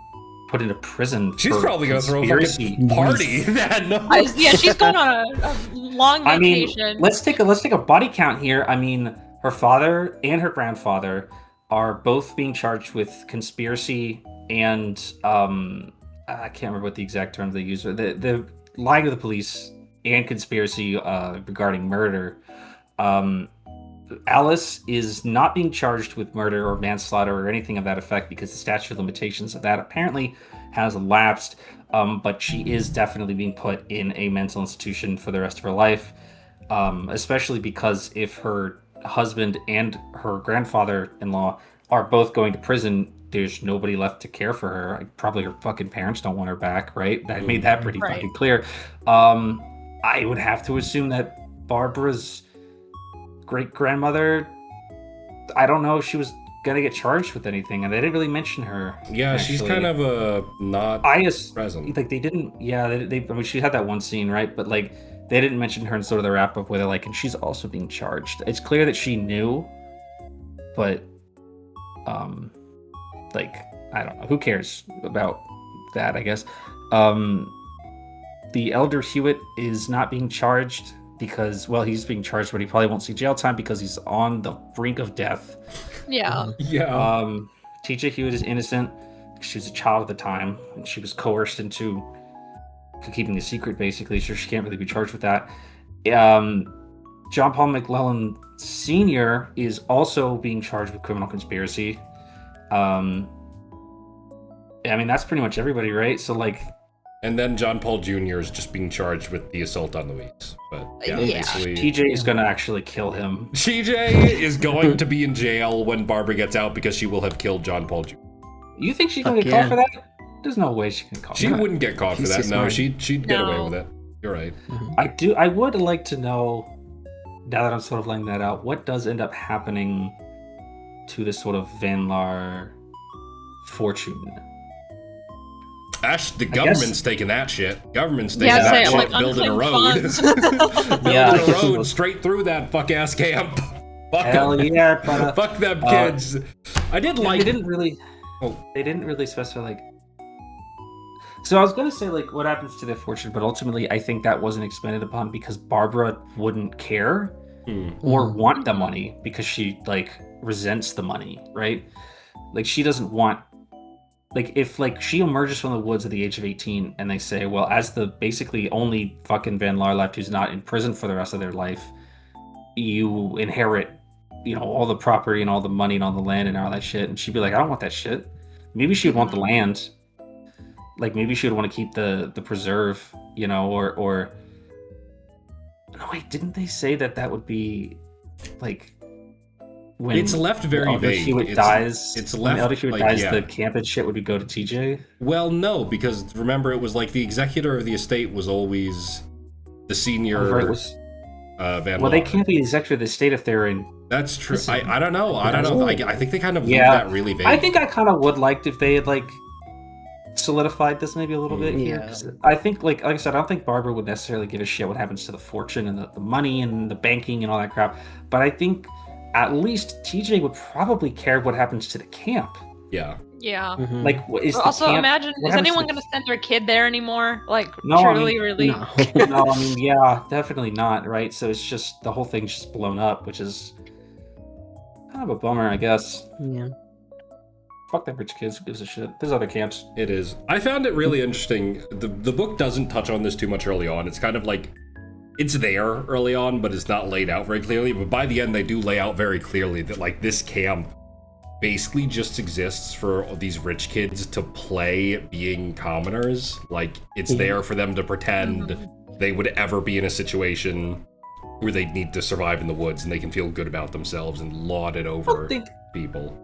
put into prison. She's probably gonna throw a fucking party that night. Yeah, she's going on a long vacation. I mean, let's take a body count here. I mean, her father and her grandfather are both being charged with conspiracy and I can't remember what the exact term they use. The lying to the police and conspiracy regarding murder. Alice is not being charged with murder or manslaughter or anything of that effect because the statute of limitations of that apparently has lapsed. But she is definitely being put in a mental institution for the rest of her life, especially because if her husband and her grandfather-in-law are both going to prison, there's nobody left to care for her. Probably her fucking parents don't want her back, right? I made that pretty fucking clear. I would have to assume that Barbara's great-grandmother, I don't know if she was gonna get charged with anything, and they didn't really mention her. Yeah, actually. She's kind of not present. Like, they didn't, I mean, she had that one scene, right? But like, they didn't mention her in sort of the wrap-up where they're like, and she's also being charged. It's clear that she knew, but like, I don't know, who cares about that, I guess. The elder Hewitt is not being charged because, well, he's being charged, but he probably won't see jail time because he's on the brink of death. Yeah. TJ Hewitt is innocent. She was a child at the time, and she was coerced into keeping the secret, basically, so she can't really be charged with that. John Paul McClellan Sr. is also being charged with criminal conspiracy. I mean, that's pretty much everybody, right? So, like... And then John Paul Jr. is just being charged with the assault on Louise. But yeah, basically... TJ is going to actually kill him. TJ is going to be in jail when Barbara gets out because she will have killed John Paul Jr. You think she's going to get caught for that? There's no way she can call. She wouldn't get caught for that. No, she'd get away with it. You're right. I would like to know, now that I'm sort of laying that out, what does end up happening to this sort of Van Laar fortune? Ash, the government's taking that shit. Government's taking that shit, like building a road. Building a road straight through that fuck-ass camp. Fuck Hell them. Yeah, fuck them kids. I did like... They didn't really specify, like... So I was going to say, like, what happens to their fortune, but ultimately I think that wasn't expanded upon because Barbara wouldn't care or want the money because she, like, resents the money, right? Like, she doesn't want like if like she emerges from the woods at the age of 18 and they say, well, as the basically only fucking Van Laar left who's not in prison for the rest of their life, you inherit, all the property and all the money and all the land and all that shit. And she'd be like, I don't want that shit. Maybe she'd want the land. Like maybe she'd want to keep the preserve, or no, wait, didn't they say that would be like when It's left very vague. Hewitt dies. It's when left Elder Hewitt like, dies. yeah. The camp and shit would go to TJ. Well, no, because remember, it was like the executor of the estate was always the senior Right, was- Van well, they Laar. can't be the executor of the estate if they're in. That's true. Listen, I don't know. I don't know. I think they kind of leave Yeah. that really vague. I think I kind of would liked if they had like solidified this maybe a little bit here. Yeah. 'Cause I think, like I said, I don't think Barbara would necessarily give a shit what happens to the fortune and the money and the banking and all that crap. But I think at least TJ would probably care what happens to the camp. Yeah. Yeah. Mhm. Like, what is the Also, camp? imagine, what is happens anyone to- going to send their kid there anymore? Like, No, I truly, mean, really? No. No, I mean, yeah, definitely not, right? So it's just the whole thing's just blown up, which is kind of a bummer, I guess. Yeah. Fuck them rich kids. Who gives a shit? There's other camps. It is. I found it really interesting. The book doesn't touch on this too much early on. It's kind of like it's there early on, but it's not laid out very clearly. But by the end, they do lay out very clearly that like this camp basically just exists for these rich kids to play being commoners. Like it's there for them to pretend they would ever be in a situation where they need to survive in the woods and they can feel good about themselves and laud it over people.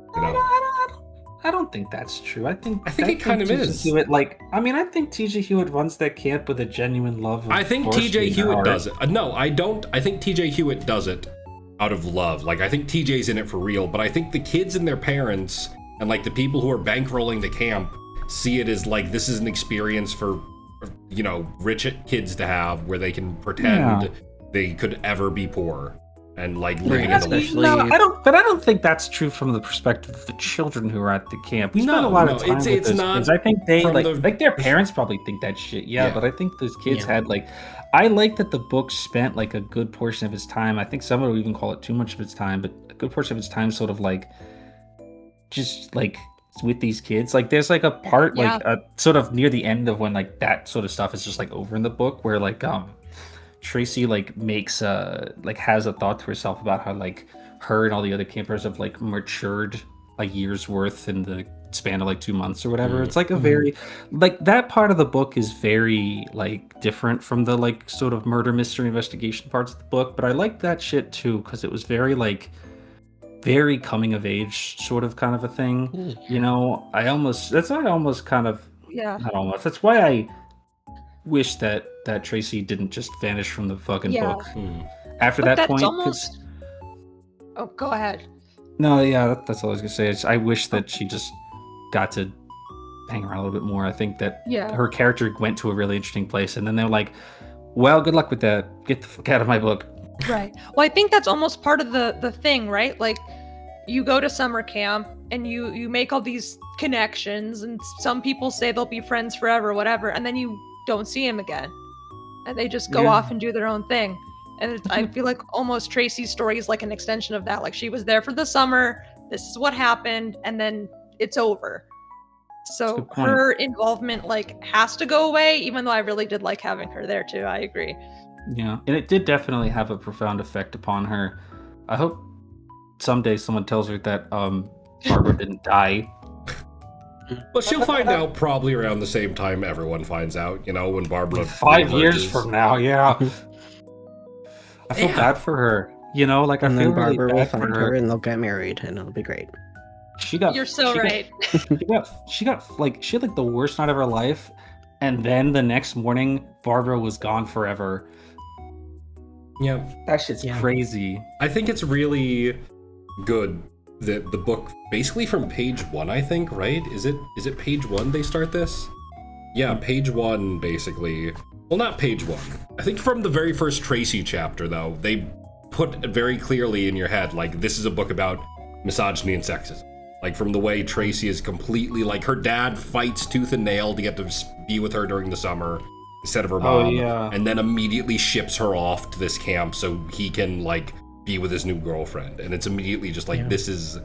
I don't think that's true. I think it kind of TJ is. Hewitt, I think TJ Hewitt runs that camp with a genuine love of I think forestry TJ in her Hewitt heart. does it. No, I don't. I think TJ Hewitt does it out of love. Like, I think TJ's in it for real, but I think the kids and their parents and, like, the people who are bankrolling the camp see it as, like, this is an experience for, rich kids to have where they can pretend they could ever be poor and, like, living in the woods. Especially- No, I don't think that's true from the perspective of the children who are at the camp. We spend a lot of time with it's those not kids. I think they from like their parents probably think that shit. Yeah, Yeah. but I think those kids Yeah. had I like that the book spent like a good portion of its time. I think someone would even call it too much of its time, but a good portion of its time sort of like just like with these kids. Like there's like a part like sort of near the end of when like that sort of stuff is just like over in the book where like Tracy like makes like has a thought to herself about how like her and all the other campers have like matured a year's worth in the span of like 2 months or whatever. It's like a very like that part of the book is very like different from the like sort of murder mystery investigation parts of the book, but I like that shit too because it was very like very coming of age sort of kind of a thing. That's why I almost kind of Yeah. not almost. That's why I wish that Tracy didn't just vanish from the fucking Yeah. book after But that that's point. 'cause- almost. Oh, go ahead. No, yeah, that's all I was gonna say. I wish that she just got to hang around a little bit more. I think that Yeah. her character went to a really interesting place, and then they're like, "Well, good luck with that. Get the fuck out of my book." Right. Well, I think that's almost part of the thing, right? Like, you go to summer camp and you make all these connections, and some people say they'll be friends forever, whatever, and then you don't see them again, and they just go Yeah. off and do their own thing. And I feel like almost Tracy's story is like an extension of that. Like, she was there for the summer, this is what happened, and then it's over. That's a So good point. her involvement like has to go away, even though I really did like having her there too. I agree. Yeah, and it did definitely have a profound effect upon her. I hope someday someone tells her that Barbara didn't die. Well, she'll find out probably around the same time everyone finds out, when Barbara 5 years emerges. from now, yeah. I feel bad for her. Like I And feel then really Barbara will bad for find her. her and they'll get married and it'll be great. She got. You're so she got- right. She got like she had like the worst night of her life, and then the next morning Barbara was gone forever. Yeah. That shit's Yeah. crazy. I think it's really good that the book, basically from page 1, I think, right? Is it page 1 they start this? Yeah, page 1, basically. Well, not page 1. I think from the very first Tracy chapter, though, they put very clearly in your head, like, this is a book about misogyny and sexism. Like, from the way Tracy is completely, like, her dad fights tooth and nail to get to be with her during the summer instead of her mom. Oh, yeah. And then immediately ships her off to this camp so he can, like, be with his new girlfriend. And it's immediately just like, Yeah. this is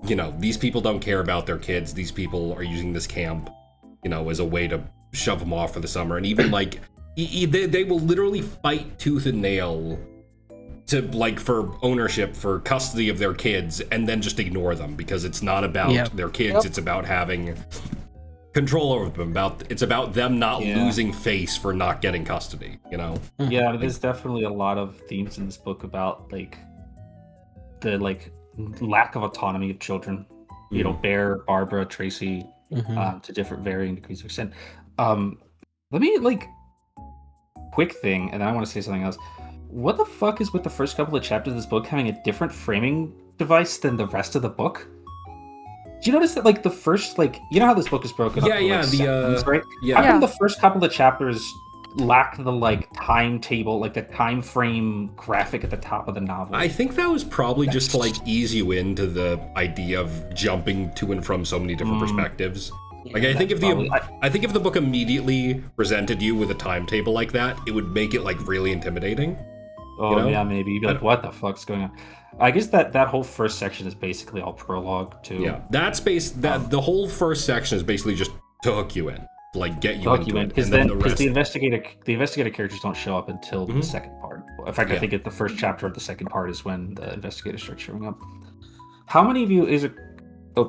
you know, these people don't care about their kids. These people are using this camp, you know, as a way to shove them off for the summer. And even like, they will literally fight tooth and nail to like for ownership, for custody of their kids, and then just ignore them because it's not about their kids. It's about having control over them. It's about them not losing face for not getting custody. You know? Yeah, there's definitely a lot of themes in this book about like the like lack of autonomy of children. You know, Bear, Barbara, Tracy, to different varying degrees of extent. Let me like quick thing, and then I want to say something else. What the fuck is with the first couple of chapters of this book having a different framing device than the rest of the book? Do you notice that like the first, like, you know how this book is broken up? Like, sections, right? How come the first couple of chapters lack the like timetable, like the time frame graphic at the top of the novel? I think that was probably just to like ease you into the idea of jumping to and from so many different perspectives. Like I think if the book immediately presented you with a timetable like that, it would make it like really intimidating. Oh, you know? Yeah, maybe. You'd be like, what the fuck's going on? I guess that whole first section is basically all prologue too. Yeah, the whole first section is basically just to hook you in, to like get you into it. Because the investigator characters don't show up until the second part. In fact, I think the first chapter of the second part is when the investigators start showing up. How many of you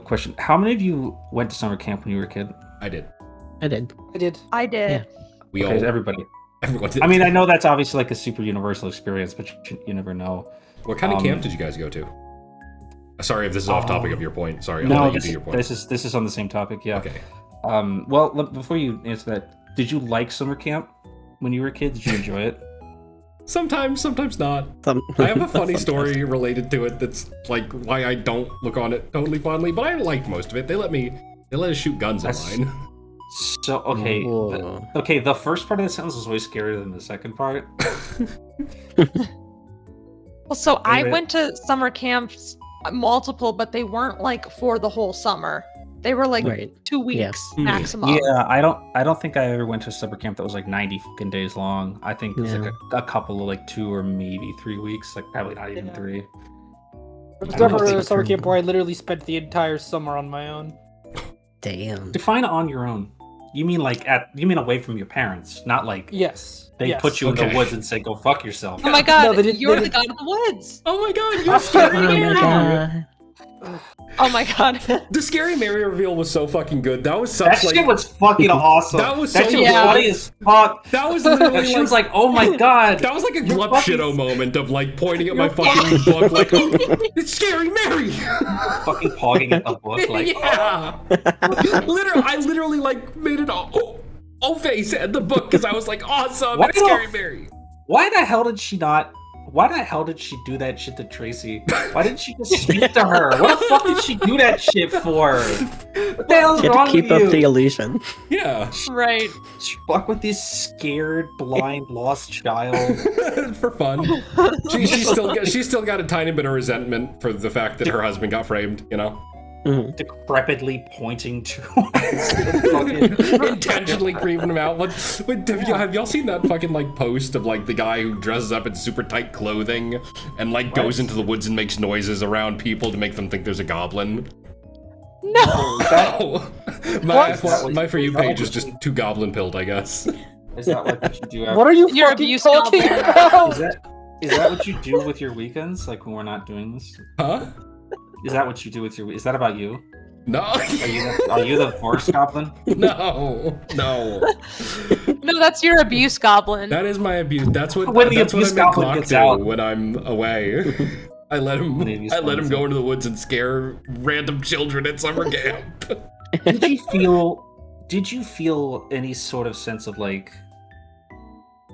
question? How many of you went to summer camp when you were a kid? I did. I did. Yeah. We all. Everybody. Everyone did. I mean, I know that's obviously like a super universal experience, but you never know. What kind of camp did you guys go to? Sorry if this is off topic of your point. Sorry, I'll let you do your point. This is on the same topic. Yeah. Okay. Well, before you answer that, did you like summer camp when you were a kid? Did you enjoy it? Sometimes not. I have a funny story related to it that's like why I don't look on it totally fondly, but I liked most of it. They let us shoot guns in mine. So okay, the first part of the sentence was way scarier than the second part. Well, so I went to summer camps, multiple, but they weren't like for the whole summer. They were like 2 weeks maximum. Yeah, I don't think I ever went to a summer camp that was like 90 fucking days long. I think it was like a couple of like 2 or maybe 3 weeks, like probably not even 3. There was never a summer camp where I literally spent the entire summer on my own. Damn. Define on your own. You mean like away from your parents, not like they put you in the woods and say go fuck yourself. Oh my god, you're the god of the woods. Oh my god, you're Scary Mary. Oh my god. The Scary Mary reveal was so fucking good. That was that shit was fucking awesome. That was shit was funny as fuck. That was literally she was like, oh my god. That was like a glup shitto moment of like pointing at my fucking book like, oh, it's Scary Mary. Fucking pogging at the book like, yeah. I literally like made an face at the book because I was like, awesome, it's Scary Mary. Why the hell did she do that shit to Tracy? Why didn't she just speak to her? What the fuck did she do that shit for? What the hell's wrong with you? To keep up the illusion. Yeah. Right. She fuck with this scared, blind, lost child. For fun. She's still got a tiny bit of resentment for the fact that her husband got framed, you know? Decrepitly pointing to intentionally creeping him out. Have y'all seen that fucking like post of like the guy who dresses up in super tight clothing and like goes into the woods and makes noises around people to make them think there's a goblin? No. My For You page is just too goblin pilled, I guess. Is that what you do? What are you fucking talking about? Is that what you do with your weekends? Like when we're not doing this? Huh? Is that what you do with your? Is that about you? No. Are you the forest goblin? No. No, that's your abuse goblin. That is my abuse. That's what when the that's abuse what I goblin gets out when I'm away. I let him go into the woods and scare random children at summer camp. Did you feel any sort of sense of like?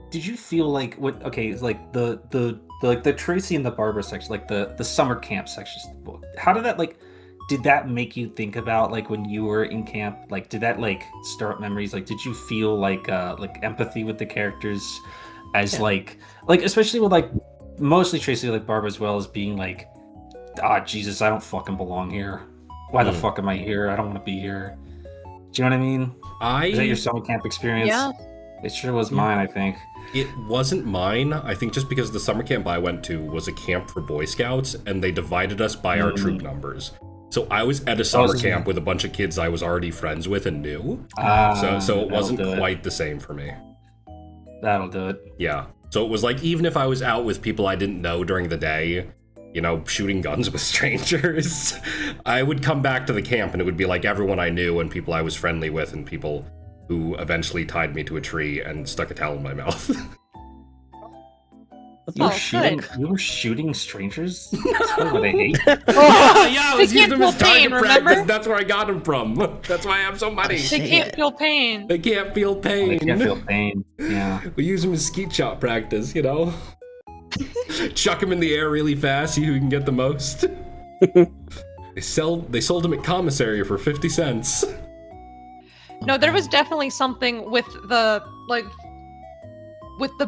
Did you feel like what? Okay, like the Tracy and the Barbara section, like the summer camp section. How did that like? Did that make you think about like when you were in camp? Like, did that like stir up memories? Like, did you feel like empathy with the characters, as like especially with like mostly Tracy, like Barbara as well, as being like, Jesus, I don't fucking belong here. Why the fuck am I here? I don't want to be here. Do you know what I mean? Is that your summer camp experience? Yeah. It sure was mine, I think. It wasn't mine, I think, just because the summer camp I went to was a camp for Boy Scouts, and they divided us by our troop numbers. So I was at a summer camp with a bunch of kids I was already friends with and knew. So it wasn't quite the same for me. That'll do it. Yeah. So it was like, even if I was out with people I didn't know during the day, you know, shooting guns with strangers, I would come back to the camp and it would be like everyone I knew and people I was friendly with and people who eventually tied me to a tree and stuck a towel in my mouth. You were shooting strangers? That's what I hate. Yeah, I was They using them as can't feel pain, target practice. remember? That's where I got them from. That's why I have so many. They can't feel pain. They can't feel pain. They can't feel pain. Yeah. We use them as skeet shot practice, you know? Chuck them in the air really fast, see who can get the most. They sold them at commissary for 50 cents. No, there was definitely something with the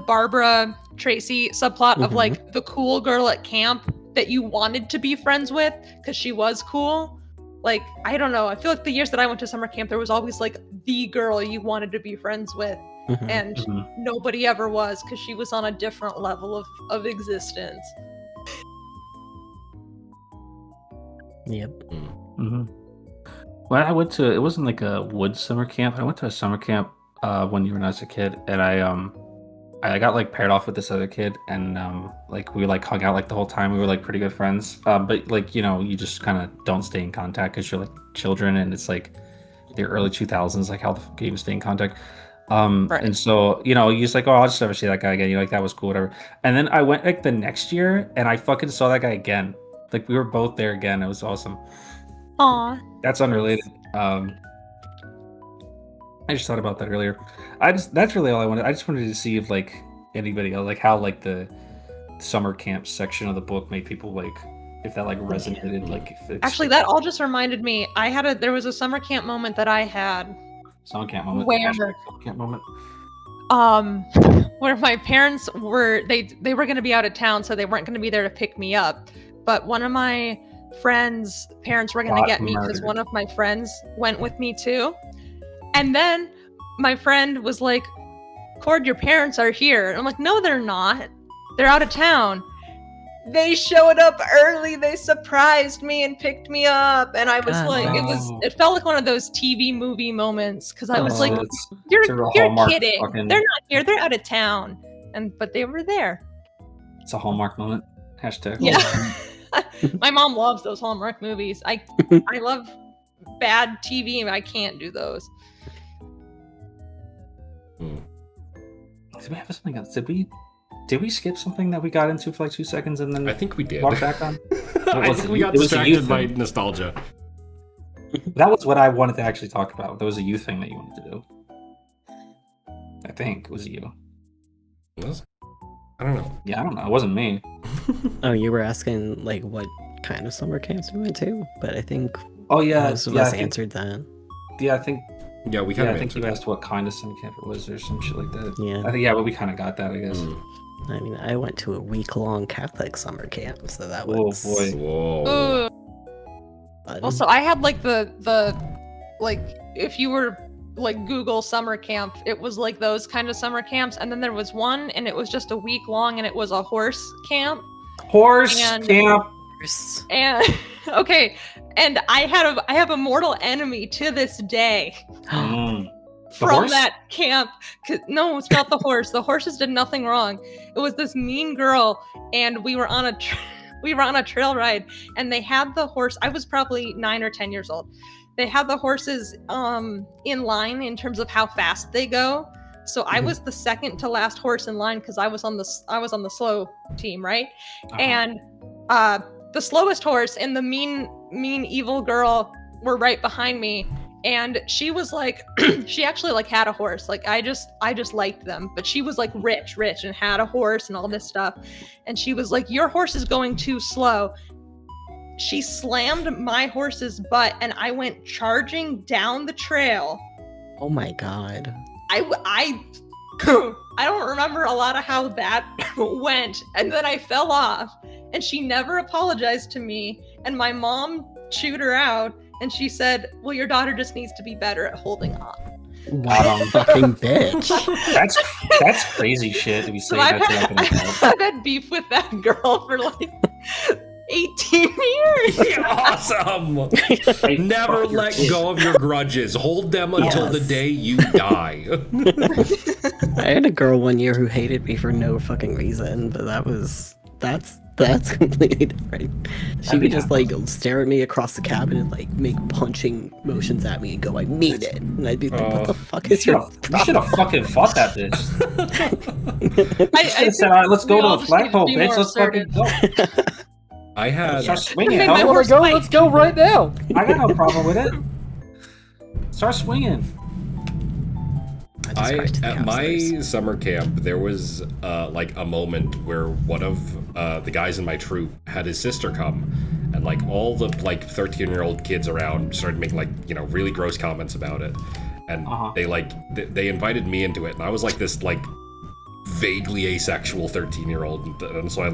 Barbara Tracy subplot of like the cool girl at camp that you wanted to be friends with because she was cool. Like, I don't know. I feel like the years that I went to summer camp, there was always like the girl you wanted to be friends with. And nobody ever was because she was on a different level of existence. Yep. Well, I went to, it wasn't like a woods summer camp. I went to a summer camp one year when I was a kid, and I got like paired off with this other kid, and like we like hung out like the whole time. We were like pretty good friends, but like, you know, you just kind of don't stay in contact because you're like children, and it's like the early 2000s, like how the games stay in contact. Right. And so, you know, you just like, oh, I'll just never see that guy again. You're like, that was cool, whatever. And then I went like the next year, and I fucking saw that guy again. Like we were both there again. It was awesome. Aw. That's unrelated. I just thought about that earlier. That's really all I wanted. I just wanted to see if like anybody else, like how like the summer camp section of the book made people like, if that like resonated, like if it's Actually, that all just reminded me. There was a summer camp moment that I had. summer camp moment. Where? Summer camp moment. Where my parents were, they were going to be out of town, so they weren't going to be there to pick me up. But one of my friends' parents were going to get me because one of my friends went with me too. And then my friend was like, Cord, your parents are here. And I'm like, no, they're not. They're out of town. They showed up early. They surprised me and picked me up. And I was it felt like one of those TV movie moments because I was like, you're kidding. They're not here. They're out of town. But they were there. It's a Hallmark moment. Hashtag. Yeah. My mom loves those Hallmark movies. I love bad TV, and I can't do those. Did we have something else? Did we skip something that we got into for like 2 seconds and then I think we did. walk back on? I think we got distracted by nostalgia. That was what I wanted to actually talk about. There was a you thing that you wanted to do. I think it was you. Was? I don't know. Yeah, I don't know. It wasn't me. Oh, you were asking like what kind of summer camps we went to, but I think Oh yeah, most of us answered that. Yeah, I think. Yeah, we Yeah, kind of I think answered you that. asked what kind of summer camp it was or some shit like that. Yeah. I think but we kind of got that, I guess. I mean, I went to a week-long Catholic summer camp, so that Oh was boy. Whoa. fun. Also, I had like the like if you were like Google summer camp, it was like those kind of summer camps, and then there was one, and it was just a week long, and it was a horse camp. Horse And- camp. And okay, and I have a mortal enemy to this day The from horse? that camp. No, it's not the horse. The horses did nothing wrong. It was this mean girl, and we were on a trail ride, and they had the horse. I was probably 9 or 10 years old. They had the horses in line in terms of how fast they go. So I was the second to last horse in line because I was on the slow team, right? And the slowest horse and the mean evil girl were right behind me, and she was like she actually like had a horse. Like I just liked them, but she was like rich and had a horse and all this stuff, and she was like, your horse is going too slow. She slammed my horse's butt, and I went charging down the trail. Oh my god. I don't remember a lot of how that went, and then I fell off, and she never apologized to me, and my mom chewed her out, and she said, well, your daughter just needs to be better at holding on. Wow, fucking bitch. That's crazy shit to be So saying that to I've had beef with that girl for like 18 years. Yeah, awesome. Never let go of your grudges. Hold them until the Yes. day you die. I had a girl one year who hated me for no fucking reason, but that's completely different. She would just like stare at me across the cabin and like make punching motions at me and go, "I mean it," and I'd be like, "What the fuck is your You should have fucking fought that bitch. I Said, all right, let's go we to all the just need to flagpole, be bitch. more Let's fucking assertive. go. I had Start swinging. Make hell. my You wanna horse go? fight. Let's go right now. I got no problem with it. Start swinging. I just at my summer camp, there was like a moment where one of the guys in my troop had his sister come, and like all the like 13-year-old kids around started making like really gross comments about it, and they invited me into it, and I was like this like vaguely asexual 13-year-old, and so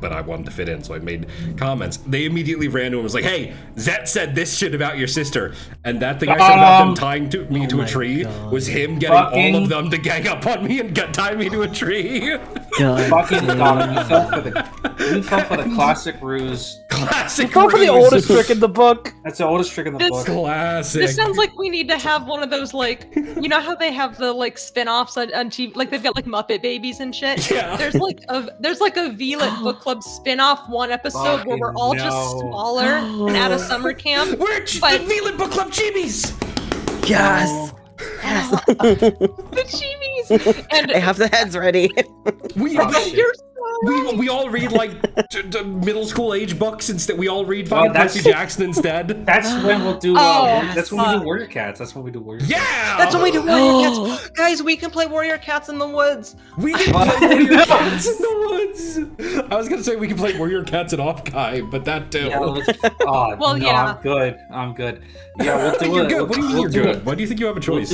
but I wanted to fit in, so I made comments. They immediately ran to him and was like, "Hey, Zett said this shit about your sister," and that thing I said about them tying me to a tree was him getting all of them to gang up on me and tie me to a tree. Fucking you fell for the classic ruse. Classic. Go for the ruse. oldest trick in the book. That's the oldest trick in the This- book. Classic. This sounds like we need to have one of those, like, you know how they have the like spin-offs on TV, like they've got like Muppet Babies and shit. Yeah. There's like a V-Lit Book Club spin-off one episode where we're all just Fucking smaller and at a summer camp. We're But- the V-Lit Book Club Chibis. Yes. Yes. The chibies! And I have the heads ready. We all read like middle school age books instead. We all read Well, fucking that's- Percy Jackson instead. That's when we'll do. Oh, that's when we do Warrior Cats. That's when we do Warrior. Yeah. That's when we do Warrior Cats. Guys, we can play Warrior Cats in the woods. We can play Warrior Cats in the woods. I was gonna say we can play Warrior Cats in Offkai, but that too. Yeah, oh, Well, no, yeah. I'm good. Yeah, we'll do You're it. good. What do you mean you're good? Why do you think you have a choice?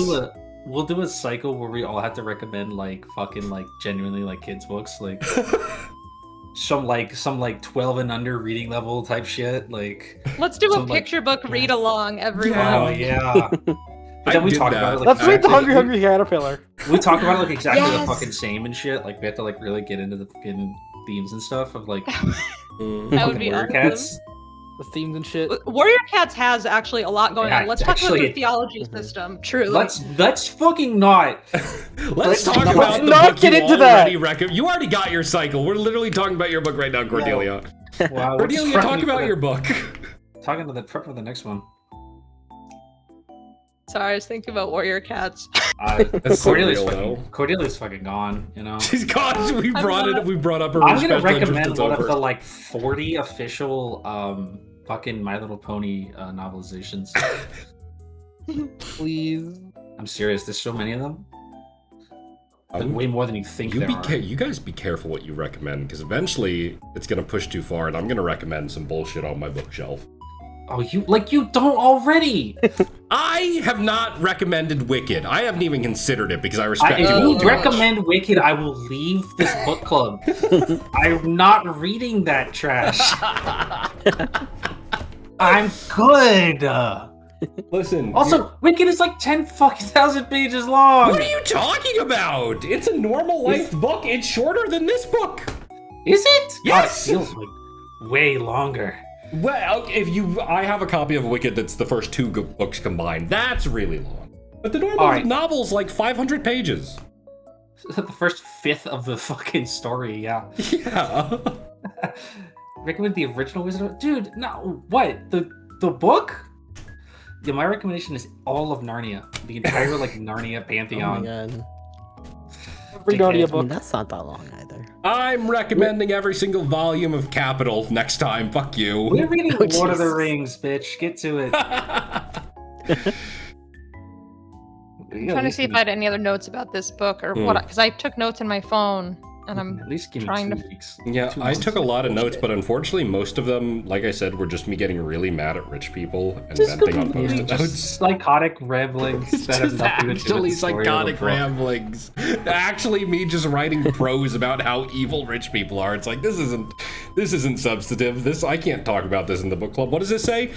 We'll do a cycle where we all have to recommend like fucking like genuinely like kids books, like some 12 and under reading level type shit. Like Let's do a some, like- picture book read along, everyone. oh yeah. But then we did talk that. about it, like, Let's read the exactly- Hungry Caterpillar. We talk about it like exactly Yes. the fucking same and shit. Like we have to like really get into the fucking themes and stuff of like That would fucking be Warrior awesome. Cats. The themes and shit. Warrior Cats has actually a lot going Yeah, on. Let's talk about actually- their theology system. Truly. Let's fucking not. Let's talk not- about let's the not book get you into that. already You already got your cycle. We're literally talking about your book right now, Cordelia. Wow, we're Cordelia, just talk prepping about for your book. talking to the prep for the next one. Sorry, I was thinking about Warrior Cats. That's so Cordelia's real, fucking, though. Cordelia's fucking gone. You know. She's gone. We brought not- up her I'm special gonna interest. recommend It's one of over. the like 40 official fucking My Little Pony novelizations. Please. I'm serious. There's so many of them. Like, I'm- way more than you think there are. You guys be careful what you recommend, because eventually it's gonna push too far, and I'm gonna recommend some bullshit on my bookshelf. Oh, you don't already. I have not recommended Wicked. I haven't even considered it because I respect If you you all too much. recommend Wicked, I will leave this book club. I'm not reading that trash. I'm good. Listen. Also, Wicked is like 10 fucking thousand pages long. What are you talking about? It's a normal length book. It's shorter than this book. Is it? Yes! God, it feels like way longer. Well, I have a copy of Wicked that's the first two books combined. That's really long. But the normal Alright. novel's like 500 pages. The first fifth of the fucking story, yeah. Yeah. Recommend the original Wizard of... Dude, no, what? The book? Yeah, my recommendation is all of Narnia. The entire, like, Narnia Oh my pantheon. god. Every Narnia I mean, book. that's not that long either. I'm recommending every single volume of Capital next time. Fuck you. We're reading Oh, Lord of the Jesus. Rings, bitch. Get to it. I'm trying to see if I had any other notes about this book or what, because I took notes in my phone and I'm At least give me trying 2 to- weeks. Yeah, 2 I months took a lot of notes, bullshit. but unfortunately, most of them, like I said, were just me getting really mad at rich people and Just venting on completely post-it notes. psychotic ramblings that have Just nothing to do actually with the story of the psychotic book. ramblings. Actually, me just writing prose about how evil rich people are. It's like this isn't substantive. I can't talk about this in the book club. What does this say?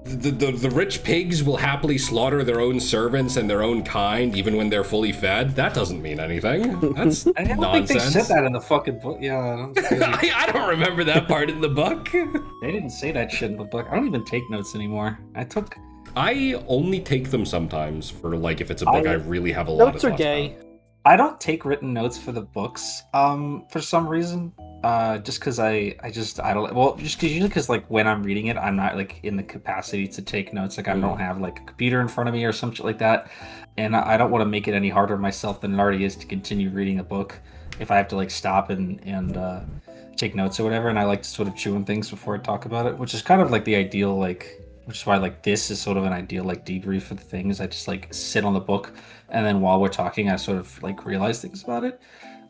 the rich pigs will happily slaughter their own servants and their own kind even when they're fully fed. That doesn't mean anything. That's I don't nonsense. think they said that in the fucking book. Yeah, that's crazy. I don't remember that part in the book. They didn't say that shit in the book. I don't even take notes anymore. I only take them sometimes for like if it's a book I really have a lot of Notes are thoughts gay. about. I don't take written notes for the books. For some reason. Just because I don't. Well, just usually because like when I'm reading it, I'm not like in the capacity to take notes. Like I don't have like a computer in front of me or some shit like that, and I don't want to make it any harder on myself than it already is to continue reading a book. If I have to like stop and take notes or whatever, and I like to sort of chew on things before I talk about it, which is kind of like the ideal which is why like this is sort of an ideal like debrief for the things. I just like sit on the book, and then while we're talking, I sort of like realize things about it.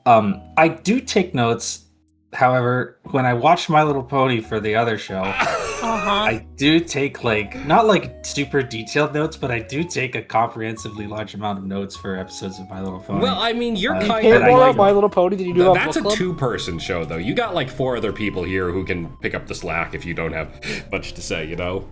I do take notes. However, when I watch My Little Pony for the other show, I do take like not like super detailed notes, but I do take a comprehensively large amount of notes for episodes of My Little Pony. Well, I mean, you're You kind paid of more like, on My Little Pony than you do on that's Book a Club? two-person show, though. You got like 4 other people here who can pick up the slack if you don't have much to say, you know?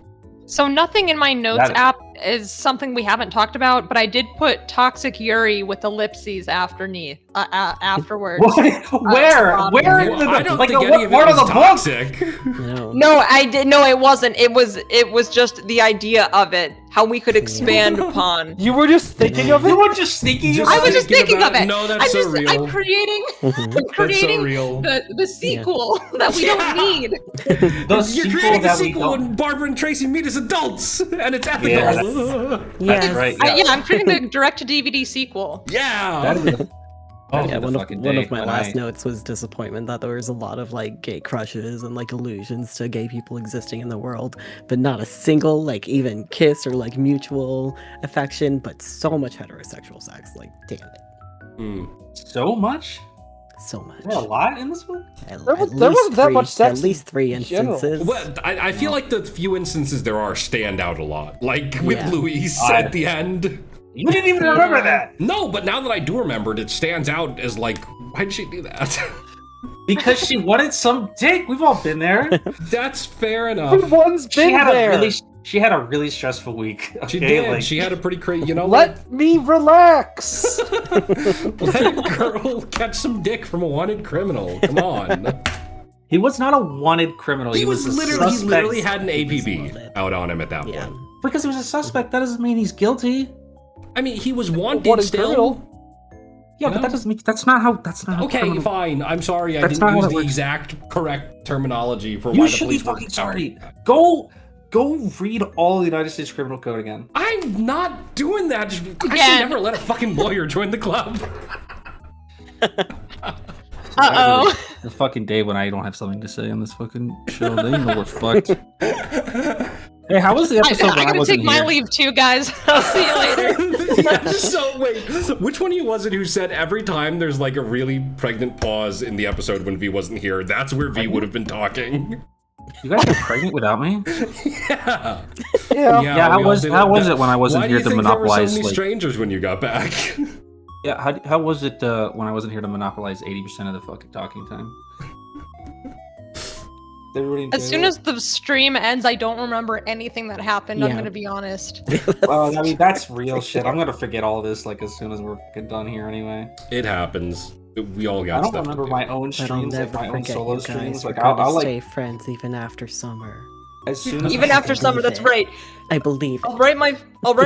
So nothing in my notes That- app is something we haven't talked about, but I did put Toxic Yuri with ellipses afterwards. What? Where? Where? Well, I don't like think what any of it part was of the book? toxic. No. No, I did. No, it wasn't. It was just the idea of it, how we could expand upon. You were just thinking of You it? were just thinking. Just I was just thinking about of it. No, that's so real. I'm creating, Mhm. I'm creating real. the sequel that we don't need. The You're sequel creating a that we sequel don't- when Barbara and Tracy meet as adults, and it's ethical. Yeah, Yes. That's right. Yeah, I'm creating the direct-to-DVD sequel. Yeah. That'd be the, Yeah, that'd be the one fucking of day my when last notes was disappointment that there was a lot of like gay crushes and like allusions to gay people existing in the world, but not a single like even kiss or like mutual affection, but so much heterosexual sex. Like, damn it, Hmm. So much? so much. Is there a lot in this one? There wasn't that much sex At least 3 in general. instances. Well, I feel like the few instances there are stand out a lot. Like with Yeah. Louise I- at the end. You didn't even remember that. No, but now that I do remember it, it stands out as like, why'd she do that? Because she wanted some dick. We've all been there. That's fair enough. Everyone's been there. She had a really stressful week. She okay? did. Like, She had a pretty crazy, you know. Let me relax. Let a girl catch some dick from a wanted criminal. Come on. he was not a wanted criminal. He He was a literally, he suspect. literally had an He APB was out on him at that Yeah. point. Because he was a suspect, that doesn't mean he's guilty. I mean, he was wanted Wanted still. criminal. Yeah, No. but that doesn't mean that's not how. That's not. How Okay, criminal- fine. I'm sorry. I That's didn't not use how it the works. exact correct terminology for You why the should be police were fucking sorry. Go read all the United States Criminal Code again. I'm not doing that. I should Again. never let a fucking lawyer join the club. Uh-oh. The fucking day when I don't have something to say on this fucking show, they know what's fucked. Hey, how was the episode when I I gotta wasn't take my here? leave too, guys. I'll see you later. Yeah, so wait, which one of you was it who said every time there's like a really pregnant pause in the episode when V wasn't here, that's where V would have been talking? You guys were pregnant without me? Yeah. Yeah. Yeah, how we all was did it when I wasn't Why do here you to think there were so monopolize? many Like, strangers when you got back? yeah, how was it when I wasn't here to monopolize 80% of the fucking talking time? Everybody As soon as the stream ends, I don't remember anything that happened. I'm Yeah. gonna be honest. Well, I mean, that's real shit. I'm gonna forget all this like as soon as we're fucking done here anyway. It happens. We all got I don't stuff remember to do. my own But I'll streams, like never my own forget solo you streams. guys. Like We're gonna I'll like stay friends even after summer. as soon as Even I- after summer, that's right. I believe I'll it. write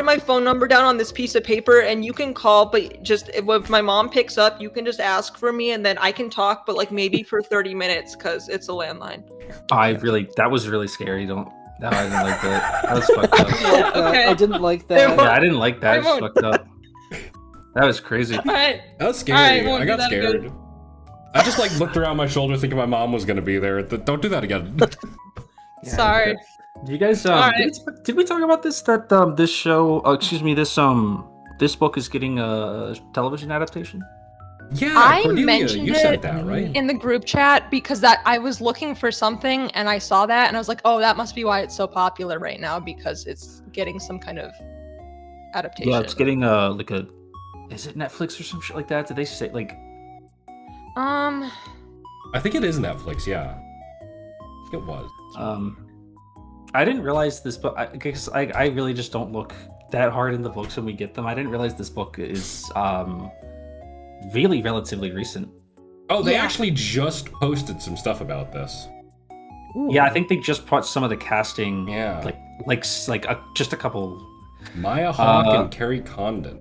my phone number down on this piece of paper, and you can call. But just if my mom picks up, you can just ask for me, and then I can talk. But like maybe for 30 minutes, cause it's a landline. that was really scary. No, I didn't like that. That was fucked up. Okay. I didn't like It that. Yeah, I didn't like that. I It's won't. fucked up. That was crazy. All right. That was scary. Alright, won't I do got that scared. again. I just like looked around my shoulder thinking my mom was gonna be there. Don't do that again. Yeah, Sorry. Do you guys Alright. did we talk about this that this show this book is getting a television adaptation? Yeah, I Cordelia, mentioned you said it that, right? in the group chat because that I was looking for something and I saw that and I was like, oh, that must be why it's so popular right now because it's getting some kind of adaptation. Yeah, it's getting is it Netflix or some shit like that? Did they say like I think it is Netflix. Yeah, I think it was. I didn't realize this book, because I really just don't look that hard in the books when we get them. I didn't realize this book is really relatively recent. Oh, they Yeah. actually just posted some stuff about this. Yeah, I think they just put some of the casting, Yeah. just a couple. Maya Hawke and Carrie Condon.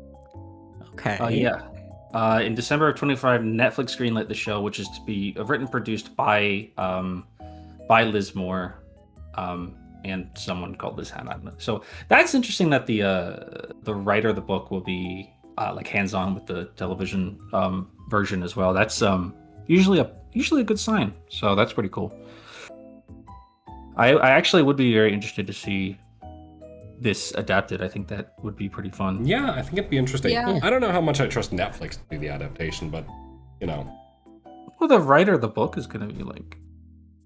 Okay. In December of 25, Netflix greenlit the show, which is to be written and produced by Liz Moore, and someone called Liz Hannah. So that's interesting that the writer of the book will be like hands-on with the television version as well. That's usually a good sign. So that's pretty cool. I actually would be very interested to see this adapted. I think that would be pretty fun. Yeah, I think it'd be interesting. Yeah. I don't know how much I trust Netflix to do the adaptation, but you know. Well, the writer of the book is going to be like.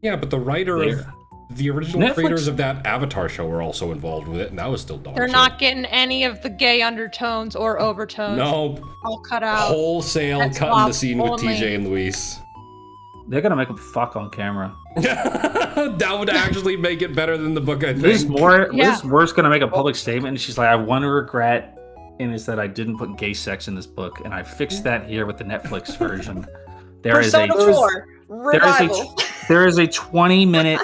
Yeah, but the writer of There. the original Netflix- creators of that Avatar show were also involved with it, and that was still dog They're shit. not getting any of the gay undertones or overtones. No, All cut out. wholesale That's cutting the love scene with only. TJ and Luis. They're going to make them fuck on camera. That would actually make it better than the book, I think. Liz Moore's going to make a public statement, and she's like, "I one regret is that I didn't put gay sex in this book, and I fixed that here with the Netflix version." There is Persona 4 revival. there is a 20-minute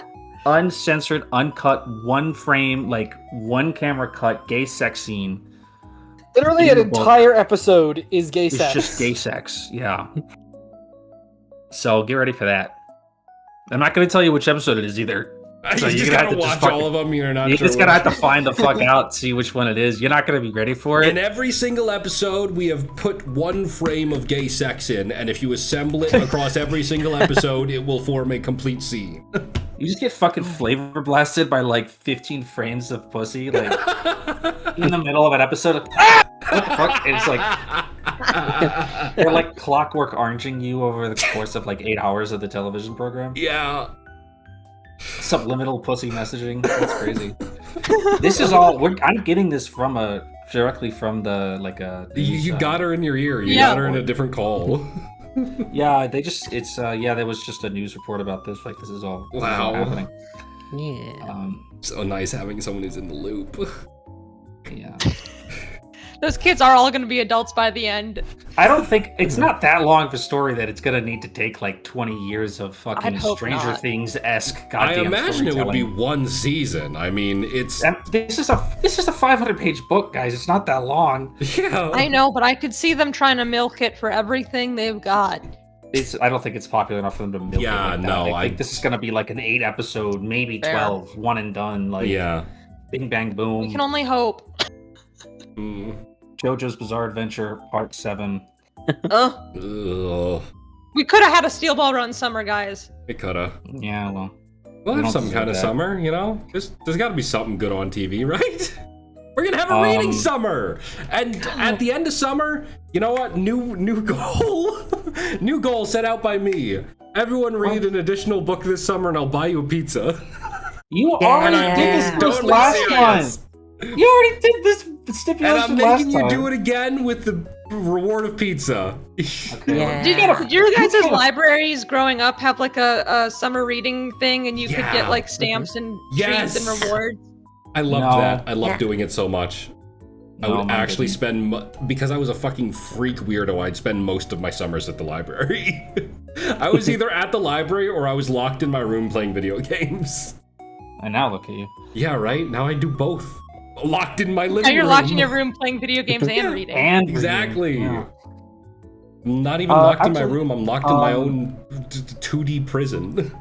uncensored, uncut, one frame, like one camera cut gay sex scene. Literally, In an the book. entire episode is gay It's sex. just gay sex. Yeah. So get ready for that. I'm not going to tell you which episode it is either. So you just gonna have gotta to just watch fucking- all of them. You're not You're sure just going to which. have to find the fuck out, see which one it is. You're not going to be ready for In it. every single episode, we have put one frame of gay sex in, and if you assemble it across every single episode, it will form a complete scene. You just get fucking flavor blasted by like 15 frames of pussy, like in the middle of an episode. What the fuck? And it's like they're like clockwork oranging you over the course of like 8 hours of the television program. Yeah. Subliminal pussy messaging. That's crazy. This is all. I'm getting this from directly from the like a. You got her in your ear. You Yeah. got her in a different call. Yeah, there was just a news report about this. Like this is all. This is all Wow. happening. Yeah. So nice having someone who's in the loop. Yeah. Those kids are all going to be adults by the end. I don't think it's not that long of a story that it's gonna need to take like 20 years of fucking I'd hope Stranger not. Things-esque I goddamn imagine it would be storytelling. one season. I mean, it's And this is a 500-page book, guys. It's not that long. yeah. I know, but I could see them trying to milk it for everything they've got. I don't think it's popular enough for them to milk it Yeah, like that. no, I think this is gonna be like an 8-episode, maybe Fair. 12, one and done. Like Yeah. bing bang boom. We can only hope. Mm. JoJo's Bizarre Adventure Part 7. Ugh. We could have had a Steel Ball Run summer, guys. It coulda. Yeah, well. We'll We have don't some deserve kind of that. summer, you know? There's got to be something good on TV, right? We're gonna have a reading summer, and at the end of summer, you know what? New goal, new goal set out by me. Everyone read an additional book this summer, and I'll buy you a pizza. You Yeah. already did this Totally last serious. one. You already did this And stipulation I'm last making you time. do it again with the reward of pizza. Okay. Yeah. Did your guys' libraries growing up have like a summer reading thing, and you could Yeah. get like stamps and Yes. treats and rewards? I loved No. that. I loved Yeah. doing it so much. I No, would mine actually didn't. spend because I was a fucking freak weirdo. I'd spend most of my summers at the library. I was either at the library or I was locked in my room playing video games. And now look at you. Yeah, right. Now I do both. Locked in my living Now you're room. locked in your room playing video games and reading. And Exactly. Yeah. I'm not even locked in my actually, room. I'm locked in my own 2D prison.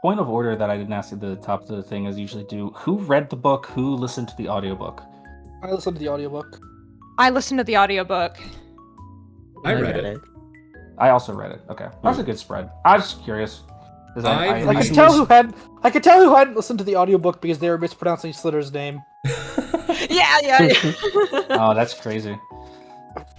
Point of order that I didn't ask at the top of the thing as I usually do. Who read the book? Who listened to the audiobook? I listened to the audiobook. I listened to the audiobook. I read it. I also read it. Okay. That's a good spread. I was just curious. 'Cause I I could recently- tell who hadn't listened to the audiobook because they were mispronouncing Slitter's name. Yeah. Oh, that's crazy.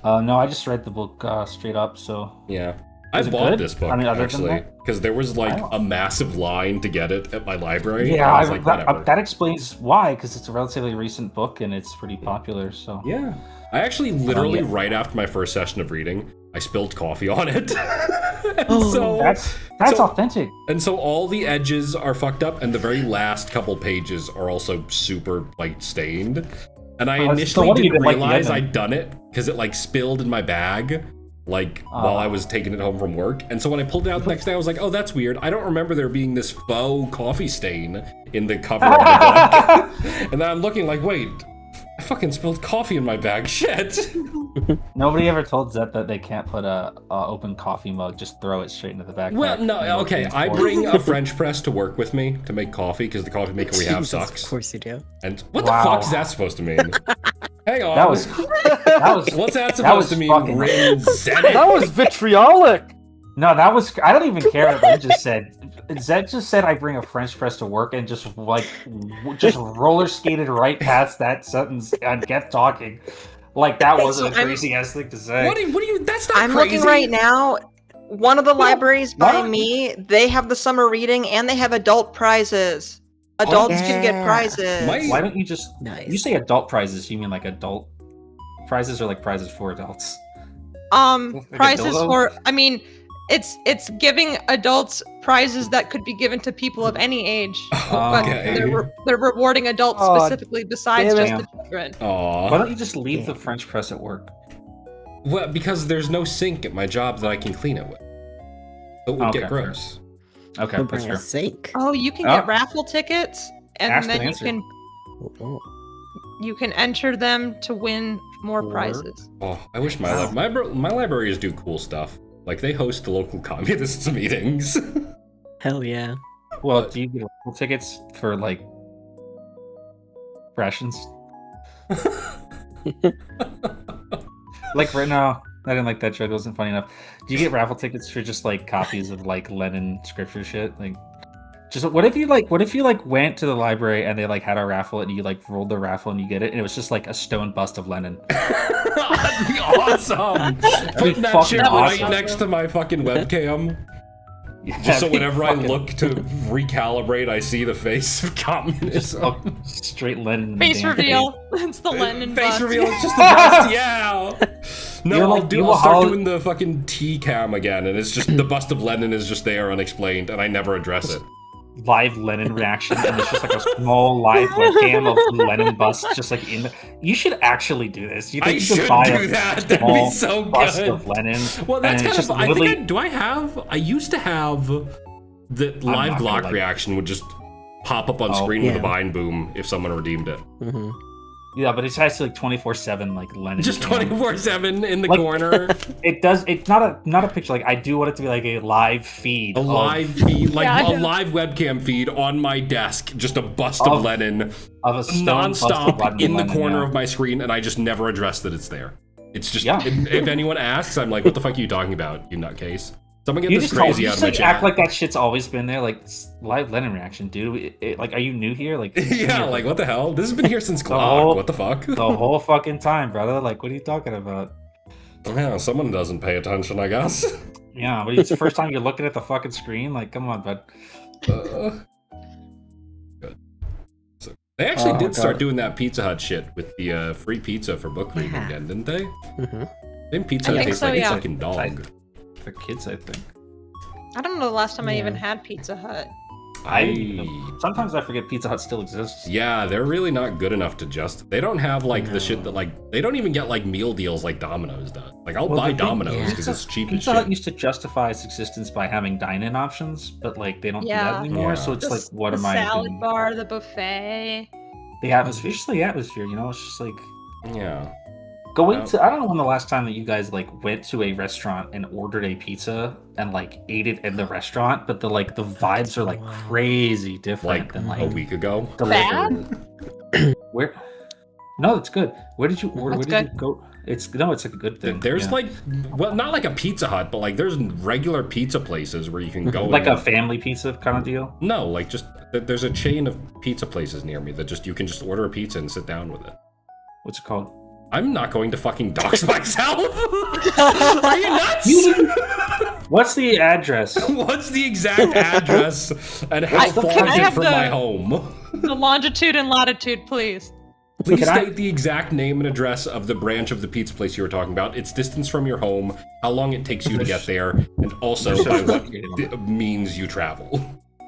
No, I just read the book straight up, so... Yeah. I Is it bought good? this book, I mean, other than actually, that? because there was like Wow. a massive line to get it at my library. Yeah, and I was like, whatever. that explains why, because it's a relatively recent book and it's pretty popular, so... Yeah. I actually literally, yeah. right after my first session of reading, I spilled coffee on it. So that's authentic. And so all the edges are fucked up, and the very last couple pages are also super like stained. And I initially didn't realize I'd done it because it like spilled in my bag, like while I was taking it home from work. And so when I pulled it out the next day, I was like, oh, that's weird. I don't remember there being this faux coffee stain in the cover of the book. And then I'm looking like, wait, I fucking spilled coffee in my bag. Shit. Nobody ever told Zett that they can't put a open coffee mug, just throw it straight into the backpack. Well, no, okay. I bring a French press to work with me to make coffee because the coffee maker we have sucks. Of course you do. And what the fuck is that supposed to mean? Hang on. That was what's that supposed to mean? That was vitriolic. No, that was. I don't even care what Ren just said. Zett just said I bring a French press to work and just roller skated right past that sentence and kept talking. Like that wasn't a crazy ass thing to say. What do you? That's not I'm crazy. looking right now. One of the libraries by me, they have the summer reading and they have adult prizes. Adults can get prizes. Why don't you just? Nice. You say adult prizes? You mean like adult prizes or like prizes for adults? Prizes for. I mean, it's giving adults prizes that could be given to people of any age, but they're rewarding adults specifically besides just the children. Aww. Why don't you just leave the French press at work? Well, because there's no sink at my job that I can clean it with. It would get gross. Okay, Don't that's bring a fair. sink. Oh, you can get raffle tickets, and then you can enter them to win more prizes. Oh, I wish my libraries do cool stuff. Like they host the local communists meetings. Hell yeah. Well, do you get raffle tickets for like rations? Like right now, I didn't like that joke. It wasn't funny enough. Do you get raffle tickets for just like copies of like Lenin scripture shit? Like, just what if you went to the library and they like had a raffle and you like rolled the raffle and you get it and it was just like a stone bust of Lenin. That'd be awesome. Putting that shit right next to my fucking webcam. Just so whenever I look to recalibrate, I see the face of communism. Straight Lenin. Face reveal. It's the Lenin face bust. reveal. It's just the bust. Yeah. No, I'll start doing the fucking T cam again, and it's just the bust of Lenin is just there unexplained, and I never address it. Live Lenin reaction, and it's just like a small live webcam of Lenin bust, just like in the. You should actually do this. You think you should buy do that? That'd be so bust good. Of Lenin. Well, that's kind of. I used to have the live Glock reaction would just pop up on screen with a vine boom if someone redeemed it. Mm-hmm. Yeah, but it's actually like 24/7, like Lenin. Just 24/7 in the corner. It does. It's not a picture. Like I do want it to be like a live feed. A live feed, like a live webcam feed on my desk. Just a bust of Lenin, nonstop in the corner of my screen, and I just never address that it's there. It's just if anyone asks, I'm like, "What the fuck are you talking about, you nutcase?" Someone get this crazy out of my chat. Act like that shit's always been there, like live Lenin reaction, dude. Like, are you new here? Like, yeah, like what the hell? This has been here since Glock. What the fuck? The whole fucking time, brother. Like, what are you talking about? Yeah, someone doesn't pay attention, I guess. Yeah, but it's the first time you're looking at the fucking screen. Like, come on, bud. Good. So they actually did start doing that Pizza Hut shit with the free pizza for book reading again, didn't they? Mm-hmm. Then Pizza Hut tastes like a fucking dog. For kids, I think. I don't know the last time I even had Pizza Hut. Sometimes I forget Pizza Hut still exists. Yeah, they're really not good enough to just. They don't have like the shit that like they don't even get like meal deals like Domino's does. Like I'll buy Domino's because it's cheap as shit. Pizza Hut used to justify its existence by having dine-in options, but like they don't do that anymore. So it's like, what am I doing? The salad bar, the buffet. The atmosphere, it's just the atmosphere, you know. It's just like going to. I don't know when the last time that you guys like went to a restaurant and ordered a pizza and like ate it in the restaurant, but the vibes are like crazy different than like a week ago. Bad? Where? No, it's good. Where did you order? Where did you go? It's like a good thing. There's like, well, not like a Pizza Hut, but like there's regular pizza places where you can go. Like a family pizza kind of deal. No, like just there's a chain of pizza places near me that just you can just order a pizza and sit down with it. What's it called? I'm not going to fucking dox myself. Are you nuts? What's the address? What's the exact address and how far is it from my home? The longitude and latitude, please. Please Can I- state the exact name and address of the branch of the pizza place you were talking about, its distance from your home, how long it takes you to get there, and also by what means you travel.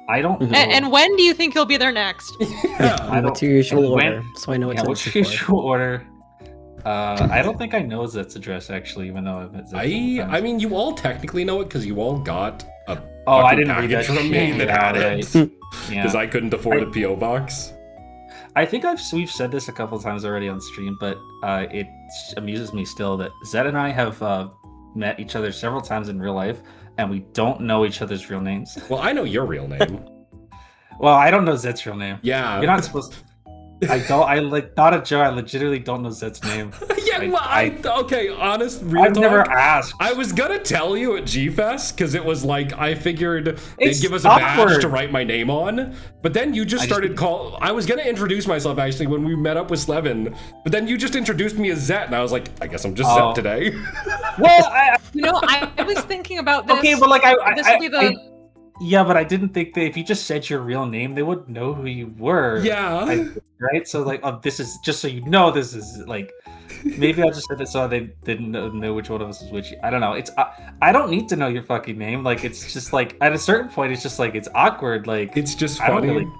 I don't know. And when do you think you'll be there next? I What's don't- your usual when- order? So I know what Yeah, to what's look your for. usual order? I don't think I know Zett's address actually, even though I've met Zett. I mean, you all technically know it because you all got a Oh, I fucking didn't read package that from me shit. that Yeah, had it. right. Because Yeah. I couldn't afford a PO box. I think we've said this a couple of times already on stream, but it amuses me still that Zett and I have met each other several times in real life, and we don't know each other's real names. Well, I know your real name. Well, I don't know Zett's real name. Yeah. You're not supposed to. I don't. I like not a joke. I legitimately don't know Zett's name. Yeah, well, okay, honest, real I've talk. never asked. I was gonna tell you at G-Fest because it was like I figured they'd It's give us a badge awkward. to write my name on, but then you just started call. I was gonna introduce myself actually when we met up with Slevin, but then you just introduced me as Zett, and I was like, I guess I'm just Zett today. Well, You know, I was thinking about this. okay, but like this will be the. yeah, but I didn't think that if you just said your real name, they would know who you were. Yeah. Right. So like, oh, this is just so you know, this is like. Maybe I just said this so they didn't know which one of us was which. I don't know. It's I don't need to know your fucking name. Like it's just like at a certain point, it's just like it's awkward. Like It's just I don't funny. really.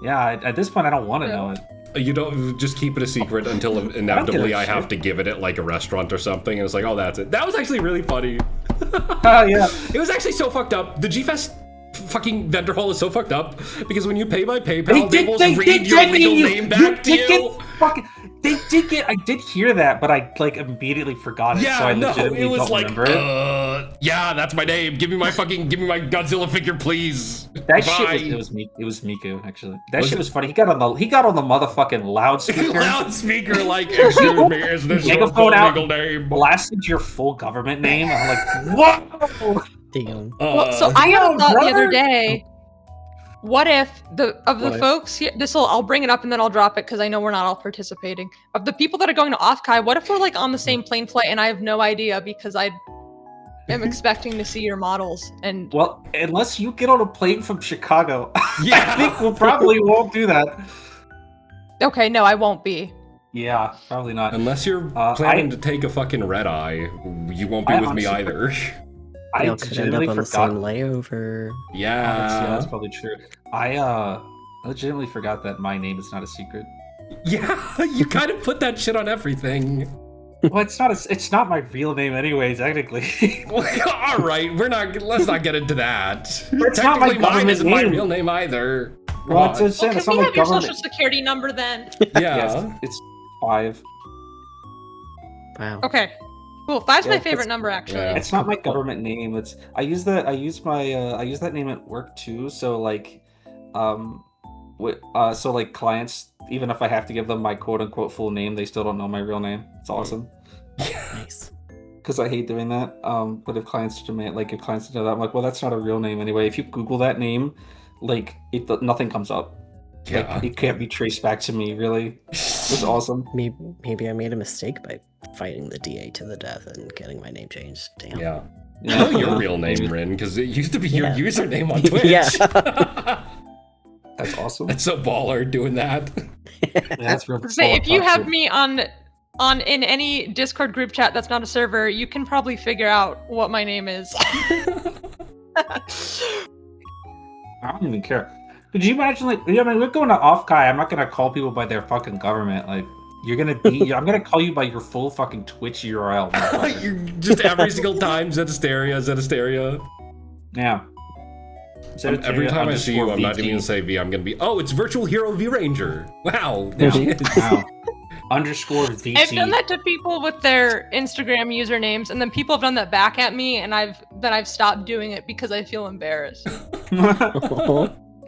Yeah, at this point, I don't want to know it. You don't just keep it a secret until inevitably I have to give it at like a restaurant or something, and it's like, oh, that's it. That was actually really funny. Oh yeah. It was actually so fucked up. The G-Fest fucking vendor hall is so fucked up because when you pay by PayPal, they will read your legal name back to you. They did get. I did hear that, but I like immediately forgot it. Yeah, so I no, legitimately it was don't like, remember it. yeah, that's my name. Give me my Godzilla figure, please. That Bye. shit was it was Miku actually. That Was shit it? was funny. He got on the motherfucking loudspeaker, Loudspeaker, like, excuse me, is this your Megaphone full out. legal name? blasted your full government name. I'm like, whoa! Damn. Well, so I had a Damn, thought the other brother. day. What if the What if? folks here? I'll bring it up and then I'll drop it because I know we're not all participating. Of the people that are going to Offkai, what if we're like on the same plane flight and I have no idea because I am expecting to see your models and Well, unless you get on a plane from Chicago, Yeah. I think we probably won't do that. okay, no, I won't be. Yeah, probably not. Unless you're planning to take a fucking red eye, you won't be I with me honestly- either. I Y'all could end legitimately up on the forgot. same layover. Yeah, Yeah. that's probably true. I legitimately forgot that my name is not a secret. Yeah, you kind of put that shit on everything. Well, it's not my real name anyway, technically. All right, let's not get into that. It's not my Technically, mine government isn't my name. real name either. Well, it's God. just saying, Can it's we not my have your government. social security number then? Yeah. Yes, it's 5. Wow. Okay, cool. Five's Yeah, my favorite number actually. Yeah. It's not my government name. I use that name at work too. So like, so like clients, even if I have to give them my quote unquote full name, they still don't know my real name. It's awesome. Nice. Because I hate doing that. But if clients demand, like if clients know that, I'm like, well, that's not a real name anyway. If you Google that name, like nothing comes up. Yeah. Like, it can't be traced back to me. Really, it's awesome. Maybe I made a mistake by fighting the DA to the death and getting my name changed. Damn. Yeah. Yeah, I know your real name, Rin, because it used to be your Yeah. username on Twitch. Yeah. That's awesome. That's so baller doing that. That's real. Say if you have toxic. me on in any Discord group chat that's not a server, you can probably figure out what my name is. I don't even care. Could you imagine, like, I mean, we're going to Offkai. I'm not gonna call people by their fucking government. Like, you're gonna be. I'm gonna call you by your full fucking Twitch URL. motherfucker. You're just every single time Zett Asteria. Yeah. Every time I see you, I'm not even gonna VT. say V. I'm gonna be, oh, it's Virtual Hero V Ranger. Wow. Yeah. Shit. Wow. Underscore VT. I've done that to people with their Instagram usernames, and then people have done that back at me, and I've stopped doing it because I feel embarrassed.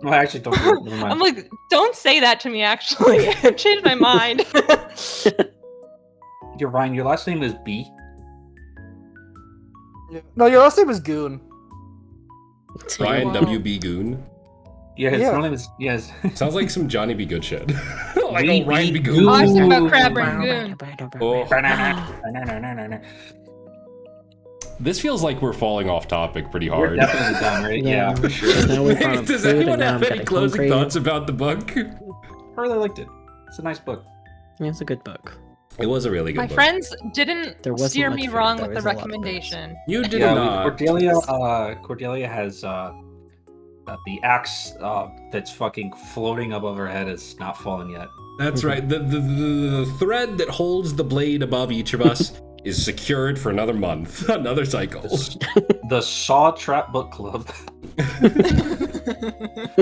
Well, I actually don't. Never mind. I'm like, don't say that to me. Actually, I've changed my mind. You're Ryan. Your last name is B. No, your last name is Goon. Ryan Wow. WB Goon. Yeah, his Yeah. real name is yes. Sounds like some Johnny B. Good shit. Like We old Ryan be B. Goon. Oh, I was thinking about Ooh. Crab Rangoon. Oh, We're this feels like we're falling off topic pretty hard. definitely done, right? Yeah, for sure. Now we brought up Does food, anyone and now have I'm any getting closing hungry. thoughts about the book? I really liked it. It's a nice book. It's a good book. It was a really good My book. friends didn't There wasn't steer much me food, wrong there with the was a lot of things. recommendation. You did Yeah, not. Cordelia has the axe that's fucking floating above her head is not fallen yet. That's right. The thread that holds the blade above each of us is secured for another month, another cycle. The Saw Trap Book Club.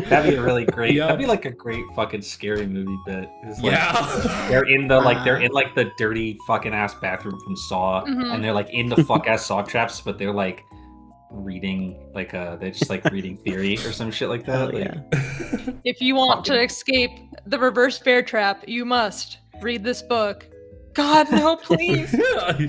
That'd be a really great. Yeah. That'd be like a great fucking scary movie bit. It's like, Yeah. they're in the dirty fucking ass bathroom from Saw, Mhm. and they're like in the fuck ass saw traps, but they're like reading they're just like reading theory or some shit like that. Hell Like, yeah. If you want to escape the reverse bear trap, you must read this book. God, no, please.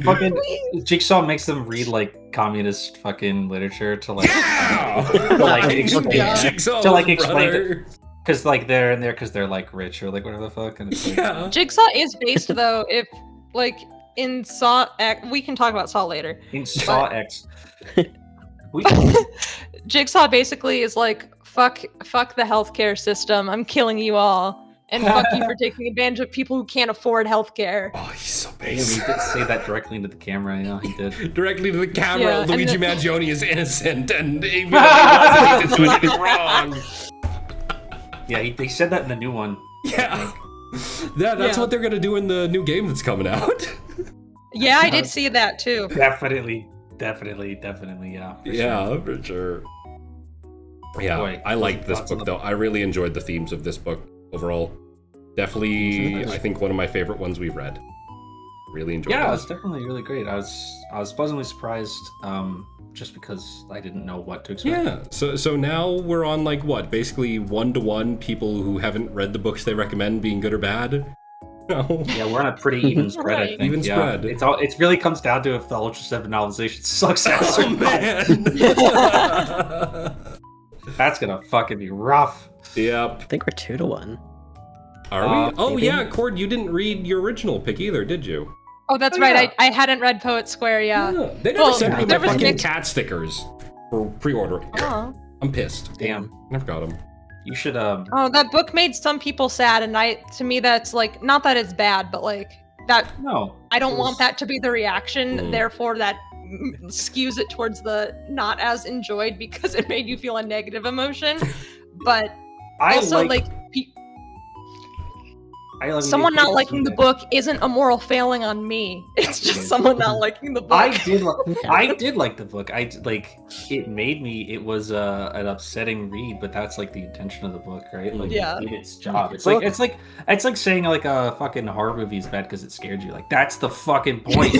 fucking Jigsaw makes them read like communist fucking literature to like Yeah! like explain Jigsaw's to, like, explain brother. because like they're in there because they're like rich or like whatever the fuck, and it's like, Yeah. Jigsaw is based though, if like in Saw we can talk about Saw later. in Saw X. We, Jigsaw basically is like fuck the healthcare system. I'm killing you all. And fuck you for taking advantage of people who can't afford healthcare. Oh, he's so he base. did say that directly into the camera. Yeah, he did. Directly to the camera, Yeah, and Luigi the- Mangione is innocent, and even though he wasn't, he didn't do anything wrong. Yeah, they said that in the new one. Yeah. Yeah, that's Yeah. what they're gonna do in the new game that's coming out. Yeah, I did see that too. Definitely, yeah. For Yeah, sure. for sure. Yeah, Boy, I liked this thoughts on book the- though. I really enjoyed the themes of this book overall. Definitely, I think one of my favorite ones we've read. Really enjoyed Yeah, it. it's definitely really great. I was pleasantly surprised, just because I didn't know what to expect. Yeah, so now we're on like what? Basically 1-to-1 people who haven't read the books they recommend being good or bad. No. Yeah, we're on a pretty even spread, I Right. think. Even yeah. spread. It really comes down to if the Ultra 7 novelization sucks ass Oh or not. man. That's gonna fucking be rough. Yep. I think we're 2-1. Are we? Oh maybe. yeah, Cord, you didn't read your original pick either, did you? Oh, that's Oh, right. yeah. I hadn't read Poet Square, yeah. They never Well, sent me there my was fucking mixed- cat stickers for pre-ordering. Oh. I'm pissed. Damn. Never got them. You should Oh, that book made some people sad, and to me that's like, not that it's bad, but like that no. I don't It want was- that to be the reaction. Mm. Therefore, that skews it towards the not as enjoyed because it made you feel a negative emotion. But I also, like someone not liking the book isn't a moral failing on me. It's just someone not liking the book. I did like the book. It made me. It was an upsetting read, but that's like the intention of the book, right? Like, Yeah. it did its job. It's Book- like saying like a fucking horror movie is bad because it scared you. Like that's the fucking point.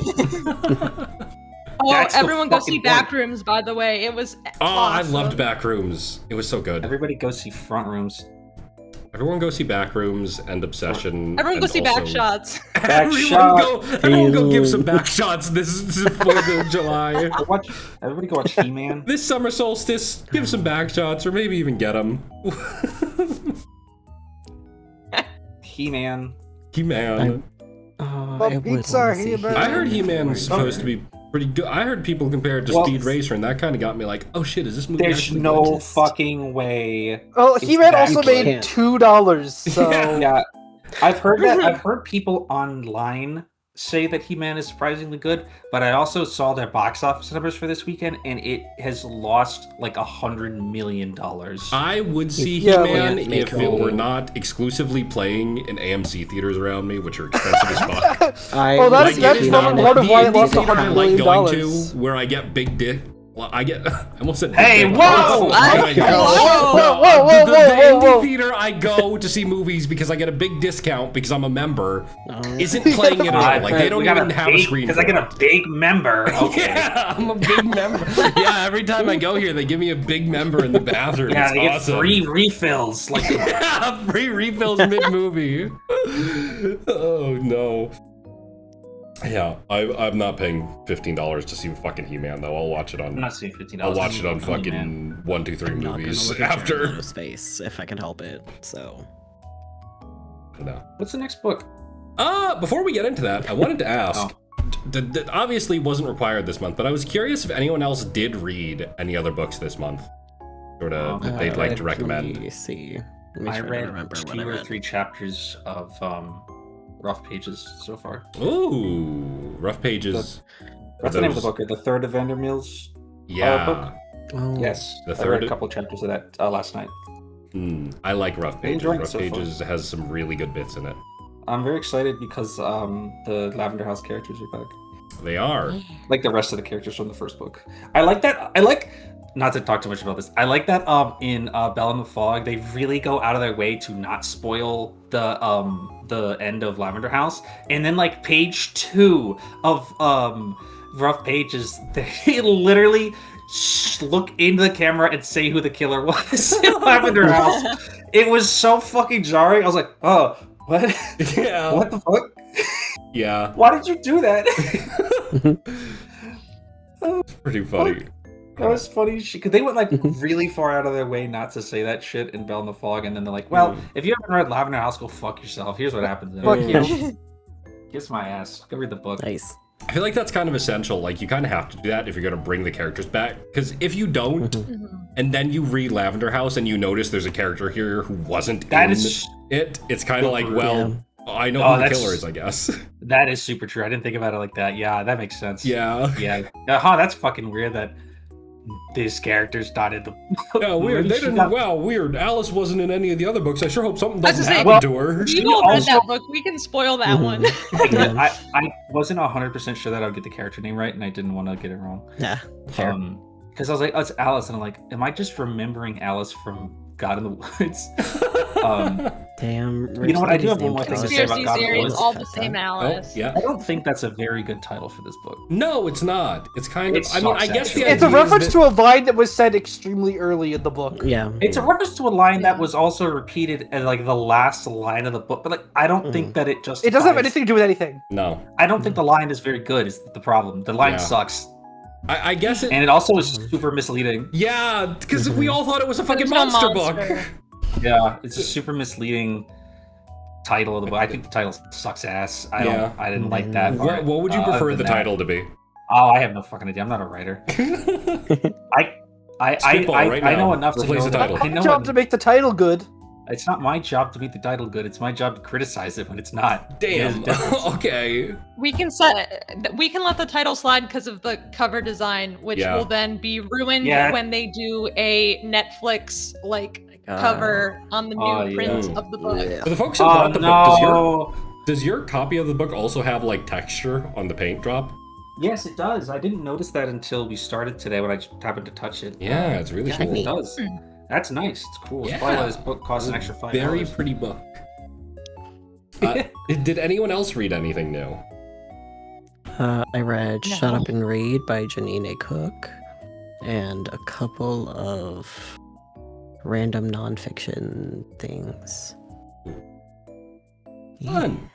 Oh, That's the everyone go see fucking point. Backrooms, by the way. It was Oh, awesome. I loved Backrooms. It was so good. Everybody go see Front Rooms. Everyone go see Backrooms and Obsession. Everyone go and see also- Backshots. Everyone go give some backshots this 4th of July. Everybody go watch He-Man. This summer solstice, give some backshots or maybe even get them. He-Man. He-Man. But I would pizza, wanna see He-Man. I heard He-Man was He-Man. supposed to be pretty good. I heard people compare it to Well, Speed Racer, and that kind of got me like, oh shit, is this movie There's actually no good? fucking way. Oh, It's He-Man bad. also You made can't. $2, so Yeah, I've heard that. I've heard people online say that He-Man is surprisingly good, but I also saw their box office numbers for this weekend, and it has lost like $100 million. I would see Yeah, He-Man like, make if it were me- not exclusively playing in AMC theaters around me, which are expensive as fuck. Oh, that's- Like, that's in, probably part of the why it indie lost theater I $100 like million. going to, where I get big dick. Well, I almost said. Hey, big dick. whoa! Oh my God. Whoa, No, whoa, whoa, the whoa, indie whoa. theater I go to see movies because I get a big discount because I'm a member Oh. isn't playing it at all. Like they don't even have a screen. because I for get it. a big member. Okay. Yeah, I'm a big member. Yeah, every time I go here, they give me a big member in the bathroom. Yeah, It's they get awesome. free refills. Like, Yeah, free refills mid-movie. Oh no. Yeah, I'm not paying $15 to see fucking He-Man though. I'll watch it I'm on. not saying $15. I'll watch it on Man. fucking 1, 2, 3 I'm not gonna movies look at after. Geronimo's face if I can help it. So No. What's the next book? Before we get into that, I wanted to ask. That obviously wasn't required this month, but I was curious if anyone else did read any other books this month, sort of that they'd like to recommend. Let me see. Let me I try to read remember what I 2 or read. 3 chapters of rough pages so far. Ooh, rough pages. That's the name of the book. The third of Vandermeel's book. Oh. Yes, The I third read a of- couple chapters of that last night. I like rough pages. enjoying it Rough so far. pages has some really good bits in it. I'm very excited because the Lavender House characters are back. They are. Like the rest of the characters from the first book. I like that. I like, not to talk too much about this, I like that in Belle and the Fog, they really go out of their way to not spoil the end of Lavender House. And then like page 2 of Rough Pages, they literally look into the camera and say who the killer was in Lavender House. It was so fucking jarring. I was like, oh, what? Yeah. What the fuck? Yeah. Why did you do that? Pretty funny. That was funny. Because they went like really far out of their way not to say that shit in Belle and the Fog, and then they're like, "Well, if you haven't read Lavender House, go fuck yourself. Here's what happens." in it." Fuck you. Kiss my ass. Go read the book. Nice. I feel like that's kind of essential. Like, you kind of have to do that if you're going to bring the characters back. Because if you don't, and then you read Lavender House and you notice there's a character here who wasn't That in is- it's kind of like, well, I know Oh, who the that's- killer is, I guess. That is super true. I didn't think about it like that. Yeah, that makes sense. Yeah. Yeah. That's fucking weird that these characters not in the. Yeah, weird. They She didn't. got- Wow, weird. Alice wasn't in any of the other books. I sure hope something I was doesn't gonna happen say, to her. We all read also- that book. We can spoil that one. I wasn't 100% sure that I would get the character name right, and I didn't want to get it wrong. Yeah. Fair. Because I was like, oh, it's Alice, and I'm like, am I just remembering Alice from God in the Woods? Damn. you know what, I do have Rich one more Lady's thing to name say about Conspiracy God of series, Woods. all the same Oh, Alice. yeah. I don't think that's a very good title for this book. No, it's not. It's kind of. It I mean, I sucks, guess the actually. It's a idea is reference that- to a line that was said extremely early in the book. Yeah. It's a reference to a line that was also repeated as like the last line of the book, but like I don't think that it just. It doesn't have anything to do with anything. No, I don't think the line is very good. Is the problem? The line Yeah. sucks, I guess it. and it also is super misleading. Yeah, because we all thought it was a fucking There's no monster monster. book. Yeah, it's a super misleading title of the book. I think the title sucks ass. I didn't like that. part. What would you Other prefer than the that- title to be? Oh, I have no fucking idea. I'm not a writer. Spitball right I know now. enough to Replace know the that- title. I My know job to make the title good. It's not my job to make the title good. It's my job to criticize it when it's not. There's a Damn. difference. Okay. We can let the title slide because of the cover design, which Yeah. will then be ruined Yeah. when they do a Netflix cover on the new Oh, print yeah. of the book. Yeah. For the folks who Oh bought the book, no! does your copy of the book also have like texture on the paint drop? Yes, it does. I didn't notice that until we started today when I just happened to touch it. Yeah, it's really Yeah, cool. it does. That's nice. It's cool. It's probably why this book costs an extra $5. Very pretty book. Did anyone else read anything new? I read No. Shut Up and Read by Janine A. Cook and a couple of random nonfiction things. Fun.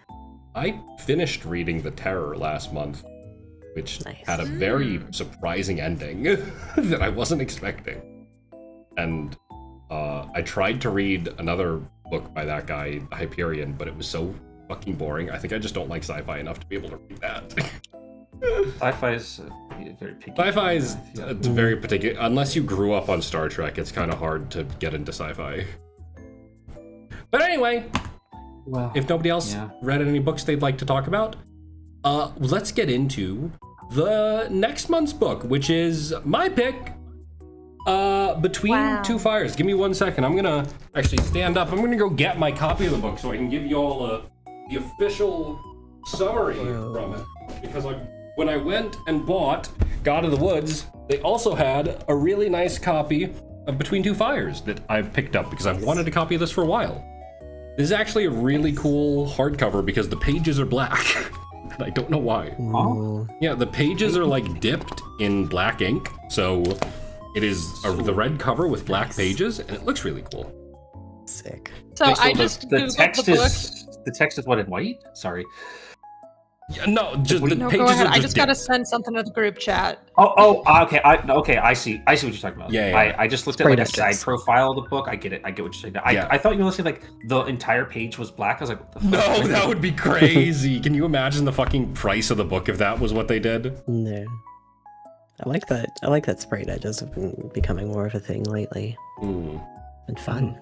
I finished reading The Terror last month, which Nice. had a very surprising ending that I wasn't expecting. And I tried to read another book by that guy, Hyperion, but it was so fucking boring. I think I just don't like sci-fi enough to be able to read that. Sci-fi is very picky. Sci-fi is Yeah. it's very particular. Unless you grew up on Star Trek, it's kind of hard to get into sci-fi. But anyway, Well, if nobody else Yeah. read any books they'd like to talk about, let's get into the next month's book, which is my pick, Between Wow. Two Fires. Give me 1 second. I'm gonna actually stand up. I'm gonna go get my copy of the book so I can give you all the official summary from it. Because when I went and bought God of the Woods, they also had a really nice copy of Between Two Fires that I've picked up because I've wanted a copy of this for a while. This is actually a really cool hardcover because the pages are black. And I don't know why. Ooh. Yeah, the pages are like dipped in black ink. So it is the red cover with black pages and it looks really cool. Sick. So Wait, I the- just the googled text the book. is the text is what, in white? Sorry. Yeah, no, just the No, pages go ahead. are I just gotta dipped. send something to the group chat. Okay. I see what you're talking about. Yeah. I just looked at Sprite like a side edges. profile of the book. I get it. I get what you're saying. Yeah. I thought you were saying like the entire page was black. I was like, what the fuck? No, that would be crazy. Can you imagine the fucking price of the book if that was what they did? No. I like that. I like that sprite edges have been becoming more of a thing lately. Hmm. And fun.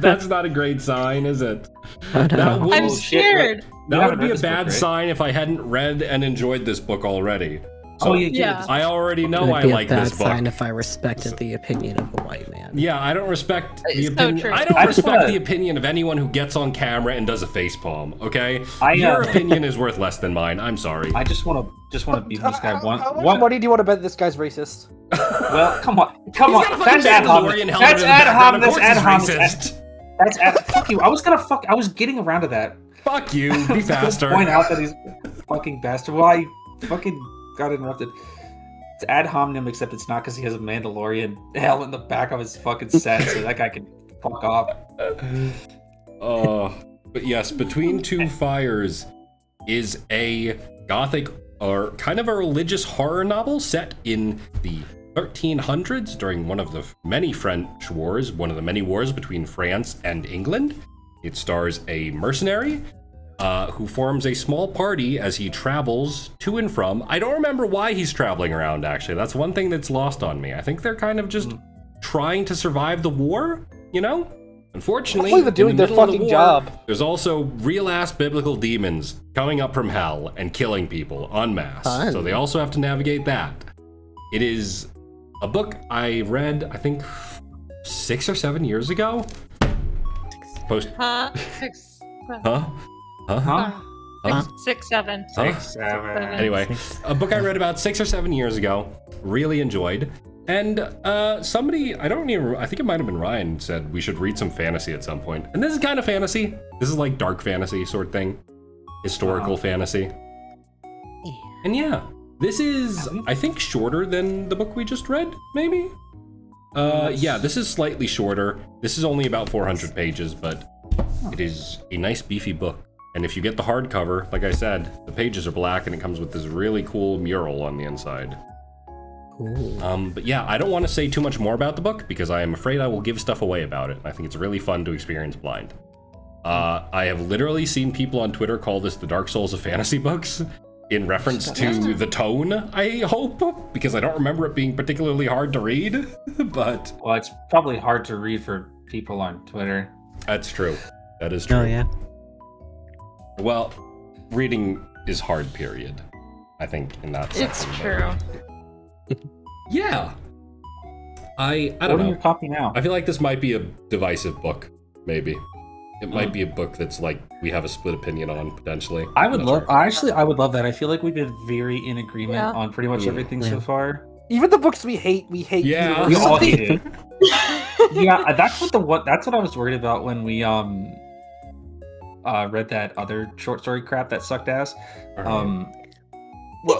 That's not a great sign, is it? Oh, no. That would, I'm scared. that would be a this book, bad right? sign if I hadn't read and enjoyed this book already. So Oh, yeah. Yeah. I already It know would I be like a bad this book. sign if I respected the opinion of a white man. Yeah, I don't respect the It's so opinion. true. I don't I just respect wanna- the opinion of anyone who gets on camera and does a facepalm. Okay, I, your opinion is worth less than mine. I'm sorry. I just want to beat this guy. How much What? money do you want to bet this guy's racist? Well, come on. He's got a fucking That's ad hominem. Mandalorian helmet That's in the ad background. hominem. Of That's ad course he's hominem. racist. That's ad. Fuck you. I was getting around to that. Fuck you. Be faster. Point out that he's a fucking bastard. Well, I fucking got interrupted. It's ad hominem, except it's not because he has a Mandalorian helmet in the back of his fucking set, so that guy can fuck off. But yes, Between Two Fires is a gothic or kind of a religious horror novel set in the 1300s during one of the many French wars, one of the many wars between France and England. It stars a mercenary who forms a small party as he travels to and from. I don't remember why he's traveling around, actually. That's one thing that's lost on me. I think they're kind of just trying to survive the war, you know? Unfortunately, Hopefully they're in doing the their middle of the fucking war, job. There's also real-ass biblical demons coming up from hell and killing people en masse. Fun. So they also have to navigate that. It is a book I read, I think, 6 or 7 years ago. Post... Huh? Six, Huh? Huh? Huh? six, seven. Huh? 6, 7. Anyway, a book I read about 6 or 7 years ago, really enjoyed. And somebody, I think it might have been Ryan, said we should read some fantasy at some point. And this is kind of fantasy. This is like dark fantasy sort of thing. Historical fantasy. And yeah, this is, I think, shorter than the book we just read, maybe? Yeah, this is slightly shorter. This is only about 400 pages, but it is a nice beefy book. And if you get the hardcover, like I said, the pages are black and it comes with this really cool mural on the inside. Ooh. But yeah, I don't want to say too much more about the book because I am afraid I will give stuff away about it. I think it's really fun to experience blind. I have literally seen people on Twitter call this the Dark Souls of fantasy books in reference to the tone, I hope, because I don't remember it being particularly hard to read, but... Well, it's probably hard to read for people on Twitter. That's true. That is true. Oh, yeah. Well, reading is hard, period. I think in that sense. It's true. Yeah. I don't What are know. you copy now? I feel like this might be a divisive book, maybe. It might be a book that's like we have a split opinion on potentially. I would I'm not love. sure. I would love that. I feel like we've been very in agreement Yeah. on pretty much everything so Yeah. far. Even the books we hate Yeah. We all universally. hate it. Yeah, that's what I was worried about when we read that other short story crap that sucked ass. Well,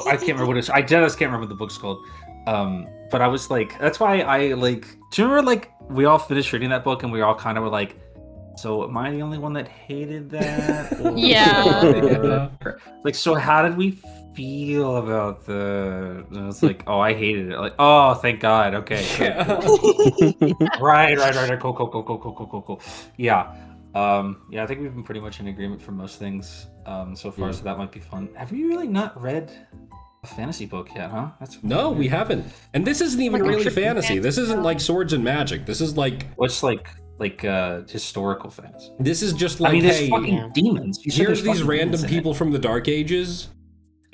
I can't remember what it's. I just can't remember what the book's called. But I was like, that's why I like. Do you remember like we all finished reading that book and we all kind of were like, so am I the only one that hated that? Or- Yeah. Like, so how did we feel about the? And it's like, oh, I hated it. Like, oh, thank God. Okay. Good. Right. Cool. Yeah. Yeah, I think we've been pretty much in agreement for most things so far, so that might be fun. Have you really not read a fantasy book yet, huh? That's No, we haven't. And this isn't even Like a really tricky fantasy. This isn't fantasy. like swords and magic. This is like What's like historical fantasy? this is just like I mean, there's hey, fucking demons. You said here's there's these fucking random demons in it. people from the Dark Ages,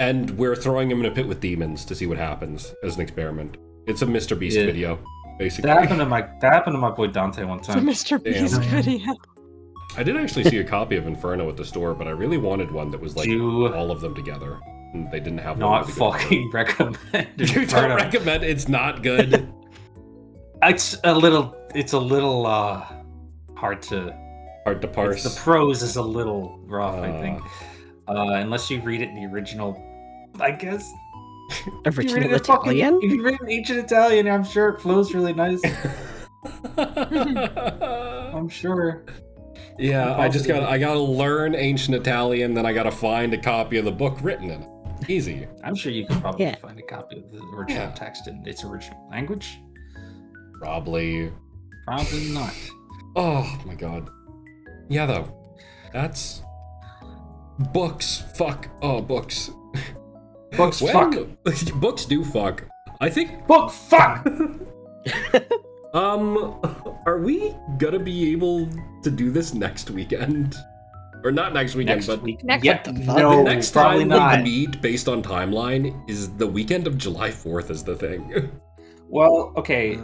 and we're throwing them in a pit with demons to see what happens as an experiment. It's a Mr. Beast Yeah. video, basically. That happened to my boy Dante one It's a time. Mr. Beast Damn. video. I did actually see a copy of Inferno at the store, but I really wanted one that was like You- all of them together. And they didn't have one. Not really good. fucking recommend. You don't Inferno. recommend? It's not good. It's a little hard to Hard to parse. The prose is a little rough, I think. Unless you read it in the original, I guess. If you read Original it in fucking- Italian? If you read it in ancient Italian, I'm sure it flows really nice. I'm sure. Yeah, I gotta learn ancient Italian, then I gotta find a copy of the book written in it. Easy. I'm sure you could probably Yeah. find a copy of the original Yeah. text in its original language. Probably. Probably not. Oh my god. Yeah, though. That's books. Fuck. Oh, books. Books When- fuck. Books do fuck. I think Book fuck. Are we gonna be able to do this next weekend? Or not next weekend, but Next yeah, week. no, the next probably time not. we meet based on timeline is the weekend of July 4th is the thing. Well, okay.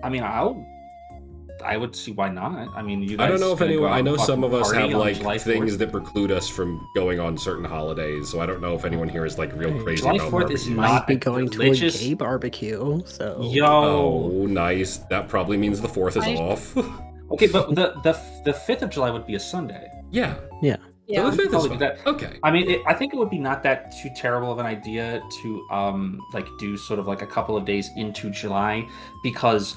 I mean, I would see why not. I mean, you guys. I don't know if gonna go anyone. out I know and some of fucking us have party on like July things 4th? that preclude us from going on certain holidays. So I don't know if anyone here is like real Right. crazy July about 4th is barbecues. not- Might be going to a religious- gay barbecue, so Yo. Oh, nice. That probably means the 4th is I- off. Okay, but the 5th of July would be a Sunday. Yeah. Yeah. So the 5th is Probably do fine. that. Okay. I mean, I think it would be not that too terrible of an idea to like do sort of like a couple of days into July, because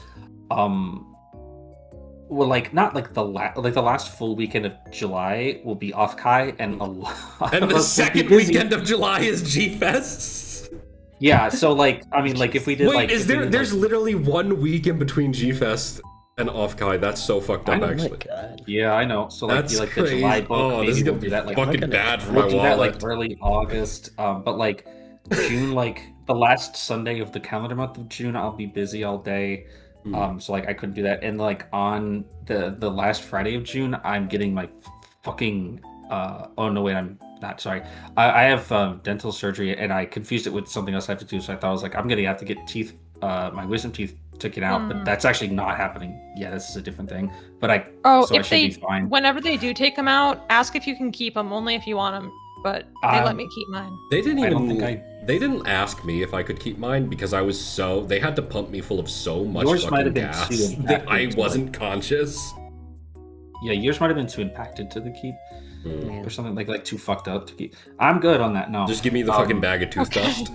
well, like not like the last full weekend of July will be off Kai, and a lot And of the us will be second busy. weekend of July is G-Fest. Yeah, so like I mean, like if we did Wait, like is if we there? did, There's like, literally 1 week in between G-Fest and Off-Kai. That's so fucked I up, know, oh my actually. god. yeah, I know. So like That's do like crazy. the July book, Oh, maybe this is we'll gonna do be that like fucking bad for we'll my do that wallet. like early August. But like June, like the last Sunday of the calendar month of June, I'll be busy all day. So like I couldn't do that. And like on the last Friday of June, I'm getting my fucking oh no wait, I'm not sorry. I have dental surgery and I confused it with something else I have to do. So I thought I was like, I'm gonna have to get teeth my wisdom teeth taken out, but that's actually not happening. Yeah, this is a different thing. But I Oh, so I if should they, be fine. whenever they do take them out, ask if you can keep them. Only if you want them. But they let me keep mine. They didn't I even. don't think They didn't ask me if I could keep mine because I was so. They had to pump me full of so much Yours might fucking have been gas too that I impacted, wasn't conscious. Yeah, yours might have been too impacted to the keep Yeah. or something like too fucked up to keep. I'm good on that. No, Just give me the fucking bag of tooth dust.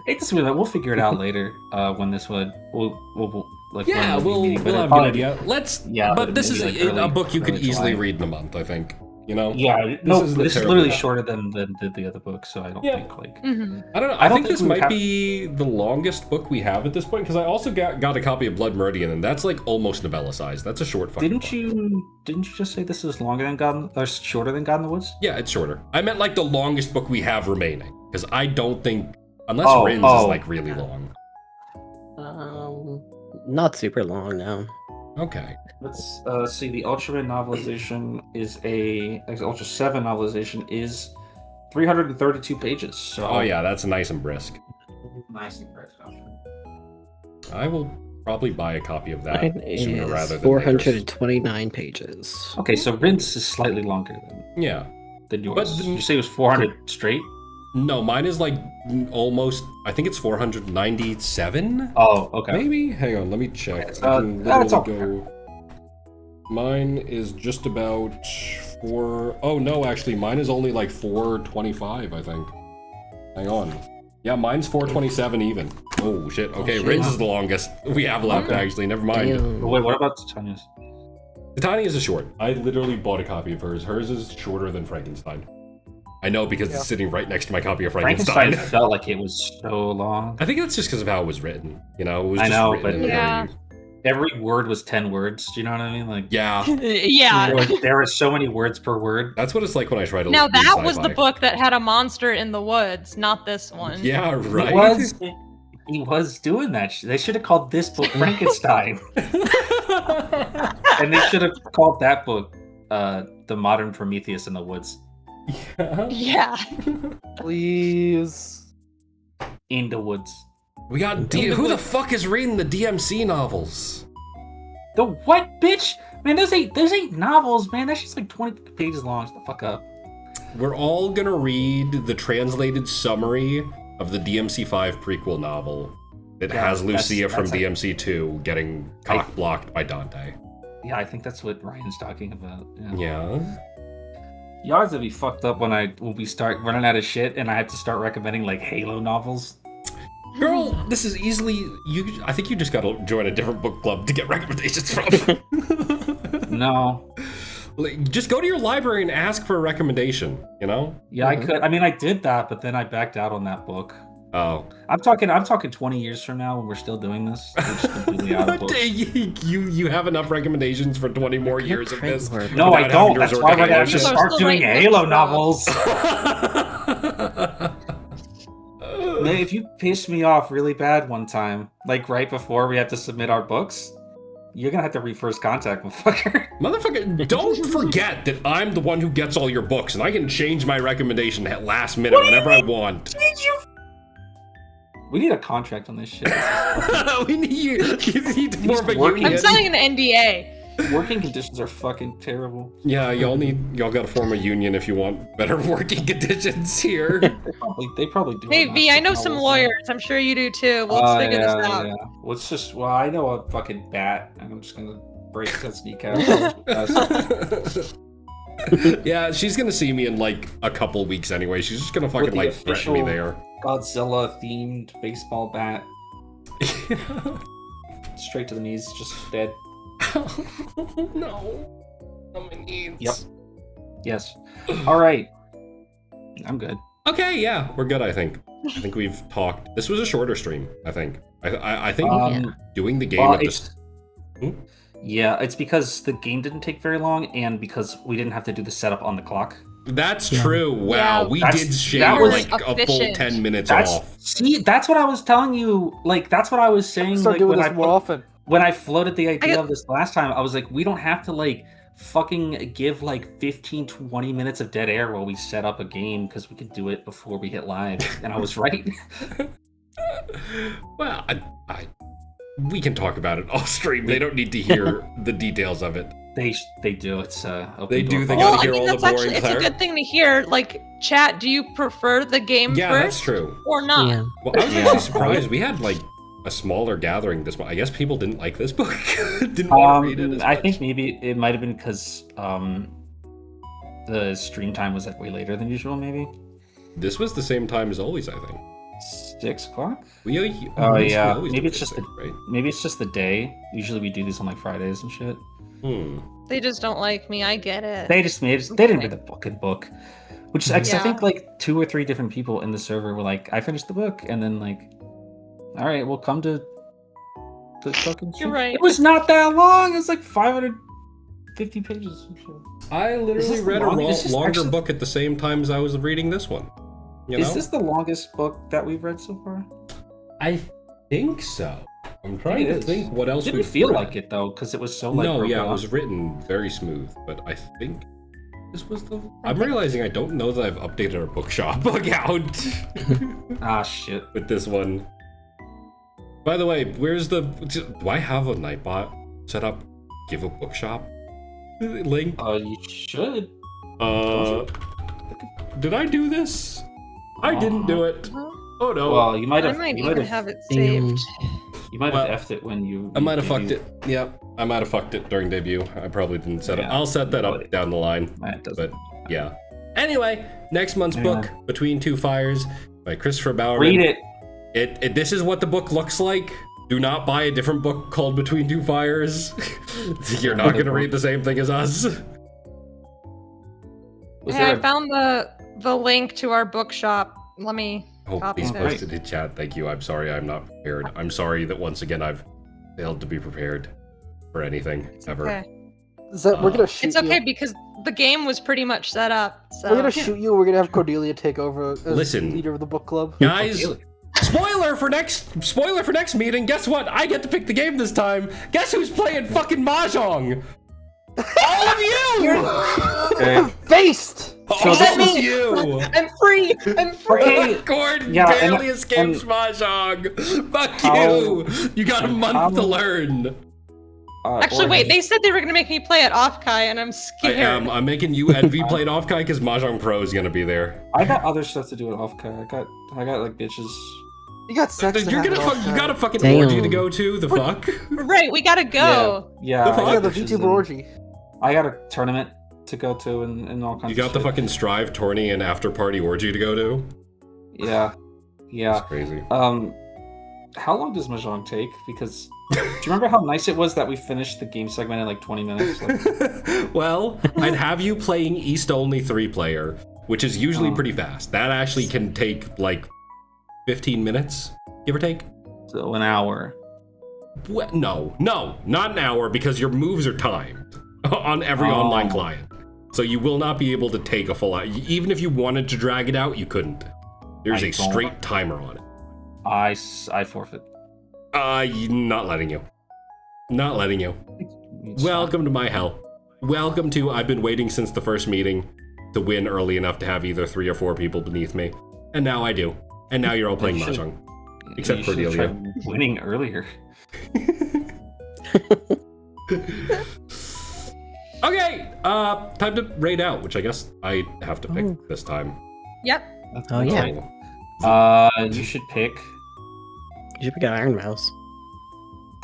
It doesn't really. We'll figure it out later. When this would, we'll like. Yeah, when we'll meeting, but have it'll a good probably- idea. Let's. Yeah, but but this is maybe, like, a early- book you could early easily July. read in a month. I think. You know. Yeah, no, isn't a this is terrible literally book. shorter than the other book, so I don't Yeah. think like. Mm-hmm. I don't know. I I, don't think think this we would might have- be the longest book we have at this point because I also got a copy of Blood Meridian, and that's like almost novella size. That's a short fucking book. Didn't you just say this is longer than or shorter than God in the Woods? Yeah, it's shorter. I meant like the longest book we have remaining because I don't think unless Oh, Rin's oh. is like really long. Not super long now. Okay. Let's see. The Ultraman novelization is Ultra 7 novelization is 332 pages. So Oh yeah, that's nice and brisk. nice and brisk. I will probably buy a copy of that Mine sooner is rather than 429 pages. Okay, so Rin's is slightly longer later. Yeah. than yours. But Did you say it was 400 straight? No, mine is like almost. I think it's 497. Oh, okay. Maybe. Hang on, let me check. It's, I can it's literally go. Mine is just about 4. Oh no, actually, mine is only like 425. I think. Hang on. Yeah, mine's 427 even. Oh shit. Okay, shit. Rin's is the longest we have left. Okay. Actually, never mind. Damn. Oh, wait, what about Titania's? Titania is a short. I literally bought a copy of hers. Hers is shorter than Frankenstein. I know because it's sitting right next to my copy of Frankenstein. Frankenstein felt like it was so long. I think that's just because of how it was written. You know, it was I just know, written but- in a Yeah. very- Every word was 10 words. Do you know what I mean? Like, Yeah, Yeah. there were so many words per word. that's what it's like when I try to Now read that was the sci-fi. book that had a monster in the woods, not this one. Yeah, right. He was doing that. They should have called this book Frankenstein, and they should have called that book "The Modern Prometheus in the Woods." Yeah. Please. In the woods. We got who the fuck is reading the DMC novels? The what, bitch? Man, those ain't novels, man. That's just like 20 pages long. Shut the fuck up. We're all gonna read the translated summary of the DMC5 prequel novel that Yeah, has Lucia from that's like- DMC2 getting cock blocked by Dante. Yeah, I think that's what Ryan's talking about. Yeah. Yeah. Y'all are gonna be fucked up when we start running out of shit, and I have to start recommending like Halo novels. Girl, this is easily you. I think you just gotta join a different book club to get recommendations from. No. Like, just go to your library and ask for a recommendation. You know? Yeah, I could. I mean, I did that, but then I backed out on that book. Oh. I'm talking 20 years from now when we're still doing this. We're just completely out of books. you have enough recommendations for 20 more years of this. No, I without having don't. to That's resort why to we're gonna have to Halo. start Still doing writing Halo books, novels. Man, if you pissed me off really bad one time, like right before we had to submit our books, You're gonna have to read First Contact, motherfucker. Motherfucker, don't forget that I'm the one who gets all your books, and I can change my recommendation at last minute whenever I want. We need a contract on this shit. We need you need more of a working. union. I'm signing an NDA. Working conditions are fucking terrible. Yeah, y'all gotta form a union if you want better working conditions here. They probably do. Hey V, I know some lawyers. I'm sure you do too. Let's figure this out. Yeah. Let's just. Well, I know a fucking bat, and I'm just gonna break his kneecap. Yeah, she's gonna see me in like a couple weeks anyway. She's just gonna fucking like threaten me there. Godzilla themed baseball bat. Straight to the knees, just dead. No. On my knees. Yep. Yes. All right. I'm good. Okay, yeah, we're good. I think we've talked. This was a shorter stream. I think think doing the game. Well, at this... Yeah, it's because the game didn't take very long, and because we didn't have to do the setup on the clock. That's true. Wow, Yeah, we that's- did shave that was like a full efficient. 10 minutes That's off. see, that's what I was telling you. Like, that's what I was saying. Start Like, doing when this I more often. when I floated the idea get- of this last time, I was like, we don't have to like fucking give like 15-20 minutes of dead air while we set up a game because we could do it before we hit live. And I was right. Well, we can talk about it off stream. They don't need to hear the details of it. They do. It's open They do, door they policy. gotta Well, I hear mean, all the that's boring actually, it's a clar- good thing to hear. Like, chat, do you prefer the game Yeah, first that's true. or not? Yeah. Well, I was Yeah. actually surprised. We had like a smaller gathering this month. I guess people didn't like this book. Didn't want to read it as I much. think maybe it might have been because the stream time was like way later than usual. Maybe This was the same time as always, I think. 6 o'clock. We Oh we yeah, always maybe do it's this just thing, right? maybe it's just the day. Usually we do these on like Fridays and shit. They just don't like me. I get it. They didn't read the fucking book, which is, I Yeah. think like 2 or 3 different people in the server were like, I finished the book, and then like, all right, we'll come to the fucking. You're right. It was not that long. It was like 550 pages. I Is literally this read a long? Is this longer actually- book at the same time as I was reading this one. You know? Is this the longest book that we've read so far? I think so. I'm trying It to is. think what else It we didn't feel like it though, because it was so like. No, broken yeah, it up. was written very smooth, but I think this was the. I'm realizing I don't know that I've updated our bookshop account Ah shit. with this one. By the way, where's the? Do I have a Nightbot set up? Give a bookshop link. You should. Did I do this? I didn't do it. Oh no. Well, you might I have. might You even might have. have it Damn. saved. You might have Well, effed it when you. I might have fucked debuted. it. Yep, I might have fucked it during debut. I probably didn't set it. Yeah, I'll set that up probably. down the line. It doesn't. But yeah. Anyway, next month's Yeah. book, Between Two Fires, by Christopher Bowerman. Read it. This is what the book looks like. Do not buy a different book called Between Two Fires. You're not going to read the same thing as us. Was Hey, there I found the link to our bookshop. Let me Oh, copy please this. post it in chat. Thank you. I'm sorry I'm not prepared. I'm sorry that once again I've failed to be prepared for anything ever. Okay. Zett, we're gonna shoot It's okay you. because the game was pretty much set up. So We're gonna shoot you. We're gonna have Cordelia take over as Listen. leader of the book club. Guys, spoiler for next meeting. Guess what? I get to pick the game this time. Guess who's playing fucking Mahjong? All of you! Okay. Based. All this of is- you! I'm free. I'm free. Okay. Gordon Yeah, barely and- escapes and- Mahjong. Fuck How- you! You got a month how- to learn. Actually, wait. They said they were gonna make me play it off Kai, and I'm I scared. am. I'm making you and V play it off, Kai, because Mahjong Pro is gonna be there. I got other stuff to do it off camera. I got like bitches. You got sex. You got a fucking Damn. orgy to go to. The fuck? Right, we gotta go. Yeah. The I fuck? got Yeah, the bitches VTuber and- orgy. I got a tournament to go to and all kinds. You got of the shit. fucking Strive tourney and after party orgy to go to. Yeah. Yeah. That's crazy. How long does Mahjong take? Because do you remember how nice it was that we finished the game segment in like 20 minutes? Like, Well, I'd have you playing East only 3-player, which is usually Oh. pretty fast. That actually can take like 15 minutes, give or take. so an hour. No, not an hour, because your moves are timed on every online client. So you will not be able to take a full hour. Even if you wanted to drag it out, you couldn't. There's I a don't- straight timer on it. I forfeit. Not letting you. Not letting you. Welcome to my hell. Welcome to I've been waiting since the first meeting to win early enough to have either 3 or 4 people beneath me. And now I do. And now you're all playing Mahjong. Except for Delia. Winning earlier. Okay, time to raid out, which I guess I have to pick this time. Yep. Oh, yeah. You should pick. You should pick an Iron Mouse.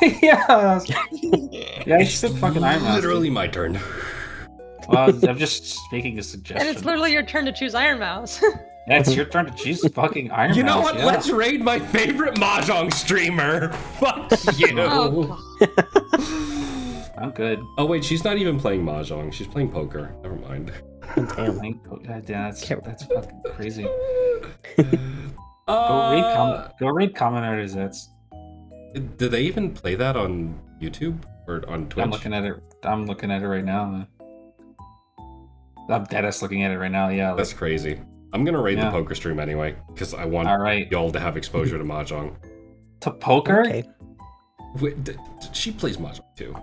Yeah. Yeah, you should pick fucking Iron Mouse. Literally my turn. I'm just making a suggestion. And it's literally your turn to choose Iron Mouse. Yeah, it's your turn to choose fucking Iron Mouse. You know what? Yeah. Let's raid my favorite Mahjong streamer. Fuck you. Oh, I'm good. Oh wait, she's not even playing Mahjong. She's playing poker. Never mind. Damn. God, that's fucking crazy. Go read comment artists. Do they even play that on YouTube or on Twitch? I'm looking at it right now. I'm deadass looking at it right now. Yeah, That's crazy. I'm gonna raid the poker stream anyway because I want y'all to have exposure to Mahjong. To poker? Okay. Wait, she plays Mahjong too.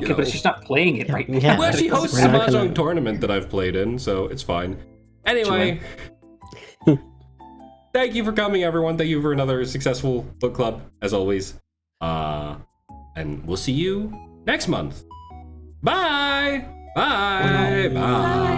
Okay, but she's not playing it right now. Yeah. Well, she hosts We're a not Mahjong gonna- tournament that I've played in, so it's fine. Anyway, thank you for coming, everyone. Thank you for another successful book club, as always. And we'll see you next month. Bye! Bye! Bye!